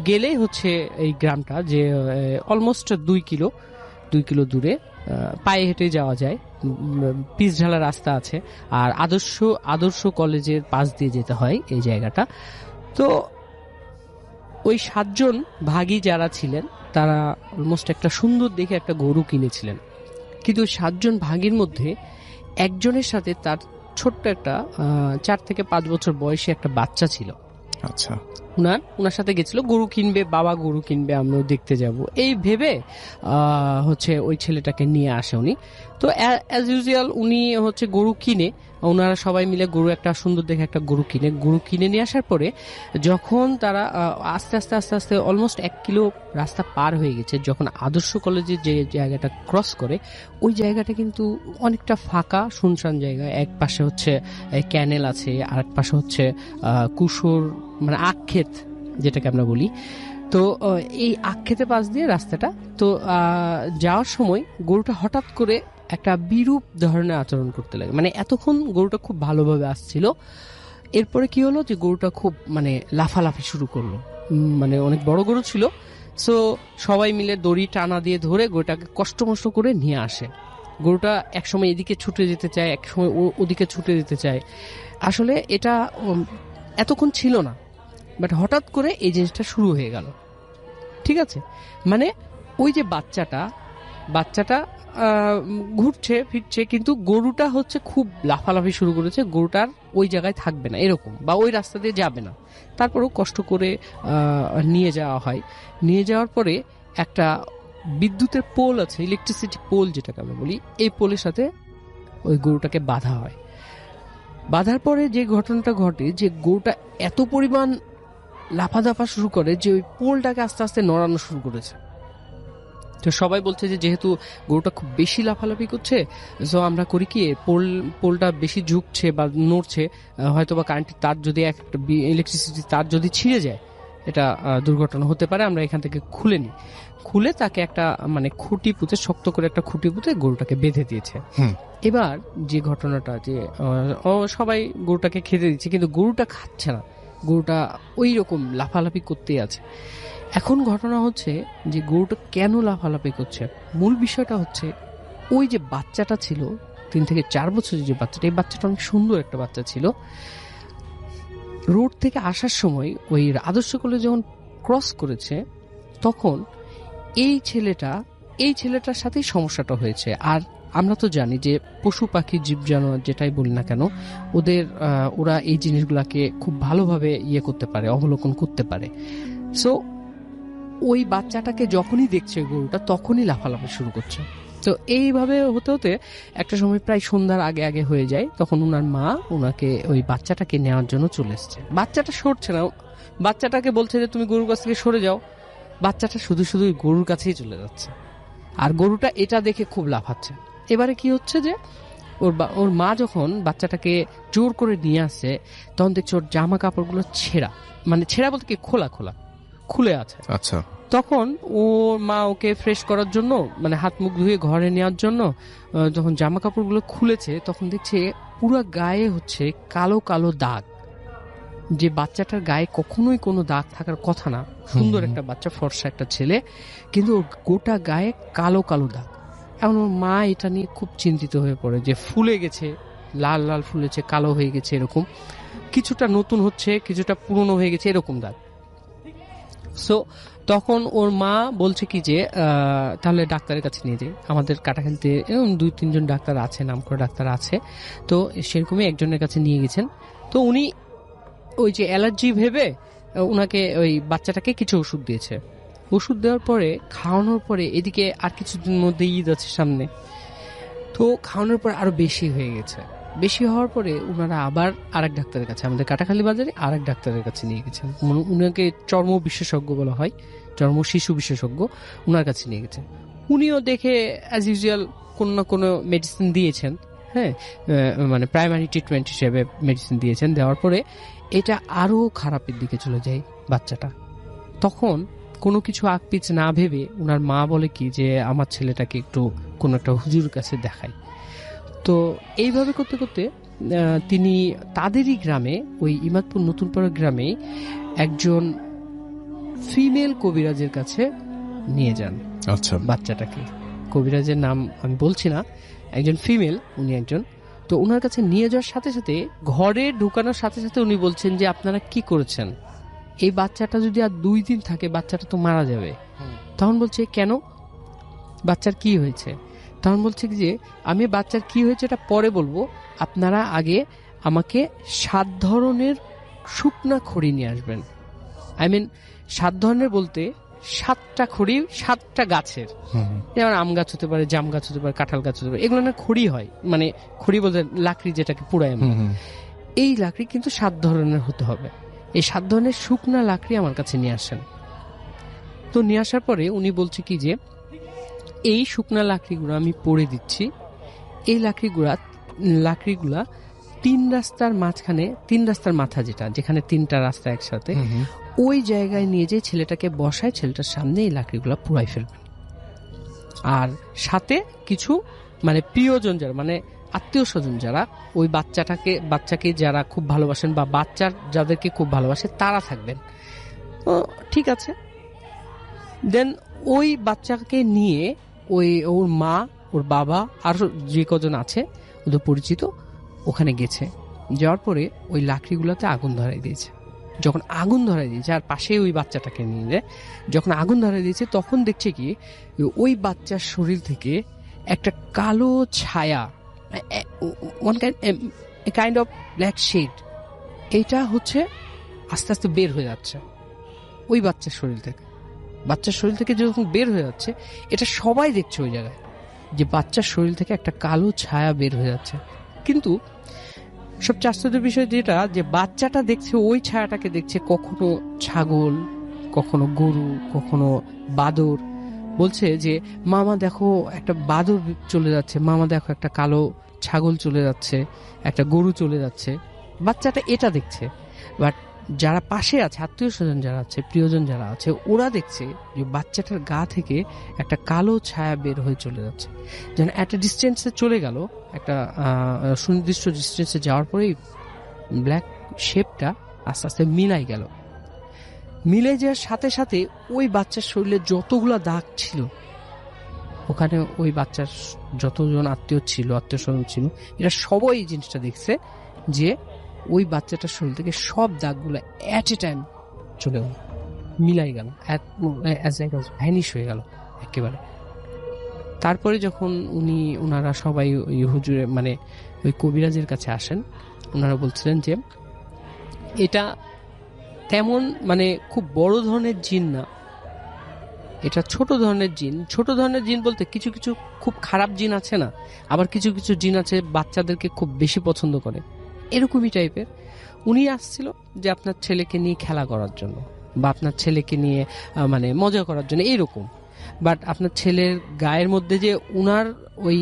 গেলেই হচ্ছে এই গ্রামটা, যে অলমোস্ট 2 কিলো দূরে পায়ে হেঁটে যাওয়া যায়, পিচ ঢালা রাস্তা আছে। আর আদর্শ কলেজের পাশ দিয়ে যেতে হয় এই জায়গাটা। তো ওই 7 জন ভাগী যারা ছিলেন তারা অলমোস্ট একটা সুন্দর দেখে একটা গরু কিনেছিলেন। কিন্তু 7 জন ভাগীর মধ্যে একজনের সাথে তার ছোট্ট একটা 4 থেকে 5 বছর বয়সী একটা বাচ্চা ছিল। আচ্ছা, উনার সাথে গেছিল, গরু কিনবে, বাবা গরু কিনবে, আমিও দেখতে যাব এই ভেবে হচ্ছে ওই ছেলেটাকে নিয়ে আসে উনি। তো অ্যাজ ইউজুয়াল উনি হচ্ছে গরু কিনে, ওনারা সবাই মিলে গরু একটা সুন্দর দেখে একটা গরু কিনে নিয়ে আসার পরে যখন তারা আস্তে আস্তে অলমোস্ট 1 কিলো রাস্তা পার হয়ে গেছে, যখন আদর্শ কলেজের যে জায়গাটা ক্রস করে, ওই জায়গাটা কিন্তু অনেকটা ফাঁকা শুনশান জায়গা। এক পাশে হচ্ছে ক্যানেল আছে, আর এক পাশে হচ্ছে কুসুর মানে আখ ক্ষেত যেটাকে আমরা বলি। তো এই আখ ক্ষেতের পাশ দিয়ে রাস্তাটা। তো যাওয়ার সময় গরুটা হঠাৎ করে একটা বিরূপ ধরনের আচরণ করতে লাগে। মানে এতক্ষণ গরুটা খুব ভালোভাবে আসছিল, এরপরে কি হলো যে গরুটা খুব মানে লাফালাফি শুরু করলো। মানে অনেক বড় গরু ছিল, সো সবাই মিলে দড়ি টানা দিয়ে ধরে গরুটাকে কষ্ট করে নিয়ে আসে। গরুটা একসময় এদিকে ছুটে যেতে চায়, একসময় ওদিকে ছুটে যেতে চায়। আসলে এটা এতক্ষণ ছিল না, বাট হঠাৎ করে এই জিনিসটা শুরু হয়ে গেল। ঠিক আছে, মানে ওই যে বাচ্চাটা ঘুরছে ফিরছে, কিন্তু গরুটা হচ্ছে খুব লাফালাফি শুরু করেছে। গরুটার ওই জায়গায় থাকবে না এরকম, বা ওই রাস্তা দিয়ে যাবে না। তারপরেও কষ্ট করে নিয়ে যাওয়া হয়। নিয়ে যাওয়ার পরে একটা বিদ্যুতের পোল আছে, ইলেকট্রিসিটি পোল যেটাকে আমরা বলি, এই পোলের সাথে ওই গরুটাকে বাঁধা হয়। বাঁধার পরে যে ঘটনাটা ঘটে, যে গরুটা এত পরিমাণ লাফাদাফা শুরু করে যে ওই পোলটাকে আস্তে আস্তে নড়ানো শুরু করেছে। তো সবাই বলছে যে যেহেতু গরুটা খুব বেশি লাফালাফি করছে, সো আমরা করি কি, পোলটা বেশি ঝুঁকছে বা নড়ছে, হয়তো বা কারেন্টের তার যদি একটা ইলেকট্রিসিটি তার যদি ছিঁড়ে যায়, এটা দুর্ঘটনা হতে পারে, আমরা এখান থেকে খুলে তাকে একটা মানে খুঁটি পুঁতে, শক্ত করে একটা খুঁটি পুঁতে গরুটাকে বেঁধে দিয়েছে। এবার যে ঘটনাটা, যে সবাই গরুটাকে খেতে দিচ্ছে, কিন্তু গরুটা খাচ্ছে না, গরুটা ওই রকম লাফালাফি করতেই আছে। এখন ঘটনা হচ্ছে যে গরুটা কেন লাফালাফি করছে, মূল বিষয়টা হচ্ছে ওই যে বাচ্চাটা ছিল 3 থেকে 4 বছরের যে বাচ্চাটা, এই বাচ্চাটা অনেক সুন্দর একটা বাচ্চা ছিল। রোড থেকে আসার সময় ওই আদর্শ কলেজ যখন ক্রস করেছে, তখন এই ছেলেটার সাথেই সমস্যাটা হয়েছে। আর আমরা তো জানি যে পশু পাখি জীব জানোয়ার যেটাই বলি না কেন, ওরা এই জিনিসগুলাকে খুব ভালোভাবে করতে পারে, অবলোকন করতে পারে। সো ওই বাচ্চাটাকে যখনই দেখছে গরুটা, তখনই লাফালাফি শুরু করছে। তো এইভাবে হতে হতে একটা সময় প্রায় সন্ধ্যার আগে হয়ে যায়। তখন ওনার মা ওনাকে ওই বাচ্চাটাকে নেওয়ার জন্য চলে এসছে। বাচ্চাটা সরছে না, বাচ্চাটাকে বলছে যে তুমি গরুর কাছ থেকে সরে যাও। বাচ্চাটা শুধু গরুর কাছেই চলে যাচ্ছে, আর গরুটা এটা দেখে খুব লাফাচ্ছে। এবারে কি হচ্ছে যে ওর মা যখন বাচ্চাটাকে জোর করে নিয়ে আসছে, তখন দেখছে ওর জামা কাপড়গুলো ছেঁড়া, মানে ছেঁড়া বলতে কি খোলা খুলে আছে। আচ্ছা, তখন ওর মা ওকে ফ্রেশ করার জন্য, মানে হাত মুখ ধুয়ে ঘরে নেওয়ার জন্য যখন জামা কাপড়গুলো খুলেছে, তখন দেখছে পুরো গায়ে হচ্ছে কালো দাগ। যে বাচ্চাটার গায়ে কখনোই কোনো দাগ থাকার কথা না, সুন্দর একটা বাচ্চা, ফর্সা একটা ছেলে, কিন্তু ওর গোটা গায়ে কালো দাগ। এখন ওর মা এটা নিয়ে খুব চিন্তিত হয়ে পড়ে যে ফুলে গেছে, লাল ফুলেছে, কালো হয়ে গেছে, এরকম কিছুটা নতুন হচ্ছে, কিছুটা পুরনো হয়ে গেছে, এরকম দাগ। সো তখন ওর মা বলছে কি যে তাহলে ডাক্তারের কাছে নিয়ে যাই। আমাদের কাটাখালিতে এরকম 2-3 জন ডাক্তার আছে, নামকরা ডাক্তার আছে, তো সেরকমই একজনের কাছে নিয়ে গেছেন। তো উনি ওই যে অ্যালার্জি ভেবে উনাকে ওই বাচ্চাটাকে কিছু ওষুধ দিয়েছে। ওষুধ দেওয়ার পরে খাওয়ানোর পরে এদিকে আর কিছুদিন মধ্যে ঈদ আছে সামনে, তো খাওয়ানোর পর আরো বেশি হয়ে গেছে। বেশি হওয়ার পরে ওনারা আবার আরেক ডাক্তারের কাছে, আমাদের কাটাখালী বাজারে আরেক ডাক্তারের কাছে নিয়ে গেছেন। উনাকে চর্ম বিশেষজ্ঞ বলা হয়, চর্ম শিশু বিশেষজ্ঞ, উনার কাছে নিয়ে গেছেন। উনিও দেখে অ্যাজ ইউজুয়াল কোনো না কোনো মেডিসিন দিয়েছেন, হ্যাঁ, মানে প্রাইমারি ট্রিটমেন্ট হিসেবে মেডিসিন দিয়েছেন। দেওয়ার পরে এটা আরো খারাপের দিকে চলে যায় বাচ্চাটা। তখন কোনো কিছু আকপিচ না ভেবে উনার মা বলে কি যে আমার ছেলেটাকে একটু কোনো একটা হুজুর কাছে দেখাই। তো এইভাবে করতে করতে তিনি তাদেরই গ্রামে, ওই ইমাদপুর নতুনপাড়া গ্রামে একজন ফিমেল কবিরাজের কাছে নিয়ে যান। আচ্ছা, বাচ্চাটাকে, কবিরাজের নাম আমি বলছি না, একজন ফিমেল, উনি একজন। তো ওনার কাছে নিয়ে যাওয়ার সাথে সাথে, ঘরে ঢুকানোর সাথে সাথে উনি বলছেন যে আপনারা কি করেছেন, এই বাচ্চাটা যদি আর 2 দিন থাকে বাচ্চাটা তো মারা যাবে। তখন বলছে কেন, বাচ্চার কি হয়েছে? তখন বলছে যে আমি বাচ্চার কি হয়েছে এটা পরে বলবো, আপনারা আগে আমাকে 7 ধরনের শুকনা খড়ি নিয়ে আসবেন। আই মিন 7 ধরনের বলতে 7টা খড়ি 7টা গাছের, যেমন আম গাছ হতে পারে, জাম গাছ হতে পারে, কাঁঠাল গাছ হতে পারে, এগুলো না খড়ি হয়, মানে খড়ি বলতে লাকড়ি যেটাকে পুড়ায় আমরা, এই লাকড়ি কিন্তু 7 ধরনের হতে হবে। এই 7 ধরনের শুকনা লাকড়ি আমার কাছে নিয়ে আসেন। তো নিয়ে আসার পরে উনি বলছে কি যে এই শুকনা লাকড়িগুলো আমি পড়ে দিচ্ছি, এই লাকড়িগুলা 3 রাস্তার মাঝখানে, 3 রাস্তার মাথা যেখানে 3টা রাস্তা একসাথে, ওই জায়গায় নিয়ে যে ছেলেটাকে বসায়, ছেলেটার সামনে এই লাকড়িগুলা পুড়াই ফেলবেন। আর সাথে কিছু মানে প্রিয়জন যারা, মানে আত্মীয় স্বজন যারা ওই বাচ্চাকে যারা খুব ভালোবাসেন বা বাচ্চার যাদেরকে খুব ভালোবাসে তারা থাকবেন। তো ঠিক আছে, দেন ওই বাচ্চাকে নিয়ে ওর মা, ওর বাবা আর যে কজন আছে ওদের পরিচিত ওখানে গেছে। যাওয়ার পরে ওই লাকড়িগুলোতে আগুন ধরাই দিয়েছে। যখন আগুন ধরাই দিয়েছে, আর পাশে ওই বাচ্চাটাকে নিয়ে যখন আগুন ধরাই দিয়েছে, তখন দেখছে কি ওই বাচ্চার শরীর থেকে একটা কালো ছায়া, কাইন্ড অফ ব্ল্যাক শেড, এটা হচ্ছে আস্তে আস্তে বের হয়ে যাচ্ছে ওই বাচ্চার শরীর থেকে। বাচ্চার শরীর থেকে যখন বের হয়ে যাচ্ছে, এটা সবাই দেখছে ওই জায়গায় যে বাচ্চার শরীর থেকে একটা কালো ছায়া বের হয়ে যাচ্ছে। কিন্তু সবচেয়ে আশ্চর্যের বিষয় যেটা, যে বাচ্চাটা দেখছে ওই ছায়াটাকে দেখছে কখনো ছাগল, কখনো গরু, কখনো বাদর। বলছে যে মামা দেখো একটা বাদর চলে যাচ্ছে, মামা দেখো একটা কালো ছাগল চলে যাচ্ছে, একটা গরু চলে যাচ্ছে। বাচ্চাটা এটা দেখছে, বাট যারা পাশে আছে, আত্মীয় স্বজন যারা আছে, প্রিয়জন যারা আছে, ওরা দেখছে যে বাচ্চাটার গা থেকে একটা কালো ছায়া বের হয়ে চলে যাচ্ছে। যেন একটা ডিস্টেন্সে চলে গেল, একটা সুনির্দিষ্ট ডিস্টেন্সে যাওয়ার পরেই ব্ল্যাক শেপটা আস্তে আস্তে মিলাই গেল। মিলে যাওয়ার সাথে সাথে ওই বাচ্চার শরীরে যতগুলা দাগ ছিল, ওখানে ওই বাচ্চার যতজন আত্মীয় স্বজন ছিল, এরা সবাই এই জিনিসটা দেখছে যে ওই বাচ্চাটার শরীর থেকে সব দাগগুলো অ্যাট এ টাইম চলে গেল, মিলাই গেল, ভ্যানিশ হয়ে গেল একেবারে। তারপরে যখন ওনারা সবাই ওই হুজুরে, মানে ওই কবিরাজের কাছে আসেন, ওনারা বলছিলেন যে এটা তেমন মানে খুব বড় ধরনের জিন না, এটা ছোট ধরনের জিন। ছোট ধরনের জিন বলতে কিছু কিছু খুব খারাপ জিন আছে না, আবার কিছু কিছু জিন আছে বাচ্চাদেরকে খুব বেশি পছন্দ করে, এরকমই টাইপের। উনি আসছিল যে আপনার ছেলেকে নিয়ে খেলা করার জন্য বা আপনার ছেলেকে নিয়ে মানে মজা করার জন্য এরকম। বাট আপনার ছেলের গায়ের মধ্যে যে উনার ওই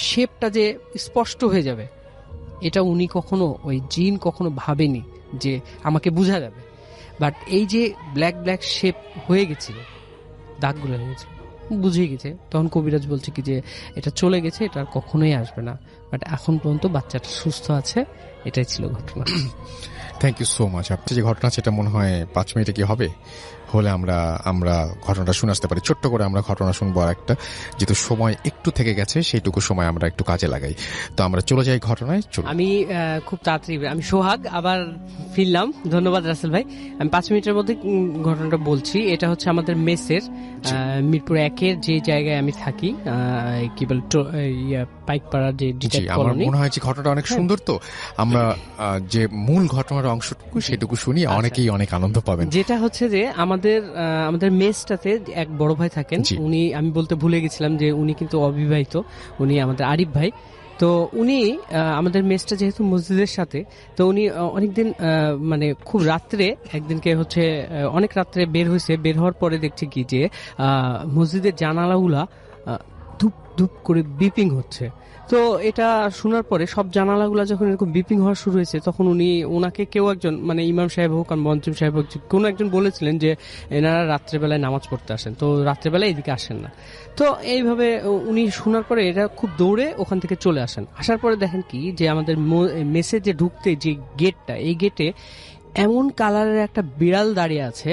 শেপটা যে স্পষ্ট হয়ে যাবে, এটা উনি কখনো, ওই জিন কখনো ভাবেনি যে আমাকে বোঝা যাবে। বাট এই যে ব্ল্যাক ব্ল্যাক শেপ হয়ে গেছিল, দাগগুলো হয়ে গেছিল, বুঝে গেছে। তখন কবিরাজ বলছে কি যে এটা চলে গেছে, এটা আর কখনোই আসবে না। বাট এখন পর্যন্ত বাচ্চাটা সুস্থ আছে। এটাই ছিল ঘটনা। Thank you so much. আপনি যে ঘটনা, সেটা মনে হয় 5 মিনিটে কি হবে হলে আমরা ঘটনাটা শুনে আসতে পারি। ছোট্ট করে আমরা ঘটনা শুনবো আর একটা, যেহেতু সময় একটু থেকে গেছে, সেইটুকু সময় আমরা একটু কাজে লাগাই। তো আমরা চলে যাই ঘটনায়। আমি খুব তাড়াতাড়ি, আমি সোহাগ আবার ফিরলাম। ধন্যবাদ রাসেল ভাই। আমি 5 মিনিটের মধ্যে ঘটনাটা বলছি। এটা হচ্ছে আমাদের মেসের মিরপুর 1-এর যে জায়গায় আমি থাকি, কি বল পাইকপাড়ার যে ডিটেক্ট আমার কলোনি। মনে হয় যে ঘটনাটা অনেক সুন্দর। তো আমরা যে মূল ঘটনার অংশটুকু সেটুকু শুনি, অনেকেই অনেক আনন্দ পাবেন। যেটা হচ্ছে যে আমাদের মেসটাতে এক বড় ভাই থাকেন, জি। উনি, আমি বলতে ভুলে গেছিলাম যে উনি কিন্তু অবিবাহিত, উনি আমাদের আরিফ ভাই। তো উনি আমাদের মেসটা যেহেতু মসজিদের সাথে, তো উনি অনেকদিন মানে খুব রাত্রে একদিনকে হচ্ছে অনেক রাত্রে বের হয়েছে, বের হওয়ার পরে দেখছি কি যে মসজিদের জানালাগুলা ধুপ ধুপ করে বিপিং হচ্ছে। তো এটা শোনার পরে সব জানালাগুলা যখন এরকম বিপিং হওয়া শুরু হয়েছে, তখন ওনাকে কেউ একজন, মানে ইমাম সাহেব হোক আর মঞ্জিম সাহেব হোক, কোনো একজন বলেছিলেন যে এনারা রাত্রেবেলায় নামাজ পড়তে আসেন, তো রাত্রেবেলায় এদিকে আসেন না। তো এইভাবে উনি শোনার পরে এটা খুব দৌড়ে ওখান থেকে চলে আসেন। আসার পরে দেখেন কি যে আমাদের মেসে যে ঢুকতে যে গেটটা, এই গেটে এমন কালারের একটা বিড়াল দাঁড়িয়ে আছে।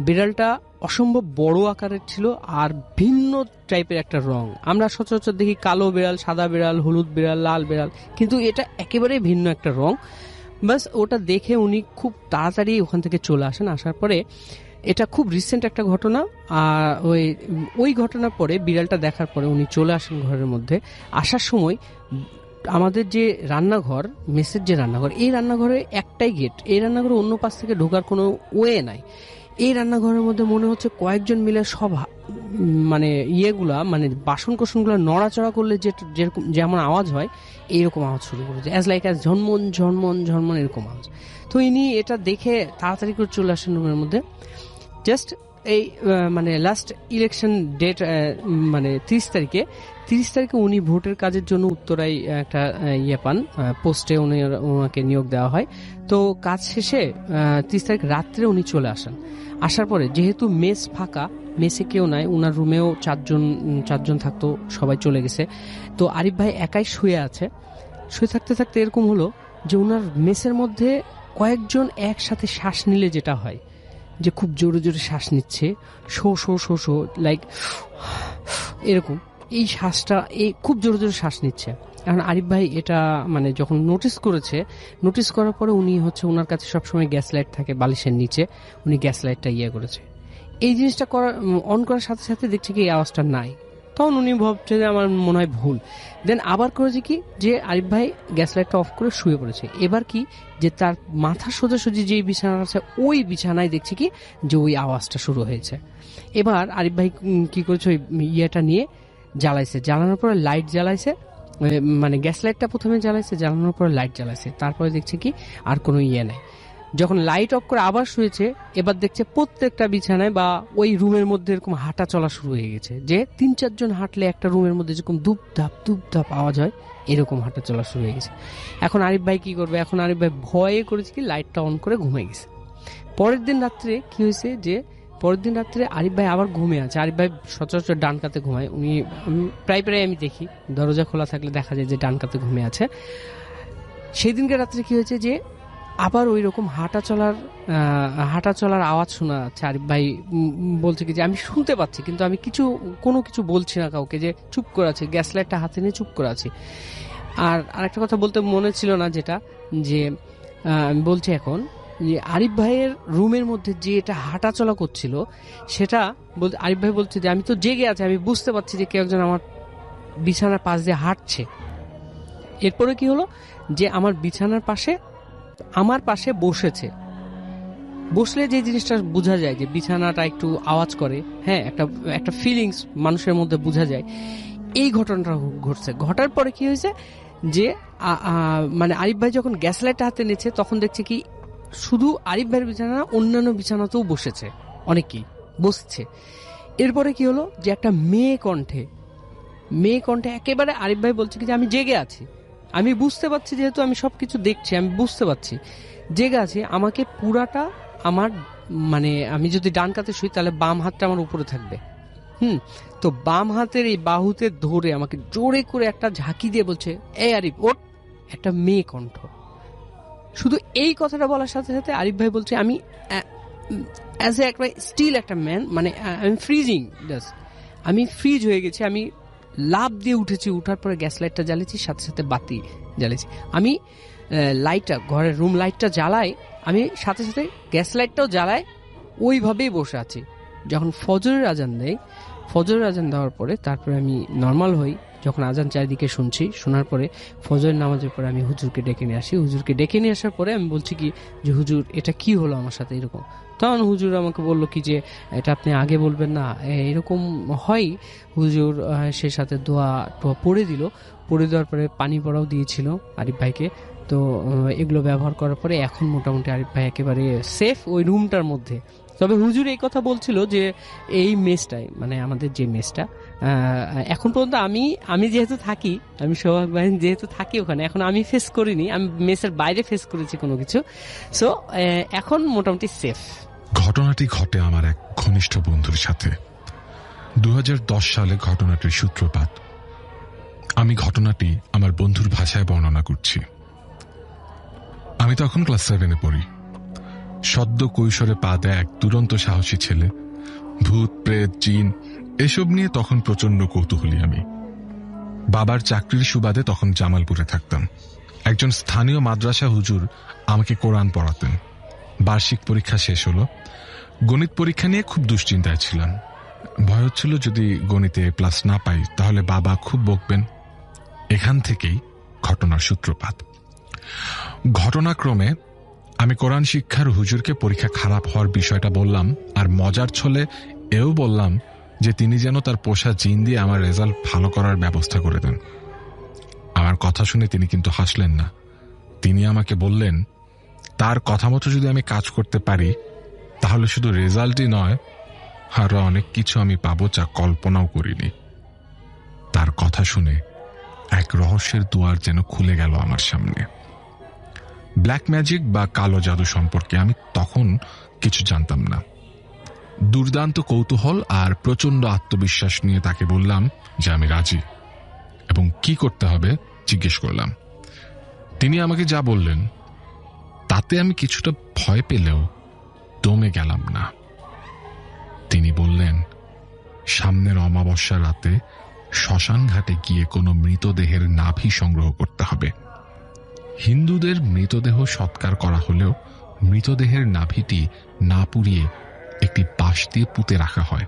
বিড়ালটা অসম্ভব বড় আকারের ছিল আর ভিন্ন টাইপের একটা রং। আমরা সচরাচর দেখি কালো বিড়াল, সাদা বিড়াল, হলুদ বিড়াল, লাল বিড়াল, কিন্তু এটা একেবারেই ভিন্ন একটা রং। বাস ওটা দেখে উনি খুব তাড়াতাড়ি ওখান থেকে চলে আসেন। আসার পরে, এটা খুব রিসেন্ট একটা ঘটনা, আর ওই ঘটনার পরে বিড়ালটা দেখার পরে উনি চলে আসেন ঘরের মধ্যে। আসার সময় আমাদের যে রান্নাঘর, মেসের যে রান্নাঘর, এই রান্নাঘরে একটাই গেট, এই রান্নাঘরে অন্য পাশ থেকে ঢোকার কোনো ওয়ে নাই। এই রান্নাঘরের মধ্যে মনে হচ্ছে কয়েকজন মিলে সব মানে ইয়েগুলা, মানে বাসন কোসনগুলো নড়াচড়া করলে যেরকম যেমন আওয়াজ হয়, এইরকম আওয়াজ শুরু করেছে, অ্যাজ লাইক অ্যাজ ঝনমন ঝনমন ঝনমন এরকম আওয়াজ। তো ইনি এটা দেখে তাড়াতাড়ি করে চলে আসেন রুমের মধ্যে। জাস্ট এই মানে লাস্ট ইলেকশন ডেট, মানে 30 তারিখে উনি ভোটের কাজের জন্য উত্তরায় একটা ইয়ে পান, পোস্টে ওনাকে নিয়োগ দেওয়া হয়। তো কাজ শেষে 30 তারিখ রাত্রে উনি চলে আসেন। আসার পরে যেহেতু মেস ফাঁকা, মেসে কেউ নাই, ওনার রুমেও চারজন থাকতো, সবাই চলে গেছে। তো আরিফ ভাই একাই শুয়ে আছে। শুয়ে থাকতে থাকতে এরকম হলো যে ওনার মেসের মধ্যে কয়েকজন একসাথে শ্বাস নিলে যেটা হয়, যে খুব জোরে জোরে শ্বাস নিচ্ছে, show show show show, like এরকম, এই শ্বাসটা এই খুব জোরে জোরে শ্বাস নিচ্ছে। এখন আরিফ ভাই এটা মানে যখন নোটিস করার পরে উনি হচ্ছে, ওনার কাছে সবসময় গ্যাস লাইট থাকে বালিশের নিচে, উনি গ্যাস লাইটটা করেছে। এই জিনিসটা অন করার সাথে সাথে দেখছে কি এই আওয়াজটা নাই। তখন উনি ভাবছে যে আমার মনে হয় ভুল। দেন আবার করেছে কি যে আরিফ ভাই গ্যাস লাইটটা অফ করে শুয়ে পড়েছে। এবার কি যে তার মাথা সোজাসুজি যেই বিছানা আছে, ওই বিছানায় দেখছে কি যে ওই আওয়াজটা শুরু হয়েছে। এবার আরিফ ভাই কি করেছে, ওই ইয়েটা নিয়ে জ্বালাইছে, জ্বালানোর পরে লাইট জ্বালাইছে, মানে গ্যাস লাইটটা প্রথমে জ্বালাইছে, জ্বালানোর পরে লাইট জ্বালাইছে, তারপরে দেখছে কি আর কোনো নাই। যখন লাইট অফ করে আবার শুয়েছে, এবার দেখছে প্রত্যেকটা বিছানায় বা ওই রুমের মধ্যে এরকম হাঁটা চলা শুরু হয়ে গেছে, যে 3-4 জন হাঁটলে একটা রুমের মধ্যে যেরকম ধুপ ধাপ আওয়াজ হয়, এরকম হাঁটা চলা শুরু হয়ে গেছে। এখন আরিফ ভাই কি করবে? এখন আরিফ ভাই ভয়ে করেছে কি লাইটটা অন করে ঘুমিয়ে গেছে। পরের দিন রাত্রে কি হয়েছে যে আরিফ ভাই আবার ঘুমিয়ে আছে। আরিফ ভাই সচরাচর ডান কাতে ঘুমায়, উনি প্রায় আমি দেখি দরজা খোলা থাকলে দেখা যায় যে ডান কাতে ঘুমিয়ে আছে। সেই দিনকে রাত্রে কি হয়েছে যে আবার ওই রকম হাঁটা চলার আওয়াজ শোনা যাচ্ছে। আরিফ ভাই বলছে কি যে আমি শুনতে পাচ্ছি, কিন্তু আমি কোনো কিছু বলছি না কাউকে, যে চুপ করে আছে, গ্যাস লাইটটা হাতে নিয়ে চুপ করে আছি। আর আরেকটা কথা বলতে মনে ছিল না, যেটা যে আমি বলছি এখন, যে আরিফ ভাইয়ের রুমের মধ্যে যে এটা হাঁটা চলা করছিল, সেটা বলতে আরিফ ভাই বলছে যে আমি তো জেগে আছি, আমি বুঝতে পারছি যে কেউ একজন আমার বিছানার পাশ দিয়ে হাঁটছে। এরপরে কি হলো যে আমার বিছানার পাশে বসলে যে জিনিসটা বোঝা যায় যে বিছানাটা একটু আওয়াজ করে, হ্যাঁ, একটা ফিলিংস মানুষের মধ্যে বোঝা যায়। এই ঘটনাটা ঘটছে। ঘটার পরে কি হয়েছে যে মানে আরিফ ভাই যখন গ্যাস লাইটটা হাতে নিচ্ছে, তখন দেখছে কি শুধু আরিফ ভাইয়ের বিছানা, অন্যান্য বিছানাতেও বসেছে, অনেকেই বসছে। এরপরে কি হলো যে একটা মেয়ে কণ্ঠে একেবারে আরিফ ভাই বলছে কি যে আমি জেগে আছি, আমি বুঝতে পারছি, যেহেতু আমি সবকিছু দেখছি, আমি বুঝতে পারছি জেগে আছি। আমাকে পুরাটা আমার মানে আমি যদি ডান কাতে শুই তাহলে বাম হাতটা আমার উপরে থাকবে, তো বাম হাতের এই বাহুতে ধরে আমাকে জোরে করে একটা ঝাঁকি দিয়ে বলছে, এই আরিফ ওঠ। একটা মেয়ে কণ্ঠ। শুধু এই কথাটা বলার সাথে সাথে আরিফ ভাই বলছে আমি অ্যাজ এ একটা স্টিল একটা ম্যান, মানে আমি ফ্রিজিং, জাস্ট আমি ফ্রিজ হয়ে গেছি। আমি লাভ দিয়ে উঠেছি, উঠার পরে গ্যাস লাইটটা জ্বালিয়েছি, সাথে সাথে বাতি জ্বালিয়েছি। আমি লাইটটা, ঘরের রুম লাইটটা জ্বালাই, আমি সাথে সাথে গ্যাস লাইটটাও জ্বালাই, ওইভাবেই বসে আছি। যখন ফজরের আজান দেওয়ার পরে তারপরে আমি নর্মাল হই, যখন আজান চারিদিকে শুনছি, শোনার পরে ফজরের নামাজের পরে আমি হুজুরকে ডেকে নিয়ে আসি। হুজুরকে ডেকে নিয়ে আসার পরে আমি বলছি কি যে হুজুর এটা কি হলো আমার সাথে এরকম। তখন হুজুর আমাকে বললো কি যে এটা আপনি আগে বলবেন না, এরকম হয়। হুজুর সে সাথে দোয়া টোয়া পড়ে দিল, পড়ে দেওয়ার পরে পানি পড়াও দিয়েছিল আরিফ ভাইকে। তো এগুলো ব্যবহার করার পরে এখন মোটামুটি আরিফ ভাই একেবারে সেফ ওই রুমটার মধ্যে। তবে হুজুর এই কথা বলছিল যে এই মেসটাই, মানে আমাদের যে মেসটা এখন পর্যন্ত আমি যেহেতু থাকি, আমি সোহাগ ভাই যেহেতু থাকি ওখানে, এখন আমি ফেস করিনি, আমি মেসের বাইরে ফেস করেছি কোনো কিছু। সো এখন মোটামুটি সেফ। ঘটনাটি ঘটে আমার এক ঘনিষ্ঠ বন্ধুর সাথে। 2010 সালে ঘটনাটির সূত্রপাত। আমি ঘটনাটি আমার বন্ধুর ভাষায় বর্ণনা করছি। আমি তখন ক্লাস 7-এ পড়ি। সদ্য কৈশোরে পা দেয় এক দুরন্ত সাহসী ছেলে। ভূত, প্রেত, জিন এসব নিয়ে তখন প্রচন্ড কৌতূহলী আমি। বাবার চাকরির সুবাদে তখন জামালপুরে থাকতাম। একজন স্থানীয় মাদ্রাসা হুজুর আমাকে কোরআন পড়াতেন। বার্ষিক পরীক্ষা শেষ হলো। গণিত পরীক্ষা নিয়ে খুব দুশ্চিন্তায় ছিলাম। ভয় হচ্ছিল যদি গণিতে প্লাস না পাই তাহলে বাবা খুব বকবেন। এখান থেকেই ঘটনার সূত্রপাত। ঘটনাক্রমে আমি কোরআন শিক্ষার হুজুরকে পরীক্ষা খারাপ হওয়ার বিষয়টা বললাম, আর মজার ছলে এও বললাম যে তিনি যেন তার পোষা জিন দিয়ে আমার রেজাল্ট ভালো করার ব্যবস্থা করে দেন। আমার কথা শুনে তিনি কিন্তু হাসলেন না। তিনি আমাকে বললেন তার কথা মতো যদি আমি কাজ করতে পারি তাহলে শুধু রেজাল্টই নয়, আরো অনেক কিছু আমি পাবো যা কল্পনাও করিনি। তার কথা শুনে এক রহস্যের দুয়ার যেন খুলে গেল আমার সামনে। ব্ল্যাক ম্যাজিক বা কালো জাদু সম্পর্কে আমি তখন কিছু জানতাম না। দুর্দান্ত কৌতূহল আর প্রচন্ড আত্মবিশ্বাস নিয়ে তাকে বললাম যে আমি রাজি এবং কি করতে হবে জিজ্ঞেস করলাম। তিনি আমাকে যা বললেন তাতে আমি কিছুটা ভয় পেলেও দমে গেলাম না। তিনি বললেন সামনের অমাবস্যা রাতে শ্মশান ঘাটে গিয়ে কোনো মৃতদেহের নাভি সংগ্রহ করতে হবে। হিন্দুদের মৃতদেহ সৎকার করা হলেও মৃতদেহের নাভিটি না পুড়িয়ে একটি বাঁশ দিয়ে পুঁতে রাখা হয়।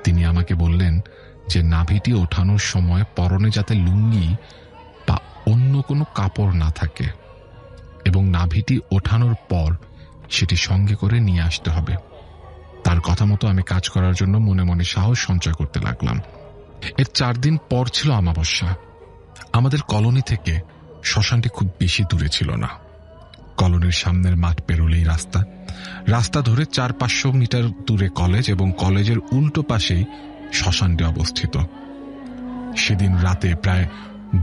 তিনি আমাকে বললেন যে নাভিটি ওঠানোর সময় পরনে যাতে লুঙ্গি বা অন্য কোনো কাপড় না থাকে এবং নাভিটি ওঠানোর পর সেটি সঙ্গে করে নিয়ে আসতে হবে। তার কথা মতো আমি কাজ করার জন্য মনে মনে সাহস সঞ্চয় করতে লাগলাম। এর 4 দিন পর ছিল অমাবস্যা। আমাদের কলোনি থেকে শ্মশানটি খুব বেশি দূরে ছিল না। কলোনির সামনের মাঠ পেরোলেই রাস্তা, রাস্তা ধরে 400-500 মিটার দূরে কলেজ এবং কলেজের উল্টো পাশেই শ্মশানটি অবস্থিত। সেদিন রাতে প্রায়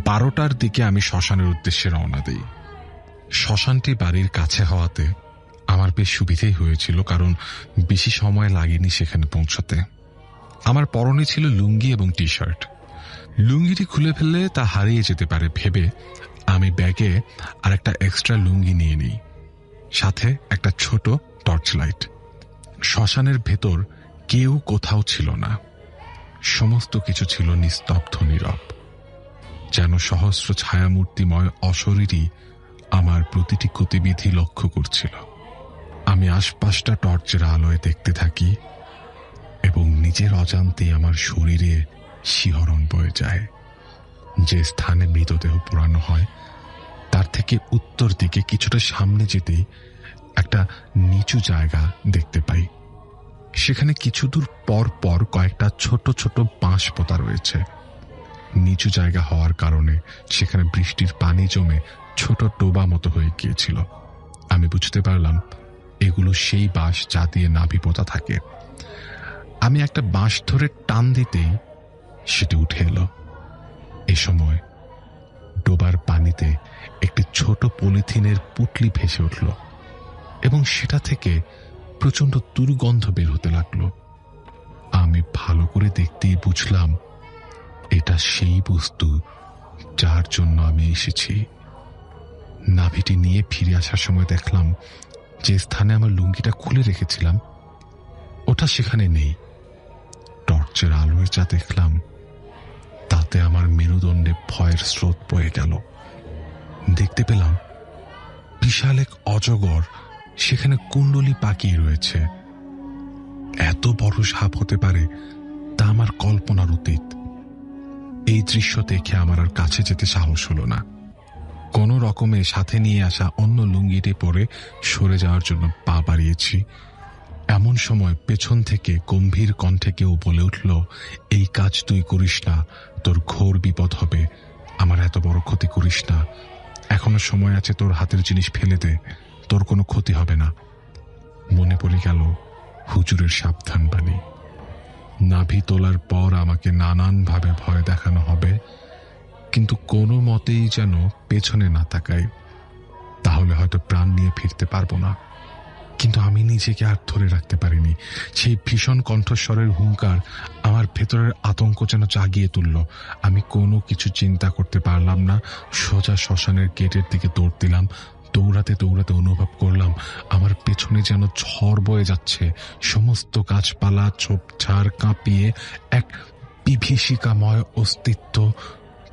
12টার দিকে আমি শ্মশানের উদ্দেশ্যে রওনা দিই। শ্মশানটি বাড়ির কাছে হওয়াতে আমার বেশ সুবিধেই হয়েছিল, কারণ বেশি সময় লাগেনি সেখানে পৌঁছতে। আমার পরনে ছিল লুঙ্গি এবং টি শার্ট। লুঙ্গিটি খুলে ফেললে তা হারিয়ে যেতে পারে ভেবে আমি ব্যাগে আর একটা এক্সট্রা লুঙ্গি নিয়ে নিই, সাথে একটা ছোট টর্চ লাইট। শ্মশানের ভেতর কেউ কোথাও ছিল না। সমস্ত কিছু ছিল নিস্তব্ধ, নীরব, যেন সহস্র ছায়ামূর্তিময় অশরীরই আমার প্রতিটি গতিবিধি লক্ষ্য করছিল। আমি আশপাশটা টর্চের আলোয় দেখতে থাকি এবং নিজের অজান্তে আমার শরীরে শিহরণ বয়ে যায়। যে স্থানে মৃতদেহ পোড়ানো হয় তার থেকে উত্তর দিকে কিছুটা সামনে যেতেই একটা নিচু জায়গা দেখতে পাই। সেখানে কিছু দূর পর পর কয়েকটা ছোট ছোট বাঁশ পোতা রয়েছে। নিচু জায়গা হওয়ার কারণে সেখানে বৃষ্টির পানি জমে ছোট ডোবা মতো হয়ে গিয়েছিল। আমি বুঝতে পারলাম এগুলো সেই বাঁশ যা দিয়ে নাভি পোতা থাকে। আমি একটা বাঁশ ধরে টান দিতেই সেটি উঠে এলো। এ সময় ডোবার পানিতে একটি ছোট পলিথিনের পুটলি ভেসে উঠল এবং সেটা থেকে প্রচন্ড দুর্গন্ধ বের হতে লাগলো। আমি ভালো করে দেখতেই বুঝলাম এটা সেই বস্তু যার জন্য আমি এসেছি। নাভিটি নিয়ে ফিরে আসার সময় দেখলাম যে স্থানে আমার লুঙ্গিটা খুলে রেখেছিলাম ওটা সেখানে নেই। টর্চের আলোয় যা দেখলাম তাতে আমার মেরুদণ্ডে ভয়ের স্রোত বয়ে গেল। দেখতে পেলাম বিশাল এক অজগর সেখানে কুণ্ডলি পাকিয়ে রয়েছে। এত বড় সাপ হতে পারে তা আমার কল্পনার অতীত। এই দৃশ্য দেখে আমার আর কাছে যেতে সাহস হলো না। কোনো রকমে সাথে নিয়ে আসা অন্য লুঙ্গিটি পরে সরে যাওয়ার জন্য পা বাড়িয়েছি। এমন সময় পেছন থেকে গম্ভীর কণ্ঠে কেউ বলে উঠল, এই কাজ তুই করিস না, তোর ঘোর বিপদ হবে, আমার এত বড় ক্ষতি করিস না, এখনো সময় আছে, তোর হাতের জিনিস ফেলে দে, তোর কোনো ক্ষতি হবে না। মনে পড়ে গেল হুজুরের সাবধান বাণী, নাভি তোলার পর আমাকে নানানভাবে ভয় দেখানো হবে, কিন্তু কোনো মতেই যেন পেছনে না তাকাই, তাহলে হয়তো প্রাণ নিয়ে ফিরতে পারবো না। কিন্তু আমি নিজেকে আর ধরে রাখতে পারিনি। সেই ভীষণ কণ্ঠস্বরের হুঙ্কার আমার ভেতরের আতঙ্ক যেন জাগিয়ে তুলল। আমি কোনো কিছু চিন্তা করতে পারলাম না, সোজা শ্মশানের গেটের দিকে দৌড় দিলাম। দৌড়াতে দৌড়াতে অনুভব করলাম আমার পেছনে যেন ঝড় বয়ে যাচ্ছে। সমস্ত গাছপালা ঝোপঝাড় কাঁপিয়ে এক বিভীষিকাময় অস্তিত্ব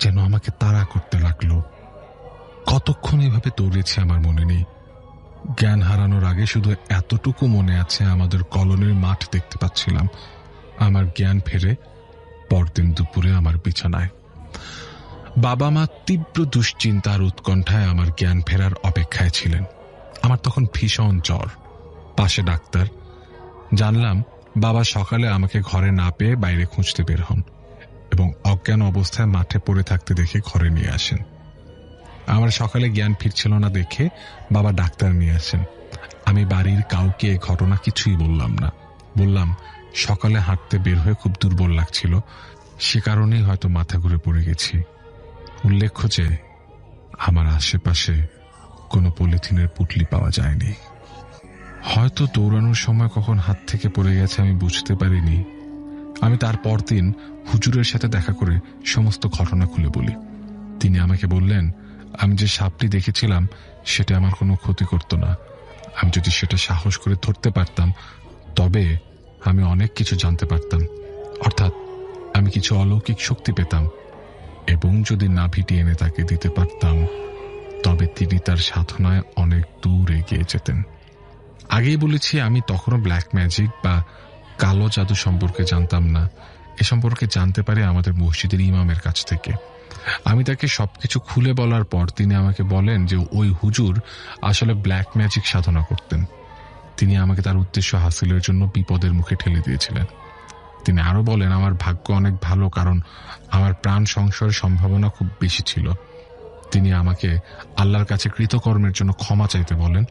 যেন আমাকে তাড়া করতে লাগলো। কতক্ষণ এভাবে দৌড়েছি আমার মনে নেই। জ্ঞান হারানোর আগে শুধু এতটুকু মনে আছে, আমাদের কলোনির মাঠ দেখতে পাচ্ছিলাম। আমার জ্ঞান ফেরে পরদিন দুপুরে আমার বিছানায়। বাবা মা তীব্র দুশ্চিন্তা আর উৎকণ্ঠায় আমার জ্ঞান ফেরার অপেক্ষায় ছিলেন। আমার তখন ভীষণ জ্বর, পাশে ডাক্তার। জানলাম বাবা সকালে আমাকে ঘরে না পেয়ে বাইরে খুঁজতে বের হন এবং অজ্ঞান অবস্থায় মাঠে পড়ে থাকতে দেখে ঘরে নিয়ে আসেন। আমার সকালে জ্ঞান ফিরছিল না দেখে বাবা ডাক্তার নিয়ে আসেন। আমি বাড়ির কাউকে ঘটনা কিছুই বললাম না। বললাম সকালে হাঁটতে বের হয়ে খুব দুর্বল লাগছিল, সে কারণেই হয়তো মাথা ঘুরে পড়ে গেছি। উল্লেখ্য যে আমার আশেপাশে কোনো পলিথিনের পুটলি পাওয়া যায়নি। হয়তো দৌড়ানোর সময় কখন হাত থেকে পড়ে গেছে আমি বুঝতে পারিনি। আমি তার পরদিন হুজুরের সাথে দেখা করে সমস্ত ঘটনা খুলে বলি। তিনি আমাকে বললেন, আমি যে সাপটি দেখেছিলাম সেটা আমার কোনো ক্ষতি করত না। আমি যদি সেটা সাহস করে ধরতে পারতাম তবে আমি অনেক কিছু জানতে পারতাম, অর্থাৎ আমি কিছু অলৌকিক শক্তি পেতাম, এবং যদি নাভিটি এনে তাকে দিতে পারতাম তবে তিনি তার সাধনায় অনেক দূর এগিয়ে যেতেন। আগেই বলেছি আমি তখনও ব্ল্যাক ম্যাজিক বা কালো জাদু সম্পর্কে জানতাম না। এ সম্পর্কে জানতে পারি আমাদের মসজিদের ইমামের কাছ থেকে। আমি তাকে সবকিছু খুলে বলার পর তিনি আমাকে বলেন যে ওই হুজুর আসলে ব্ল্যাক ম্যাজিক সাধনা করতেন। তিনি আমাকে তার উদ্দেশ্য হাসিলের জন্য বিপদের মুখে ঠেলে দিয়েছিলেন। তিনি আরো বলেন আমার ভাগ্য অনেক ভালো, কারণ আমার প্রাণ সংশয়ের সম্ভাবনা খুব বেশি ছিল। তিনি আমাকে আল্লাহর কাছে কৃতকর্মের জন্য ক্ষমা চাইতে বলেন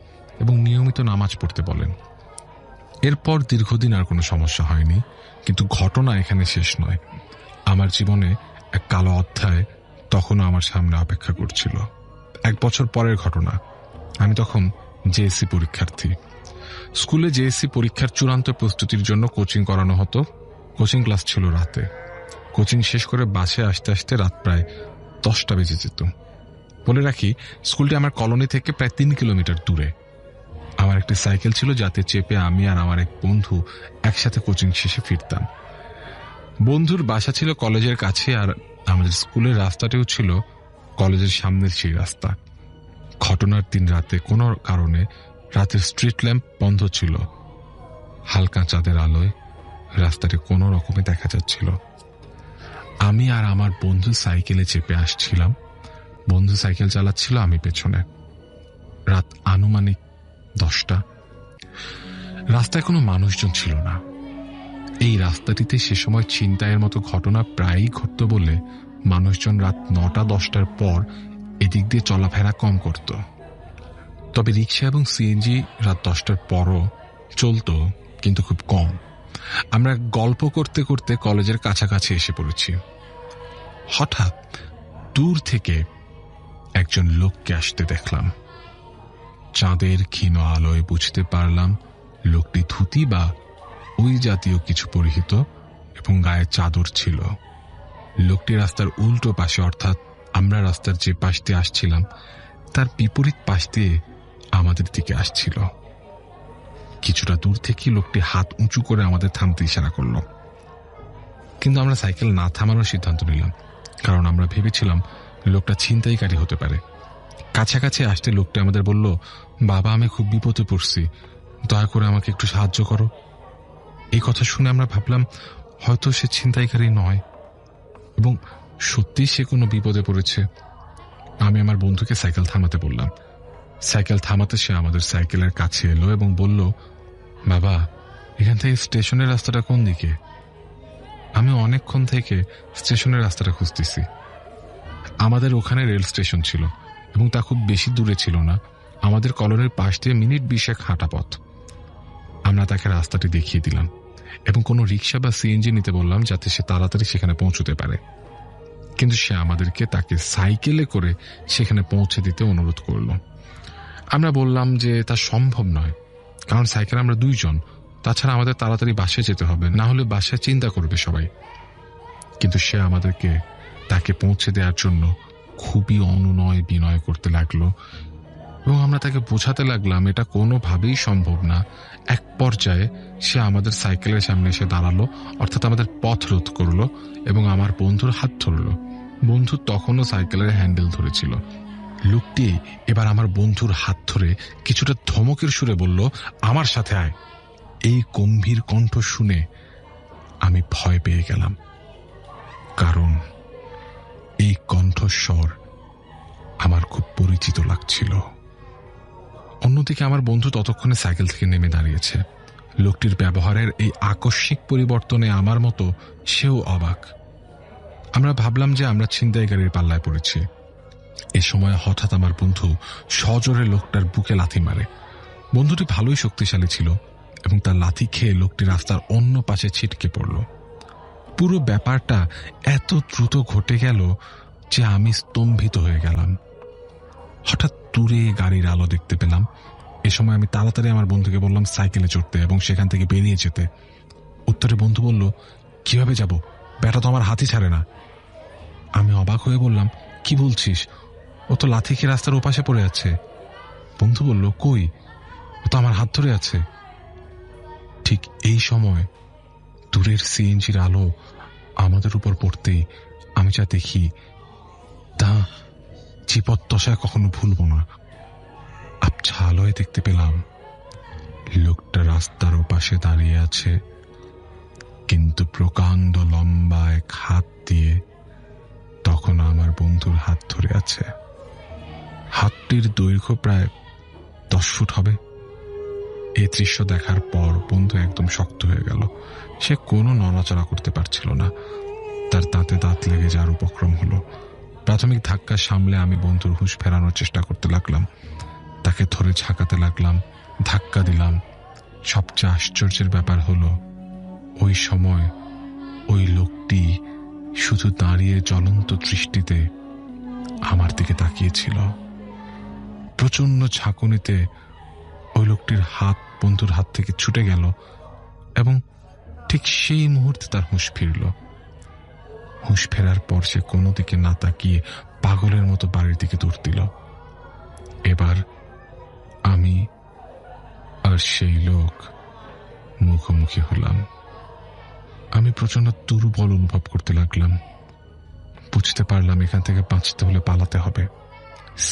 এবং নিয়মিত নামাজ পড়তে বলেন। এরপর দীর্ঘদিন আর কোনো সমস্যা হয়নি, কিন্তু ঘটনা এখানে শেষ নয়। আমার জীবনে এক কালো অধ্যায় তখনও আমার সামনে অপেক্ষা করছিল। 1 বছর পরের ঘটনা। আমি তখন জেএসসি পরীক্ষার্থী। স্কুলে জেএসসি পরীক্ষার চূড়ান্ত প্রস্তুতির জন্য কোচিং করানো হতো। কোচিং ক্লাস ছিল রাতে। কোচিং শেষ করে বাসে আসতে আসতে রাত প্রায় 10টা বেজে যেত। বলে রাখি, স্কুলটি আমার কলোনি থেকে প্রায় 3 কিলোমিটার দূরে। আমার একটি সাইকেল ছিল যাতে চেপে আমি আর আমার এক বন্ধু একসাথে কোচিং শেষে ফিরতাম। বন্ধুর বাসা ছিল কলেজের কাছে, আর আমাদের স্কুলের রাস্তাটিও ছিল কলেজের সামনের সেই রাস্তা। ঘটনার দিন রাতে কোনো কারণে রাতের স্ট্রিট ল্যাম্প বন্ধ ছিল। হালকা চাঁদের আলোয় রাস্তাটি কোনো রকমে দেখা যাচ্ছিল। আমি আর আমার বন্ধু সাইকেলে চেপে আসছিলাম। বন্ধু সাইকেল চালাচ্ছিল, আমি পেছনে। রাত আনুমানিক 10টা। রাস্তায় কোনো মানুষজন ছিল না। এই রাস্তাটিতে সে সময় ছিনতাইয়ের মতো ঘটনা প্রায়ই ঘটত বলে মানুষজন রাত 9টা-10টার পর এদিক দিয়ে চলাফেরা কম করত। তবে রিক্সা এবং সিএনজি রাত 10টার পরও চলত, কিন্তু খুব কম। আমরা গল্প করতে করতে কলেজের কাছাকাছি এসে পড়েছি। হঠাৎ দূর থেকে একজন লোককে আসতে দেখলাম। চাঁদের ক্ষীণ আলোয় বুঝতে পারলাম লোকটি ধুতি বা ওই জাতীয় কিছু পরিহিত এবং গায়ে চাদর ছিল। লোকটি রাস্তার উল্টো পাশে, অর্থাৎ আমরা রাস্তার যে পাশ দিয়ে আসছিলাম তার বিপরীত পাশ দিয়ে আমাদের দিকে আসছিল। কিছুটা দূর থেকে লোকটি হাত উঁচু করে আমাদের থামতে ইশারা করল, কিন্তু আমরা সাইকেল না থামানোর সিদ্ধান্ত নিলাম, কারণ আমরা ভেবেছিলাম লোকটা ছিনতাইকারী হতে পারে। কাছাকাছি আসতে লোকটি আমাদের বলল, বাবা আমি খুব বিপদে পড়ছি, দয়া করে আমাকে একটু সাহায্য করো। এই কথা শুনে আমরা ভাবলাম হয়তো সে ছিনতাইকারী নয়, এবং সত্যি সে কোনো বিপদে পড়েছে। আমি আমার বন্ধুকে সাইকেল থামাতে বললাম। সাইকেল থামাতে সে আমাদের সাইকেলের কাছে এলো এবং বলল, বাবা, এখান থেকে স্টেশনের রাস্তাটা কোন দিকে? আমি অনেকক্ষণ থেকে স্টেশনের রাস্তাটা খুঁজতেছি। আমাদের ওখানে রেল স্টেশন ছিল এবং তা খুব বেশি দূরে ছিল না, আমাদের কলোনির পাশ দিয়ে মিনিট 20 হাঁটা পথ। আমরা তাকে রাস্তাটি দেখিয়ে দিলাম এবং কোনো রিক্সা বা সিএনজি নিতে বললাম যাতে সে তাড়াতাড়ি সেখানে পৌঁছতে পারে, কিন্তু সে আমাদেরকে তাকে সাইকেলে করে সেখানে পৌঁছে দিতে অনুরোধ করল। আমরা বললাম যে তা সম্ভব নয়, কারণ সাইকেল আমরা 2 জন, তাছাড়া আমাদের তাড়াতাড়ি বাসায় যেতে হবে, না হলে বাসায় চিন্তা করবে সবাই। কিন্তু সে আমাদেরকে তাকে পৌঁছে দেওয়ার জন্য খুবই অনুনয় বিনয় করতে লাগলো এবং আমরা তাকে বোঝাতে লাগলাম এটা কোনোভাবেই সম্ভব না। এক পর্যায়ে সে আমাদের সাইকেলের সামনে এসে দাঁড়ালো, অর্থাৎ আমাদের পথ রোধ করলো এবং আমার বন্ধুর হাত ধরলো। বন্ধু তখনও সাইকেলের হ্যান্ডেল ধরেছিল। লোকটি এবার আমার বন্ধুর হাত ধরে কিছুটা ধমকের সুরে বলল, আমার সাথে আয়। এই গম্ভীর কণ্ঠ শুনে আমি ভয় পেয়ে গেলাম, কারণ এই কণ্ঠস্বর আমার খুব পরিচিত লাগছিল। অন্যদিকে আমার বন্ধু ততক্ষণে সাইকেল থেকে নেমে দাঁড়িয়েছে। লোকটির ব্যবহারের এই আকস্মিক পরিবর্তনে আমার মতো সেও অবাক। আমরা ভাবলাম যে আমরা ছিনতাইকারীর পাল্লায় পড়েছি। এ সময় হঠাৎ আমার বন্ধু সজোরে লোকটার বুকে লাথি মারে। বন্ধুটি ভালোই শক্তিশালী ছিল এবং তার লাথি খেয়ে লোকটি রাস্তার অন্য পাশে ছিটকে পড়ল। পুরো ব্যাপারটা এত দ্রুত ঘটে গেল যে আমি স্তম্ভিত হয়ে গেলাম। হঠাৎ দূরে গাড়ির আলো দেখতে পেলাম। এ সময় আমি তাড়াতাড়ি আমার বন্ধুকে বললাম সাইকেলে চড়তে এবং সেখান থেকে বেরিয়ে যেতে। উত্তরে বন্ধু বলল, কিভাবে যাব? ব্যাটা তো আমার হাতই ছাড়ে না। আমি অবাক হয়ে বললাম, কি বলছিস? ও তো লাথি খেয়ে রাস্তার ওপাশে পড়ে আছে। বন্ধু বলল, কই, ও তো আমার হাত ধরে আছে। ঠিক এই সময় দূরের সিএনজির আলো আমাদের উপর পড়তেই আমি যা দেখি তা জীবদ্দশায় কখনো ভুলব না। আবছা আলোয় দেখতে পেলাম লোকটা রাস্তার ওপাশে দাঁড়িয়ে আছে, কিন্তু প্রকাণ্ড লম্বা এক হাত দিয়ে তখন আমার বন্ধুর হাত ধরে আছে। হাতটির দৈর্ঘ্য প্রায় 10 ফুট হবে। এই দৃশ্য দেখার পর বন্ধু একদম শক্ত হয়ে গেল। সে কোনো নড়াচড়া করতে পারছিল না। তার দাঁতে দাঁত লেগে যাওয়ার উপক্রম হলো। প্রাথমিক ধাক্কা সামলে আমি বন্ধুর হুঁশ ফেরানোর চেষ্টা করতে লাগলাম। তাকে ধরে ঝাঁকাতে লাগলাম, ধাক্কা দিলাম। সবচেয়ে আশ্চর্যের ব্যাপার হলো ওই সময় ওই লোকটি শুধু দাঁড়িয়ে জ্বলন্ত দৃষ্টিতে আমার দিকে তাকিয়েছিল। প্রচন্ড ঝাঁকুনিতে ওই লোকটির হাত বন্ধুর হাত থেকে ছুটে গেল এবং ঠিক সেই মুহূর্তে তার হুঁশ ফিরল। হুঁশ ফেরার পর সে কোনো দিকে না তাকিয়ে পাগলের মতো বাড়ির দিকে দৌড় দিল। এবার আমি আর সেই লোক মুখোমুখি হলাম। আমি প্রচন্ড দুর্বল অনুভব করতে লাগলাম। বুঝতে পারলাম এখান থেকে বাঁচতে হলে পালাতে হবে।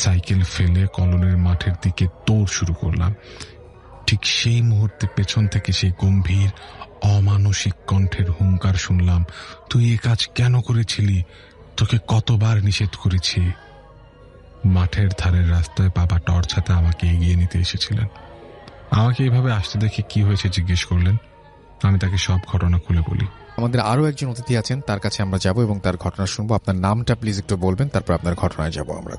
সাইকেল ফেলে কলোনির মাঠের দিকে দৌড় শুরু করলাম। ঠিক সেই মুহূর্তে পেছন থেকে সেই গম্ভীর অমানসিক কণ্ঠের হুঙ্কার শুনলাম, তুই এ কাজ কেন করেছিলি? তোকে কতবার নিষেধ করেছি। মাঠের ধারের রাস্তায় বাবা টর্চ হাতে আমাকে এগিয়ে নিতে এসেছিলেন। আমাকে এইভাবে আসতে দেখে কি হয়েছে জিজ্ঞেস করলেন। আমি তাকে সব ঘটনা খুলে বলি। আমাদের আরো একজন অতিথি আছেন, তার কাছে আমরা যাব এবং তার ঘটনা শুনবো। আপনার নামটা প্লিজ একটু বলবেন, তারপর আপনার ঘটনায় যাব আমরা।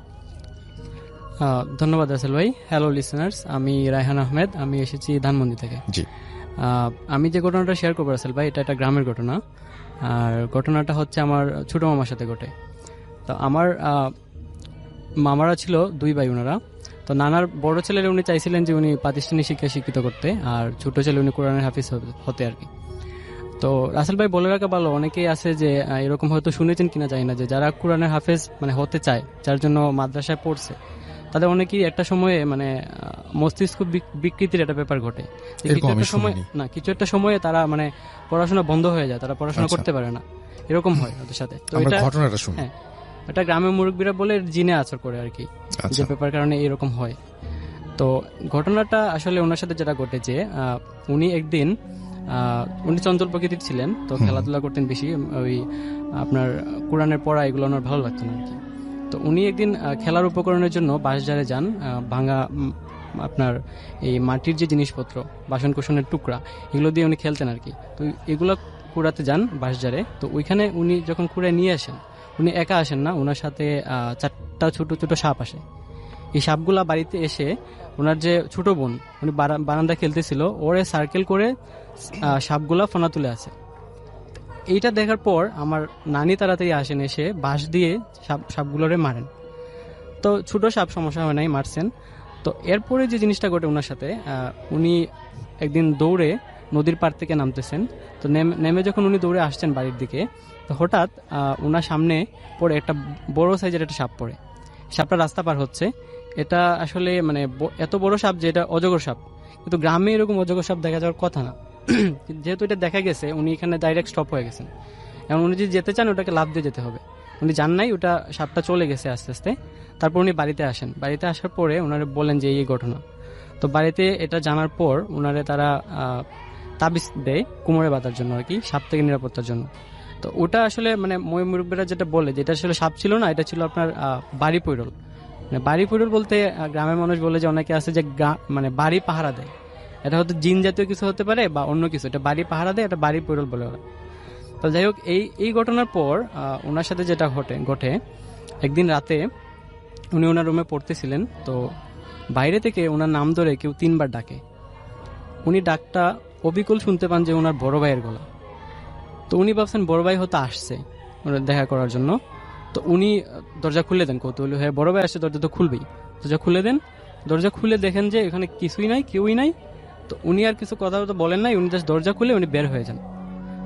ধন্যবাদ রাসেল ভাই। হ্যালো লিসেনার্স, আমি রায়হান আহমেদ, আমি এসেছি ধানমন্ডি থেকে। জি, আমি যে ঘটনাটা শেয়ার করবো রাসেল ভাই, এটা একটা গ্রামের ঘটনা। আর ঘটনাটা হচ্ছে আমার ছোট মামার সাথে ঘটে। তো আমার মামারা ছিল 2 ভাই ওনারা। তো নানার বড় ছেলের উনি চাইছিলেন যে উনি প্রাতিষ্ঠানিক শিক্ষায় শিক্ষিত করতে, আর ছোট ছেলে উনি কোরআনের হাফিজ হতে আর কি। তো রাসেল ভাই বলে রাখা ভালো, অনেকেই আছে যে এরকম হয়তো শুনেছেন কিনা জানি না, যে যারা কোরআনের হাফেজ মানে হতে চায়, যার জন্য মাদ্রাসায় পড়ছে, তাদের অনেকেই একটা সময়ে মানে মস্তিষ্ক বিকৃতির একটা ব্যাপার ঘটে। কিছু একটা সময়ে তারা মানে পড়াশোনা বন্ধ হয়ে যায়, তারা পড়াশোনা করতে পারে না, এরকম হয় ওদের সাথে। তো এটা ঘটনাটা শুনি। হ্যাঁ, এটা গ্রামের মুরব্বীরা বলে জিনে আছর করে আর কি, যে ব্যাপার কারণে এরকম হয়। তো ঘটনাটা আসলে ওনার সাথে যেটা ঘটেছে, উনি একদিন উনি চঞ্চল প্রকৃতির ছিলেন, তো খেলাধুলা করতেন বেশি, ওই আপনার কোরআনের পড়া এগুলো ওনার ভালো লাগতো না আর কি। তো উনি একদিন খেলার উপকরণের জন্য বাঁশঝাড়ে যান, ভাঙা আপনার এই মাটির যে জিনিসপত্র, বাসন কোসনের টুকরা, এগুলো দিয়ে উনি খেলতেন আর কি। তো এগুলো কুড়াতে যান বাঁশঝাড়ে। তো ওইখানে উনি যখন কুড়ে নিয়ে আসেন, উনি একা আসেন না, ওনার সাথে 4টা ছোট ছোট সাপ আসে। এই সাপগুলা বাড়িতে এসে ওনার যে ছোট বোন, উনি বারান্দা খেলতেছিল, ওরে সার্কেল করে সাপগুলা ফোনা তুলে আছে। এইটা দেখার পর আমার নানি তাড়াতাড়ি আসেন, এসে বাঁশ দিয়ে সাপগুলোরে মারেন। তো ছোট সাপ, সমস্যা হয় নাই, মারছেন। তো এরপরে যে জিনিসটা ঘটে ওনার সাথে, উনি একদিন দৌড়ে নদীর পাড় থেকে নামতেছেন। তো নেমে যখন উনি দৌড়ে আসছেন বাড়ির দিকে, তো হঠাৎ ওনার সামনে পড়ে একটা বড় সাইজের একটা সাপ পড়ে। সাপটা রাস্তা পার হচ্ছে। এটা আসলে মানে এত বড় সাপ যে এটা অজগর সাপ, কিন্তু গ্রামে এরকম অজগর সাপ দেখা যাওয়ার কথা না। যেহেতু এটা দেখা গেছে, উনি এখানে ডাইরেক্ট স্টপ হয়ে গেছেন। এবং উনি যদি যেতে চান, ওটাকে লাফ দিয়ে যেতে হবে। উনি জান নাই, ওটা সাপটা চলে গেছে আস্তে আস্তে। তারপর উনি বাড়িতে আসেন। বাড়িতে আসার পরে ওনারা বলেন যে এই ঘটনা। তো বাড়িতে এটা জানার পর ওনারে তারা তাবিজ দেয় কোমরে বাঁধার জন্য আর কি, সাপ থেকে নিরাপত্তার জন্য। তো ওটা আসলে মানে মুরব্বীরা যেটা বলে যে এটা আসলে সাপ ছিল না, এটা ছিল আপনার বাড়ি পৈরল। মানে বাড়ি পৈরল বলতে গ্রামের মানুষ বলে যে অনেকে আছে যে মানে বাড়ি পাহারা দেয়। এটা হয়তো জিন জাতীয় কিছু হতে পারে বা অন্য কিছু, এটা বাড়ি পাহারা দেয়, এটা বাড়ি পৈরল বলে ওরা। তো যাই হোক, এই ঘটনার পর ওনার সাথে যেটা ঘটে একদিন রাতে উনি ওনার রুমে পড়তেছিলেন। তো বাইরে থেকে ওনার নাম ধরে কেউ 3বার ডাকে। উনি ডাকটা অবিকল শুনতে পান যে ওনার বড় ভাইয়ের গলা। তো উনি ভাবছেন বড় ভাই হয়তো আসছে ওনার দেখা করার জন্য। তো উনি দরজা খুলে দেন, কৌতূহলী হয়ে, বড় ভাই আসছে, দরজা তো খুলবেই। দরজা খুলে দেন। দরজা খুলে দেখেন যে এখানে কিছুই নাই, কেউই নাই। তো উনি আর কিছু কথা তো বলেন নাই, উনি জাস্ট দরজা খুলে উনি বের হয়ে যান।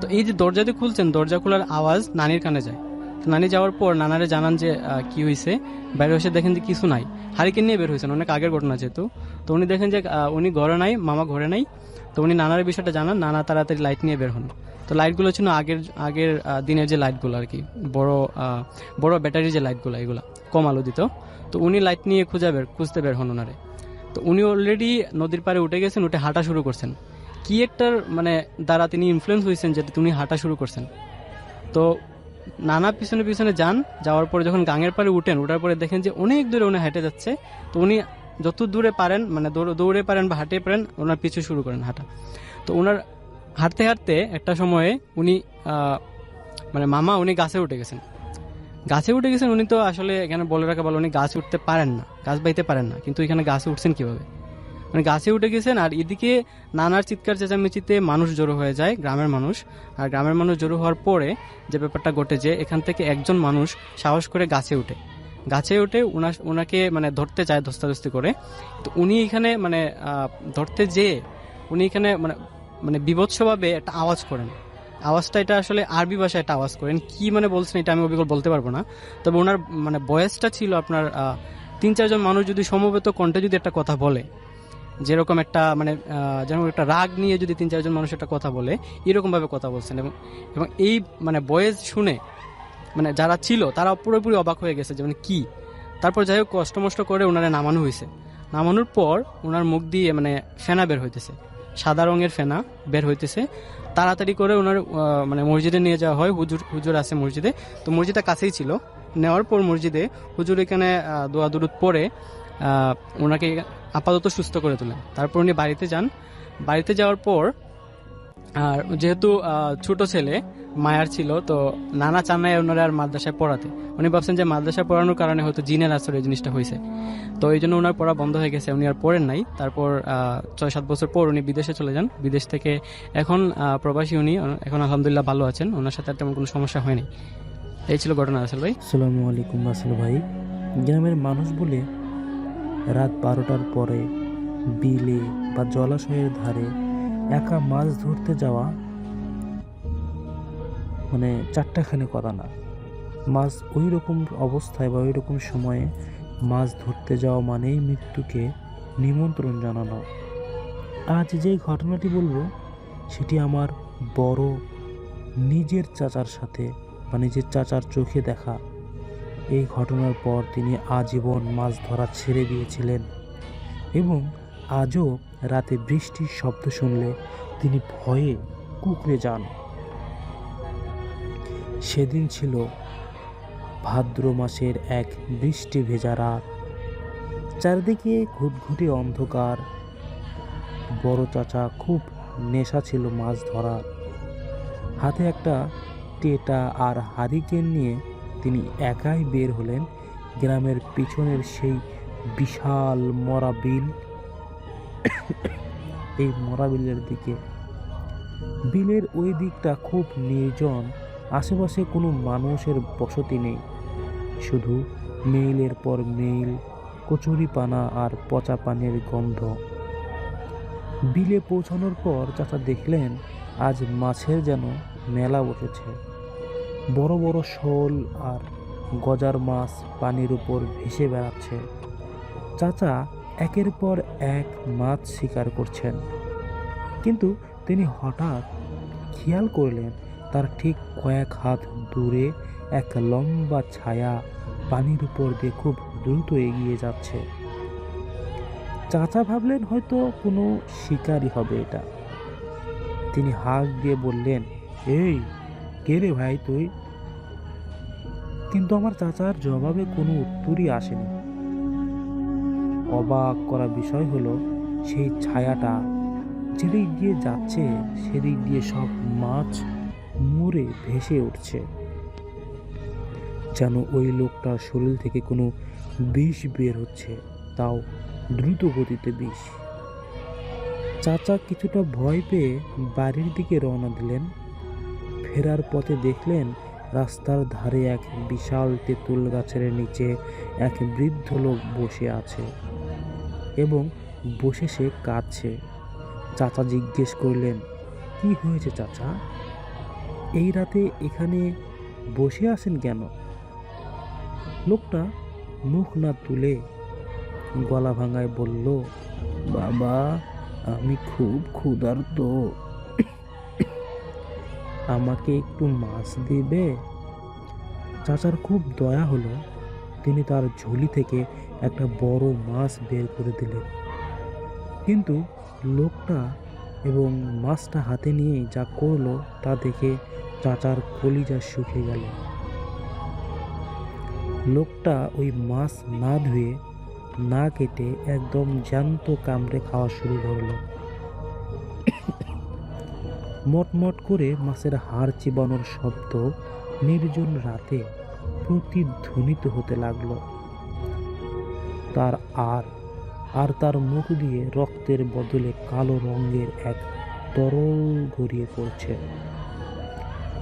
তো এই যে দরজাতে খুলছেন, দরজা খোলার আওয়াজ নানির কানে যায়। তো নানি যাওয়ার পর নানারে জানান যে কি হয়েছে। বাইরে এসে দেখেন যে কিছু নাই, হারিকেন নিয়ে বের হয়েছেন, অনেক আগের ঘটনা যেহেতু। তো উনি দেখেন যে উনি ঘরে নাই, মামা ঘরে নাই। তো উনি নানার বিষয়টা জানান, নানা তাড়াতাড়ি লাইট নিয়ে বের হন। তো লাইটগুলো ছিল আগের দিনের যে লাইটগুলো আর কি, বড় ব্যাটারির যে লাইটগুলো, এগুলা কম আলো দিত। তো উনি লাইট নিয়ে খুঁজতে বের হন ওনারে। তো উনি অলরেডি নদীর পাড়ে উঠে গেছেন, উঠে হাঁটা শুরু করছেন। কি একটার মানে দ্বারা তিনি ইনফ্লুয়েন্স হয়েছেন যে তিনি হাঁটা শুরু করছেন। তো নানা পিছনে পিছনে যাওয়ার পরে যখন গাঙের পাড়ে ওঠার পরে দেখেন যে অনেক দূরে উনি হেঁটে যাচ্ছে। তো উনি যত দূরে পারেন, মানে দৌড়ে পারেন বা হাঁটে পারেন, ওনার পিছু শুরু করেন হাঁটা। তো ওনার হাঁটতে হাঁটতে একটা সময়ে উনি মানে মামা উনি গাছে উঠে গেছেন। উনি তো আসলে এখানে বলে রাখা ভালো, উনি গাছে উঠতে পারেন না, গাছ বাইতে পারেন না, কিন্তু এখানে গাছে উঠছেন কিভাবে? মানে গাছে উঠে গেছেন। আর এদিকে নানার চিৎকার চেঁচামেচিতে মানুষ জড়ো হয়ে যায়, গ্রামের মানুষ। আর গ্রামের মানুষ জড়ো হওয়ার পরে যে ব্যাপারটা ঘটে, যে এখান থেকে একজন মানুষ সাহস করে গাছে উঠে ওনাকে মানে ধরতে চায়, ধস্তাধস্তি করে। তো উনি এখানে মানে ধরতে যেয়ে উনি এখানে মানে বিভৎসভাবে একটা আওয়াজ করেন। আওয়াজটা এটা আসলে আরবি ভাষায় একটা আওয়াজ করেন, কি মানে বলছেন এটা আমি অবিকল বলতে পারবো না। তবে ওনার মানে বয়সটা ছিল আপনার 3-4জন মানুষ যদি সমবেত কণ্ঠে যদি একটা কথা বলে, যেরকম একটা মানে যেমন একটা রাগ নিয়ে যদি 3-4জন মানুষ একটা কথা বলে, এরকম ভাবে কথা বলছেন। এবং এই মানে বয়েস শুনে মানে যারা ছিল তারা পুরোপুরি অবাক হয়ে গেছে যে মানে কি। তারপর যাই হোক কষ্ট করে ওনারা নামানো হয়েছে। নামানোর পর ওনার মুখ দিয়ে মানে ফেনা বের হইতেছে, সাদা রঙের ফেনা বের হইতেছে। তাড়াতাড়ি করে ওনার মানে মসজিদে নিয়ে যাওয়া হয়। হুজুর আছে মসজিদে, তো মসজিদটা কাছেই ছিল। নেওয়ার পর মসজিদে হুজুর এখানে দোয়া দুরুদ পড়ে ওনাকে আপাতত সুস্থ করে তোলেন। তারপর উনি বাড়িতে যান। বাড়িতে যাওয়ার পর আর যেহেতু ছোট ছেলে মায়ার ছিল, তো নানা চান্নায় ওনারা আর মাদ্রাসায় পড়াতে। উনি ভাবছেন যে মাদ্রাসায় পড়ানোর কারণে হয়তো জিনের আসরে এই জিনিসটা হয়েছে, তো এই জন্য ওনার পড়া বন্ধ হয়ে গেছে, উনি আর পড়েন নাই। তারপর 6-7 বছর পর উনি বিদেশে চলে যান। বিদেশ থেকে এখন প্রবাসী উনি, এখন আলহামদুলিল্লাহ ভালো আছেন, ওনার সাথে তেমন কোনো সমস্যা হয়নি। এই ছিল ঘটনা রাসেল ভাই। আসসালামু আলাইকুম রাসেল ভাই। গ্রামের মানুষ বলে রাত 12টার পরে বিলে বা জলাশয়ের ধারে একা মাছ ধরতে যাওয়া মানে চারটাখানি কথা না। মাছ ওই রকম অবস্থায় বা ওই রকম সময়ে মাছ ধরতে যাওয়া মানেই মৃত্যুকে নিমন্ত্রণ জানানো। আজ যেই ঘটনাটি বলবো সেটি আমার বড় নিজের চাচার সাথে বা নিজের চাচার চোখে দেখা। এই ঘটনার পর তিনি আজীবন মাছ ধরা ছেড়ে দিয়েছিলেন এবং আজও রাতে বৃষ্টির শব্দ শুনলে তিনি ভয়ে কুঁকড়ে যান। সেদিন ছিল ভাদ্র মাসের এক বৃষ্টি ভেজা রাত। চারদিকে ঘুটঘুটে অন্ধকার। বড় চাচা খুব নেশা ছিল মাছ ধরার। হাতে একটা টেটা আর হারিকেন নিয়ে তিনি একাই বের হলেন গ্রামের পিছনের সেই বিশাল মরা বিল। এই মরা বিলের দিকে। বিলের ওই দিকটা খুব নির্জন। আশেপাশে কোনো মানুষের বসতি নেই, শুধু মেইলের পর মেইল, কচুরিপানা আর পচা পানির গন্ধ। বিলে পৌঁছানোর পর চাচা দেখলেন আজ মাছের যেন মেলা বসেছে। বড় বড় শোল আর গজার মাছ পানির উপর ভেসে বেড়াচ্ছে। চাচা একের পর এক মাছ শিকার করছেন, কিন্তু তিনি হঠাৎ খেয়াল করলেন তার ঠিক কয়েক হাত দূরে এক লম্বা ছায়া পানির উপর দিয়ে খুব দ্রুত এগিয়ে যাচ্ছে। চাচা ভাবলেন হয়তো কোনো শিকারই হবে এটা। তিনি হাঁক দিয়ে বললেন, এই কে রে ভাই তুই? কিন্তু আমার চাচার জবাবে কোনো উত্তরই আসেনি। অবাক করা বিষয় হলো সেই ছায়াটা যেদিক দিয়ে যাচ্ছে সেদিক দিয়ে সব মাছ মরে ভেসে উঠছে, যেন ওই লোকটার শরীর থেকে কোনো বিষ বের হচ্ছে, তাও দ্রুত গতিতে বিষ। চাচা কিছুটা ভয় পেয়ে বাড়ির দিকে রওনা দিলেন। ফেরার পথে দেখলেন রাস্তার ধারে এক বিশাল তেঁতুল গাছের নিচে এক বৃদ্ধ লোক বসে আছে এবং বসে সে কাঁদছে। চাচা জিজ্ঞেস করলেন, কি হয়েছে চাচা? এই রাতে এখানে বসে আছেন কেন? লোকটা মুখ না তুলে গলা ভাঙায় বলল, বাবা আমি খুব ক্ষুধার্ত, আমাকে একটু মাছ দেবে? চাচার খুব দয়া হলো। তিনি তার ঝুলি থেকে একটা বড় মাছ বের করে দিলেন, কিন্তু লোকটা এবং মাছটা হাতে নিয়ে যা করলো তা দেখে চাচার কলিজা শুকিয়ে গেল। লোকটা ওই মাছ না ধুয়ে না কেটে একদম জ্যান্ত কামড়ে খাওয়া শুরু করলো। মটমট করে মাছের হাড় চিবানোর শব্দ নির্জন রাতে প্রতিধ্বনিত হতে লাগলো। তার মুখ দিয়ে রক্তের বদলে কালো রঙের এক তরল গড়িয়ে পড়ছে।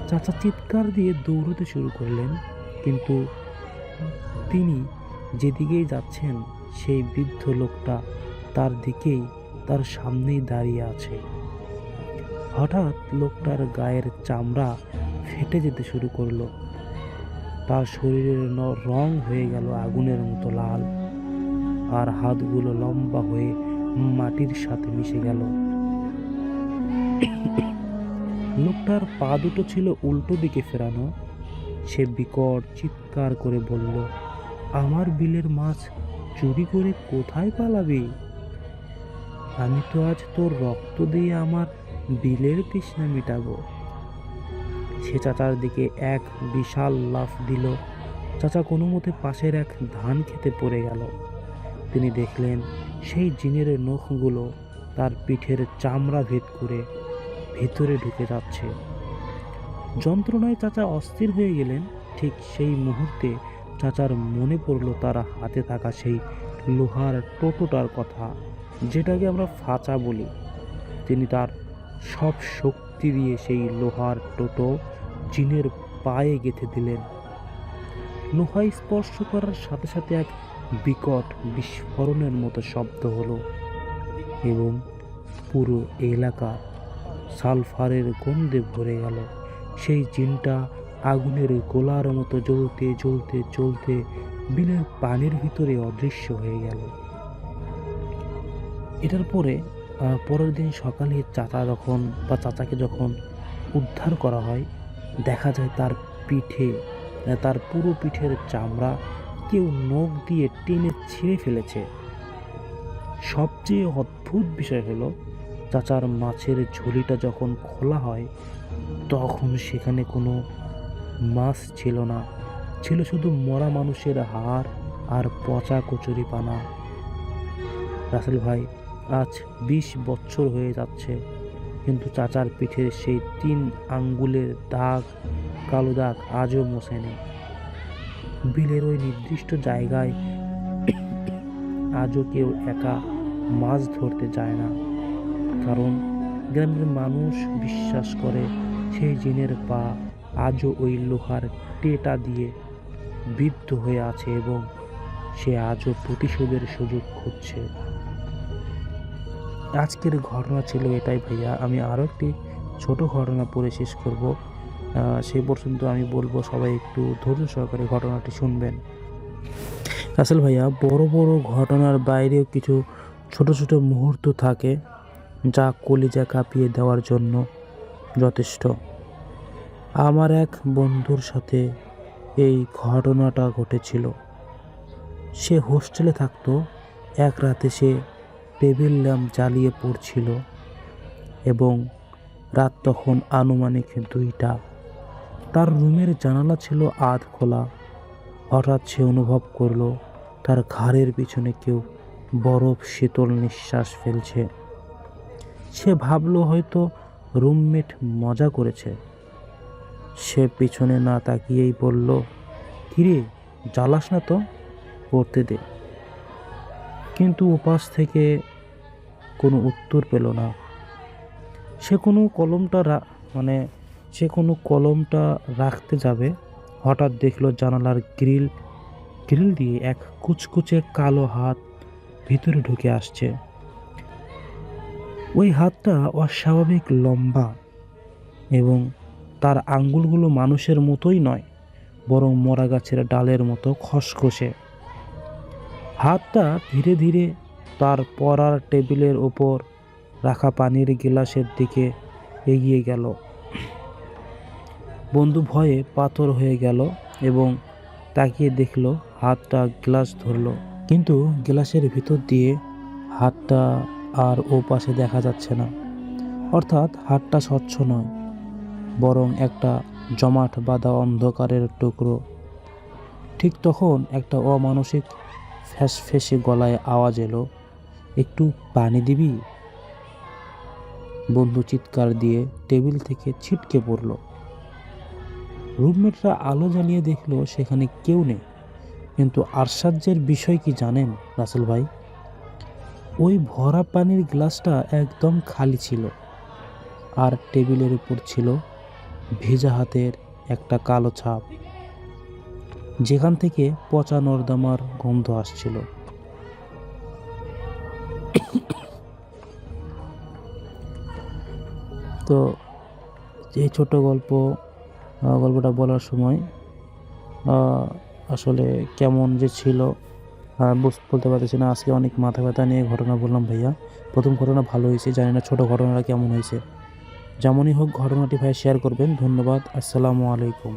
চাচা চিৎকার দিয়ে দৌড়তে শুরু করলেন, কিন্তু তিনি যেদিকেই যাচ্ছেন সেই বৃদ্ধ লোকটা তার দিকেই, তার সামনেই দাঁড়িয়ে আছে। হঠাৎ লোকটার গায়ের চামড়া ফেটে যেতে শুরু করলো। তার শরীরের রং হয়ে গেল আগুনের মতো লাল, আর হাতগুলো লম্বা হয়ে মাটির সাথে মিশে গেল। লোকটার পা দুটো ছিল উল্টো দিকে ফেরানো। সে বিকট চিৎকার করে বলল, আমার বিলের মাছ চুরি করে কোথায় পালাবি? আমি তো আজ তোর রক্ত দিয়ে আমার বিলের তৃষ্ণা মেটাবো। সে চাচার দিকে এক বিশাল লাফ দিল। চাচা কোনো মতে পাশের এক ধান খেতে পড়ে গেল। তিনি দেখলেন সেই জিনের নখগুলো তার পিঠের চামড়া ভেদ করে ভিতরে ঢুকে যাচ্ছে। যন্ত্রণায় চাচা অস্থির হয়ে গেলেন। ঠিক সেই মুহূর্তে চাচার মনে পড়ল তার হাতে থাকা সেই লোহার টোটোটার কথা, যেটাকে আমরা ফাঁচা বলি। তিনি তার সব শক্তি দিয়ে সেই লোহার টোটো জিনের পায়ে গেঁথে দিলেন। লোহায় স্পর্শ করার সাথে সাথে এক বিকট বিস্ফোরণের মতো শব্দ হলো এবং পুরো এলাকা সালফারের গন্ধে ভরে গেল। সেই জিনটা আগুনের গোলার মতো জ্বলতে জ্বলতে জ্বলতে বিলের পানির ভিতরে অদৃশ্য হয়ে গেল। এটার পরের দিন সকালে চাচাকে যখন উদ্ধার করা হয়, দেখা যায় তার পুরো পিঠের চামড়া কেউ নখ দিয়ে টেনে ছিঁড়ে ফেলেছে। সবচেয়ে অদ্ভুত বিষয় হলো চাচার মাছের ঝুলিটা যখন খোলা হয় তখন সেখানে কোনো মাছ ছিল না, ছিল শুধু মরা মানুষের হাড় আর পচা কচুরি পানা। রাসেল ভাই, আজ 20 বছর হয়ে যাচ্ছে, কিন্তু চাচার পিঠের সেই 3 আঙ্গুলের দাগ, কালো দাগ আজও মোছেনি। বিলের ওই নির্দিষ্ট জায়গায় আজও কেউ একা মাছ ধরতে যায় না, কারণ গ্রামের মানুষ বিশ্বাস করে সেই জিনের পা আজও ওই লোহার টেটা দিয়ে বিদ্ধ হয়ে আছে এবং সে আজও প্রতিশোধের সুযোগ খুঁজছে। আজকের ঘটনা ছিল এটাই ভাইয়া। আমি আরও একটি ছোট ঘটনা পড়ে শেষ করব, সেই পর্যন্ত আমি বলবো সবাই একটু ধৈর্য সহকারে ঘটনাটি শুনবেন। রাসেল ভাইয়া, বড় বড় ঘটনার বাইরেও কিছু ছোট ছোট মুহূর্ত থাকে যা কলিজা কাঁপিয়ে দেওয়ার জন্য যথেষ্ট। আমার এক বন্ধুর সাথে এই ঘটনাটা ঘটেছিল। সে হোস্টেলে থাকতো। এক রাতে সে টেবিল ল্যাম্প জ্বালিয়ে পড়ছিল এবং রাত তখন আনুমানিক 2টা। তার রুমের জানালা ছিল আধ খোলা। হঠাৎ সে অনুভব করলো তার ঘাড়ের পিছনে কেউ বরফ শীতল নিঃশ্বাস ফেলছে। সে ভাবলো হয়তো রুমমেট মজা করেছে। সে পিছনে না তাকিয়েই বলল, কিরে, জ্বালাস না তো, পড়তে দে। কিন্তু উপাস থেকে কোনো উত্তর পেল না। সে কোনো কলমটা রাখতে যাবে, হঠাৎ দেখলো জানালার গ্রিল দিয়ে এক কুচকুচে কালো হাত ভিতরে ঢুকে আসছে। ওই হাতটা অস্বাভাবিক লম্বা এবং তার আঙ্গুলগুলো মানুষের মতোই নয়, বরং মরা গাছের ডালের মতো খসখসে। হাতটা ধীরে ধীরে তার পড়ার টেবিলের ওপর রাখা পানির গিলাসের দিকে এগিয়ে গেল। বন্ধু ভয়ে পাথর হয়ে গেল এবং তাকিয়ে দেখলো হাতটা গ্লাস ধরলো, কিন্তু গ্লাসের ভিতর দিয়ে হাতটা আর ও পাশে দেখা যাচ্ছে না। অর্থাৎ হাতটা স্বচ্ছ নয়, বরং একটা জমাট বাঁধা অন্ধকারের টুকরো। ঠিক তখন একটা অমানসিক ফ্যাসফেসে গলায় আওয়াজ এলো, একটু পানি দিবি? বন্ধু চিৎকার দিয়ে টেবিল থেকে ছিটকে পড়ল। রুমমেটরা আলো জ্বালিয়ে দেখলো সেখানে কেউ নেই। কিন্তু আশ্চর্যের বিষয় কি জানেন রাসেল ভাই? ওই ভরা পানির গ্লাসটা একদম খালি ছিল, আর টেবিলের উপর ছিল ভেজা হাতের একটা কালো ছাপ, যেখান থেকে পচা নর্দমার গন্ধ আসছিল। তো এই ছোট গল্পটা বলার সময় আসলে কেমন যে ছিল বলতে পারতেছি না। আজকে অনেক মাথা ব্যথা নিয়ে ঘটনা বললাম ভাইয়া। প্রথম ঘটনা ভালো হয়েছে, জানি না ছোট ঘটনাটা কেমন হয়েছে। যেমনই হোক ঘটনাটি ভাই শেয়ার করবেন। ধন্যবাদ। আসসালামু আলাইকুম।